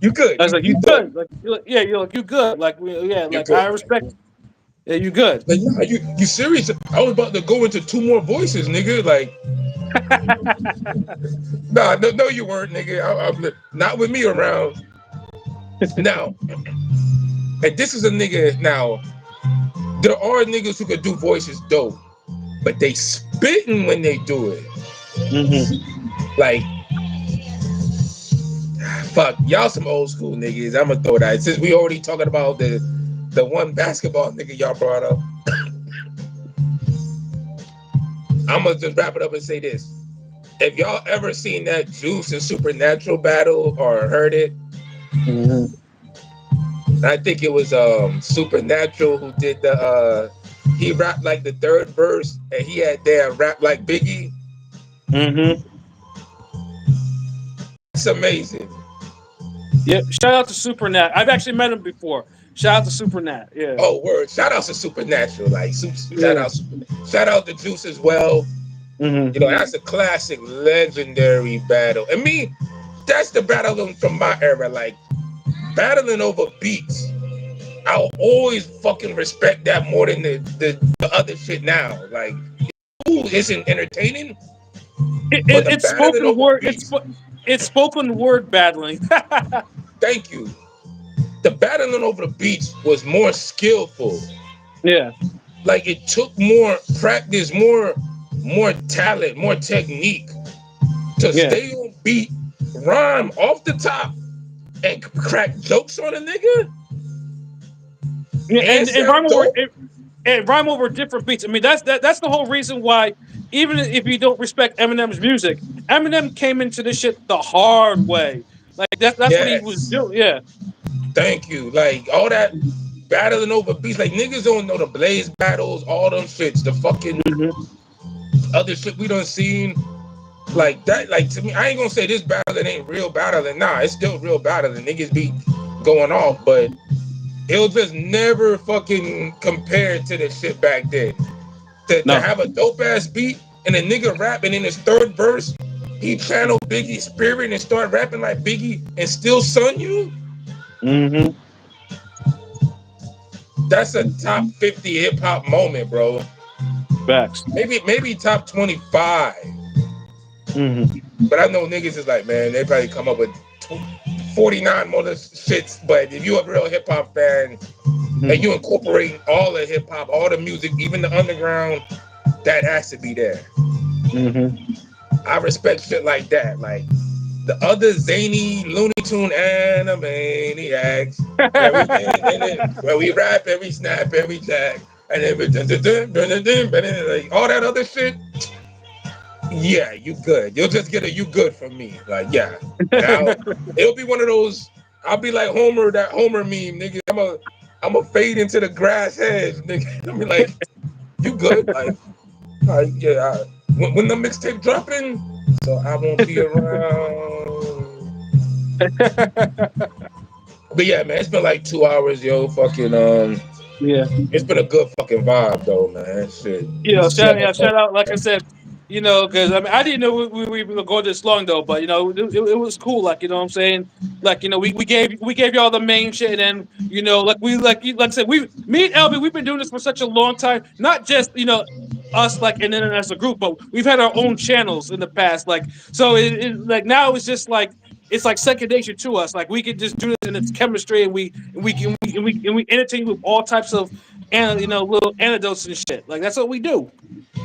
You good. I was like, You you dope. good. Like, you're like, you good. Like, You're like I good. respect. Yeah, you good. Like, nah, you serious? I was about to go into 2 more voices, nigga. Like, nah, no, you weren't, nigga. I'm not with me around. Now, and this is a nigga. Now, there are niggas who could do voices dope, but they spitting when they do it. Mm-hmm. Like, fuck, y'all some old school niggas. I'm gonna throw that. Since we already talking about the one basketball nigga y'all brought up, I'm gonna just wrap it up and say this. If y'all ever seen that Juice and Supernatural battle or heard it, Mm-hmm. I think it was Supernatural who did the he rapped like the third verse and he had damn rap like Biggie. Mm-hmm. It's amazing. Yep. Shout out to Supernat. I've actually met him before. Shout out to Supernat. Yeah. Oh, word! Shout out to Supernatural, like Yeah. shout out to Juice as well. You Mm-hmm. know, that's a classic, legendary battle. And me, that's the battle from my era. Like battling over beats. I'll always fucking respect that more than the other shit now. Like, ooh, isn't entertaining, but the It's battling spoken over word. beats. It's spoken word battling. Thank you. The battling over the beats was more skillful. Yeah. Like it took more practice, more talent, more technique to Yeah. stay on beat, rhyme off the top, and crack jokes on a nigga Yeah. and And sound dope. rhyme over different beats. I mean, that's the whole reason why. Even if you don't respect Eminem's music, Eminem came into this shit the hard way. Like that's what he was Yes. doing. Yeah. Thank you. Like all that battling over beats. Like niggas don't know the Blaze battles, all them shits, the fucking Mm-hmm. other shit we done seen. Like that, like to me, I ain't gonna say this battling ain't real battling. Nah, it's still real battling. Niggas be going off, but it'll just never fucking compare to the shit back then. To No. have a dope ass beat and a nigga rapping in his third verse, he channel Biggie's spirit and start rapping like Biggie and still son you. Mm-hmm. That's a top 50 hip hop moment, bro. Facts. Maybe top 25. Mm-hmm. But I know niggas is like, man, they probably come up with 49 more shits. But if you're a real hip hop fan and you incorporate all the hip hop, all the music, even the underground, that has to be there. Mm-hmm. I respect shit like that. Like the other zany Looney Tune animaniacs, where we rap and we snap and we jack, and then like all that other shit. Yeah, you good. You'll just get a you good from me. Like, yeah. Now it'll be one of those. I'll be like Homer, that Homer meme, nigga. I'm a fade into the grass hedge, nigga. I'll be like, you good? Like yeah. When the mixtape dropping, so I won't be around. But yeah, man, it's been like 2 hours, yo. Fucking Yeah. it's been a good fucking vibe though, man. Shit. Shout out. Like I said, because I mean, I didn't know we were going this long though, but it was cool. Like what I'm saying, like we gave y'all the main shit, and then like I said, me and Elby, we've been doing this for such a long time. Not just us like and then as a group, but we've had our own channels in the past. Like so, like now it's just like. It's like second nature to us. Like we can just do this, and it's chemistry, and we entertain you with all types of and little anecdotes and shit. Like that's what we do.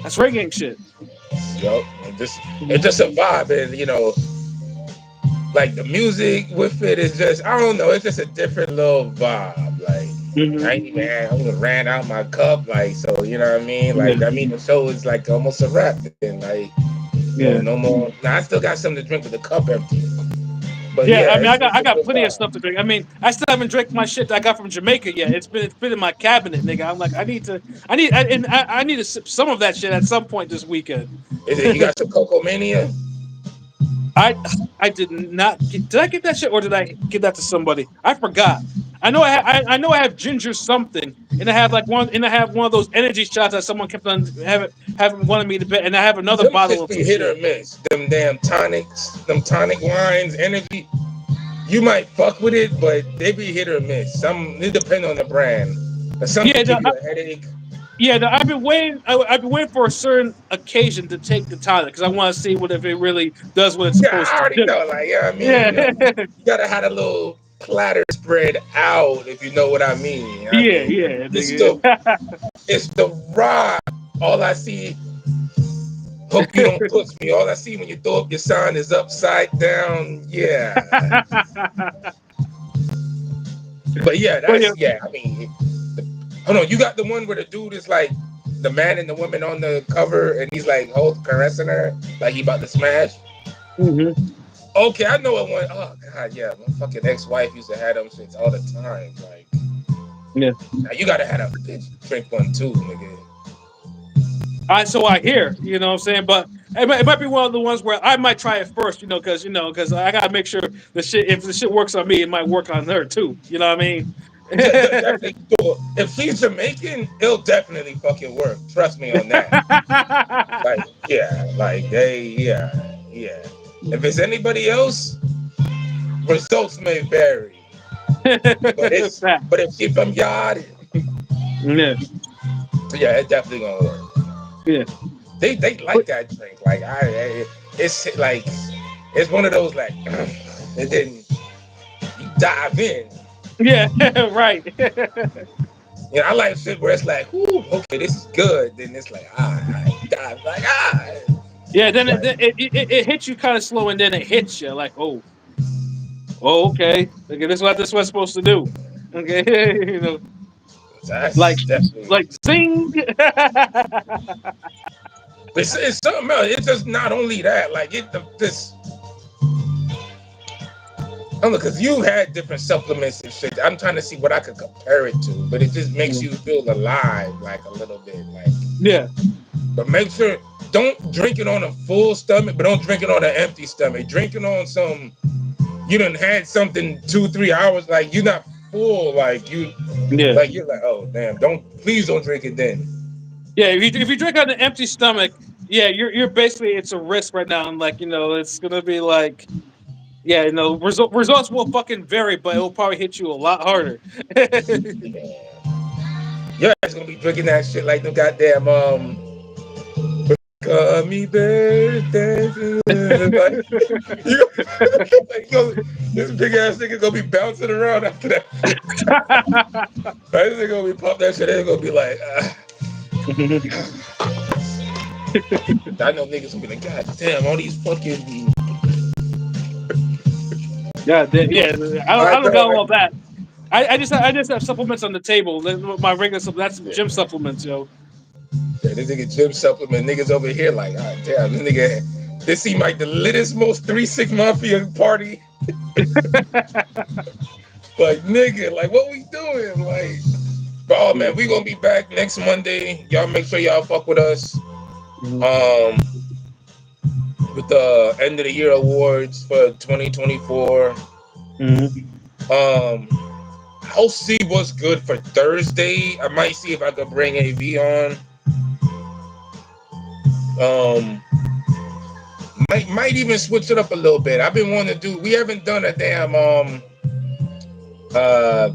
That's reggae shit. Yup. It's just a vibe, and like the music with it is just I don't know, it's just a different little vibe. Like Mm-hmm. I ain't even I almost ran out my cup, like so you know what I mean? Yeah, Like I mean the show is like almost a wrap then like yeah, no more. Now I still got something to drink with the cup empty. But yeah. I yeah, mean, it's I a got good plenty of vibe. stuff to drink. I mean, I still haven't drank my shit that I got from Jamaica yet. It's been in my cabinet, nigga. I'm like, I need to sip some of that shit at some point this weekend. Is it you got some Coco Mania? I I did not get. Did I get that shit or did I give that to somebody? I forgot. I know I have ginger something, and I have one of those energy shots that someone kept on having wanted me to bet, and I have another Them bottle shits of be some hit or shit. miss. Them damn tonics, them tonic wines, energy. You might fuck with it, but they be hit or miss. Some it depend on the brand. Some Yeah, could give you a headache. no, I've been waiting. I've been waiting for a certain occasion to take the tonic because I want to see what if it really does what it's Yeah, I supposed to already do. know. Like, yeah, I mean, Yeah, you gotta have a little platter spread out, if you know what I mean. I yeah, mean, yeah, it's nigga. the it's the raw. All I see, hope you don't push me. All I see when you throw up your sign is upside down. Yeah, but yeah, But yeah, that's yeah. I mean, hold on, you got the one where the dude is like the man and the woman on the cover, and he's like hold caressing her like he about to smash. mhm. Okay, I know it one. Oh god, yeah, my fucking ex-wife used to have them shits all the time. Like, Yeah. now you gotta have a bitch drink one too, nigga. So I hear, you know what I'm saying? But it might be one of the ones where I might try it first, because I gotta make sure if the shit works on me, it might work on her too. You know what I mean? Definitely. So if she's Jamaican, it'll definitely fucking work. Trust me on that. Like, yeah, like yeah. If it's anybody else, results may vary. Fact. But if she from Yard, Yeah, yeah, it definitely gonna work. yeah, They but like that drink. Like it's like it's one of those like, and then you dive in. yeah, right. You know, I like shit where it's like, ooh, okay, this is good. Then it's like, dive like Yeah, then it like it hits you kind of slow, and then it hits you like, okay, this is what it's supposed to do. Okay, like that's definitely. like zing. It's something else. It's just not only that. Like this. I don't know, because you had different supplements and shit. I'm trying to see what I could compare it to, but it just makes you feel alive, like a little bit, like. Yeah, But make sure don't drink it on a full stomach, but don't drink it on an empty stomach. Drink it on some. You done had something 2-3 hours, like you're not full, yeah. you're like, oh damn, please don't drink it then. Yeah, if you drink on an empty stomach, yeah, you're basically it's a risk right now, and like it's gonna be like, yeah, results will fucking vary, but it will probably hit you a lot harder. Your ass gonna be drinking that shit like the goddamn call me birthday. Like, this big ass nigga gonna be bouncing around after that. Right? This nigga gonna be pop that shit. They're gonna be like, I know niggas gonna be like, God damn, all these fucking. Yeah, yeah. I I don't got know, all that. I just have supplements on the table. My regular that's yeah. gym supplements, yo. Yeah, this nigga gym supplement niggas over here like, ah, damn, this nigga, this seemed like the littest, most 3-6 Mafia party. Like, nigga, like, what we doing? Like, but oh man, we gonna be back next Monday. Y'all make sure y'all fuck with us. Um, with the end of the year awards for 2024. I'll see what's good for Thursday. I might see if I could bring AV on. Might even switch it up a little bit. I've been wanting to do. We haven't done a damn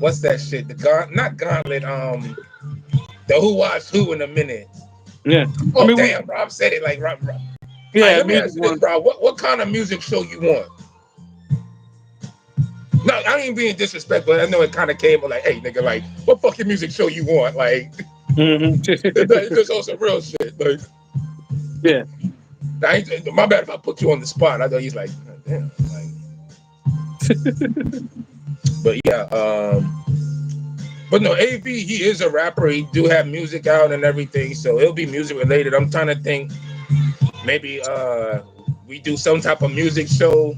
what's that shit? Not gauntlet. The Who Watched Who in a minute. Yeah, I Oh mean, damn, Rob said it like Rob. All right, yeah, let me music ask you this, one. bro. What kind of music show you want? No, I ain't being disrespectful. I know it kind of came like, hey, nigga, like, what fucking music show you want? Like, it's just on some real shit. Like, Yeah, my bad if I put you on the spot. I know he's like, damn. Like, but yeah, but no, AV, he is a rapper. He do have music out and everything, so it'll be music related. I'm trying to think, maybe we do some type of music show,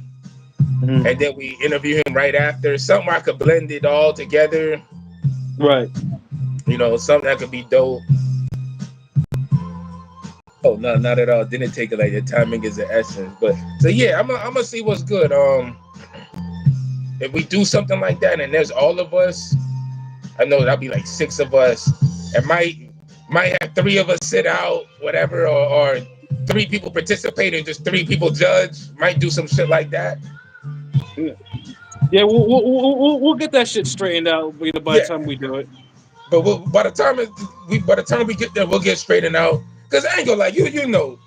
and then we interview him right after. Something where I could blend it all together. right. Something that could be dope. Oh no, not at all. Didn't take it like the timing is the essence. But so yeah, I'm gonna see what's good. If we do something like that and there's all of us, I know that'll be like 6 of us. It might have 3 of us sit out, whatever, or 3 people participate and just 3 people judge. Might do some shit like that. Yeah, we'll get that shit straightened out. By the Yeah, time we do it. but by the time we get there, we'll get straightened out. Cause I ain't gonna like you know.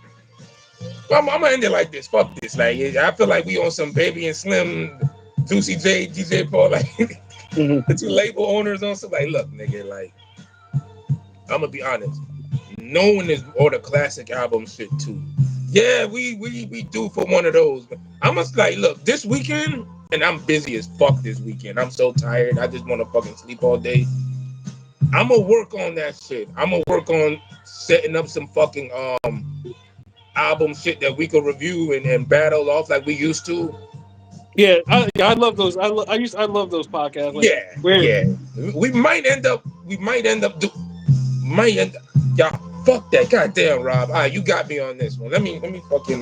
I'm gonna end it like this. Fuck this. Like I feel like we on some Baby and Slim, Juicy J, DJ Paul, like the 2 label owners on some. Like, look, nigga, like I'm gonna be honest. No one is or the classic album shit too. Yeah, we do for one of those. But I'm just like, look, this weekend, and I'm busy as fuck this weekend. I'm so tired. I just want to fucking sleep all day. I'm gonna work on that shit. I'm gonna work on setting up some fucking album shit that we could review and battle off like we used to. I love those. I love those podcasts. Like Yeah, where yeah. We might end up. Might end. Y'all, fuck that. Goddamn, Rob. All right, you got me on this one. Let me fucking.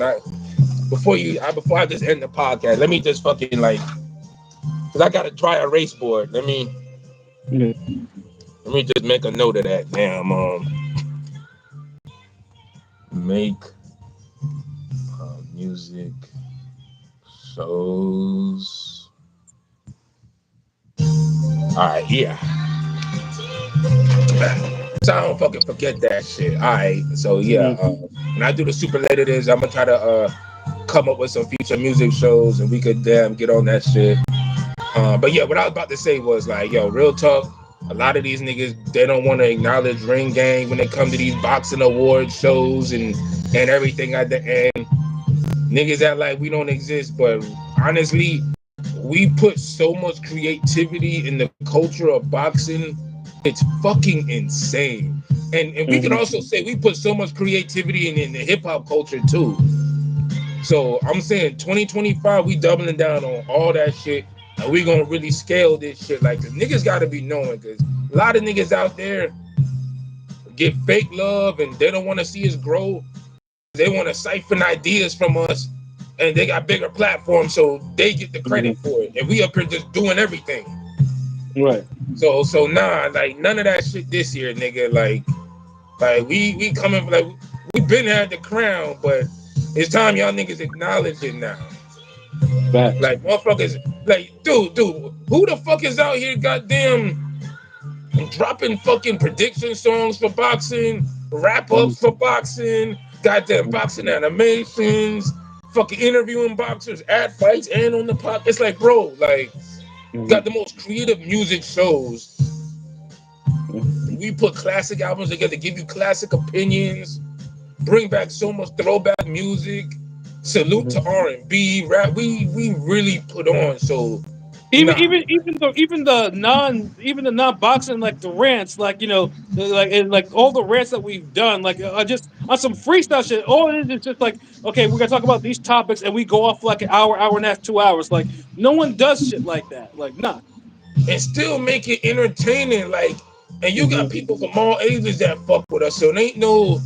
Before I just end the podcast, let me just fucking like, cause I got a dry erase board. yeah. Let me just make a note of that. Damn. Make music shows. All right, yeah. So I don't fucking forget that shit. All right, so yeah, Mhm. when I do the superlatives, I'm gonna try to come up with some future music shows, and we could damn get on that shit. But yeah, what I was about to say was like, yo, real talk. A lot of these niggas, they don't want to acknowledge Ring Gang when they come to these boxing award shows and everything at the end. Niggas act like we don't exist, but honestly, we put so much creativity in the culture of boxing. It's fucking insane. And we can Mhm. also say we put so much creativity in the hip hop culture too. So I'm saying 2025, we doubling down on all that shit. And we gonna really scale this shit. Like, cause niggas gotta be knowing, cause a lot of niggas out there get fake love and they don't wanna see us grow. They wanna siphon ideas from us and they got bigger platforms, so they get the credit Mhm. for it. And we up here just doing everything. Right. So nah, like none of that shit this year, nigga. Like we coming like we been had the crown, but it's time y'all niggas acknowledge it now. Facts. Like motherfuckers, like dude, who the fuck is out here, goddamn, dropping fucking prediction songs for boxing, wrap Mhm. ups for boxing, goddamn boxing animations, fucking interviewing boxers at fights and on the pop. It's like, bro, like got Mhm. the most creative music shows. Mhm. We put classic albums together, give you classic opinions, bring back so much throwback music. Salute Mhm. to R&B, rap. We really put on. So Even nah, even even the even the non boxing like the rants like and like all the rants that we've done like just on some freestyle shit. All it is just like okay, we're gonna talk about these topics and we go off for like an hour and a half, 2 hours. Like no one does shit like that. Like nah. and still make it entertaining. Like, and you got Hmm. people from all ages that fuck with us. So it ain't no,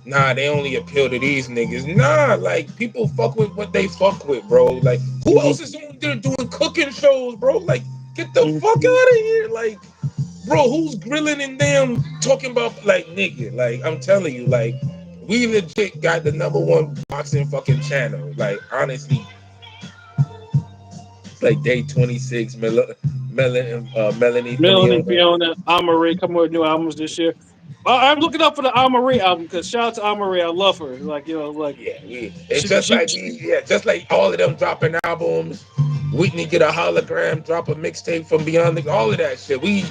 nah, they only appeal to these niggas. Nah, like people fuck with what they fuck with, bro. Like, who Hmm. else is on there doing cooking shows, bro? Like, get the Hmm. fuck out of here. Like, bro, who's grilling and them talking about like nigga? Like, I'm telling you, like, we legit got the number one boxing fucking channel. Like, honestly, like day 26, Melanie Melanie Fiona. Fiona, Amarie coming with new albums this year. I'm looking up for the Amarie album because shout out to Amarie, I love her. Like like Yeah, it's she, just she, like just like all of them dropping albums. Whitney get a hologram, drop a mixtape from Beyond all of that shit. We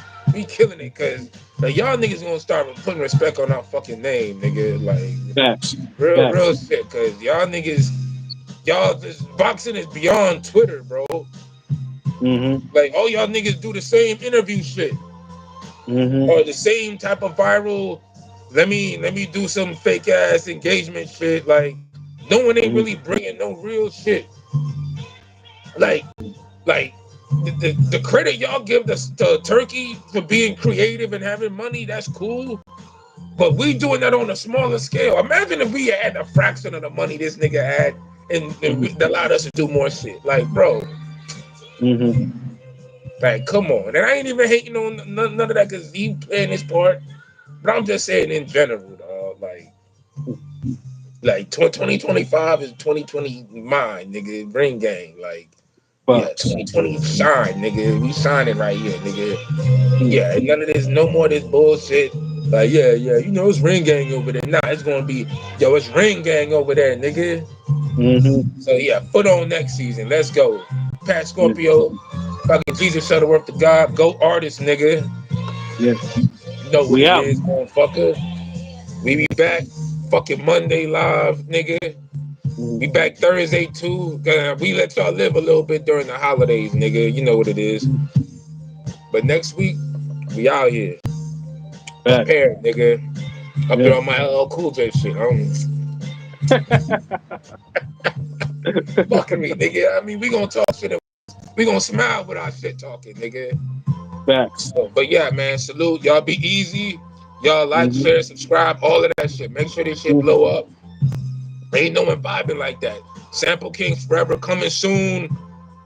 killing it because y'all niggas gonna start putting respect on our fucking name, nigga. Like facts, real facts. shit, because y'all this boxing is beyond Twitter, bro. Hmm. Like all y'all niggas do the same interview shit Hmm. or the same type of viral. Let me do some fake ass engagement shit. Like no one ain't Hmm. really bringing no real shit. Like like the credit y'all give to Turkey for being creative and having money, that's cool. But we doing that on a smaller scale. Imagine if we had a fraction of the money this nigga had and that allowed us to do more shit. Like, bro, Hmm. like, come on. And I ain't even hating on none of that because he playing his part. But I'm just saying in general, dog. Like 2025 is 2020 mine, nigga. Ring gang. Like, yeah, Bucks. 2020 shine, nigga. We shining right here, nigga. Hmm. Yeah, and none of this, no more of this bullshit. Like, yeah, it's ring gang over there. Nah, it's gonna be, yo, it's ring gang over there, nigga. Hmm. So yeah, foot on next season. Let's go. Pat Yeah. Scorpio, fucking Jesus Shuttleworth to God, go artist, nigga. Yeah. You know what We it out. is, motherfucker. We be back fucking Monday live, nigga. Mhm. We back Thursday too. We let y'all live a little bit during the holidays, nigga. You know what it is. But next week, we out here. Facts. Prepared, nigga. Up Yeah. there on my LL Cool J shit. Fuckery, nigga. I mean, we gonna talk shit. We gonna smile with our shit talking, nigga. Facts. So, but yeah, man, salute. Y'all be easy. Y'all like, Mm-hmm. share, subscribe, all of that shit. Make sure this shit blow up. Ain't no one vibing like that. Sample King Forever coming soon.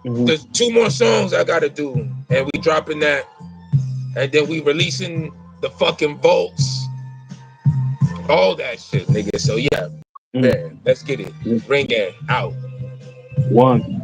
Mm-hmm. There's 2 more songs I gotta do, and we dropping that, and then we releasing the fucking vaults, all that shit, nigga. So yeah, Mm-hmm. man, let's get it. Ring it out. One.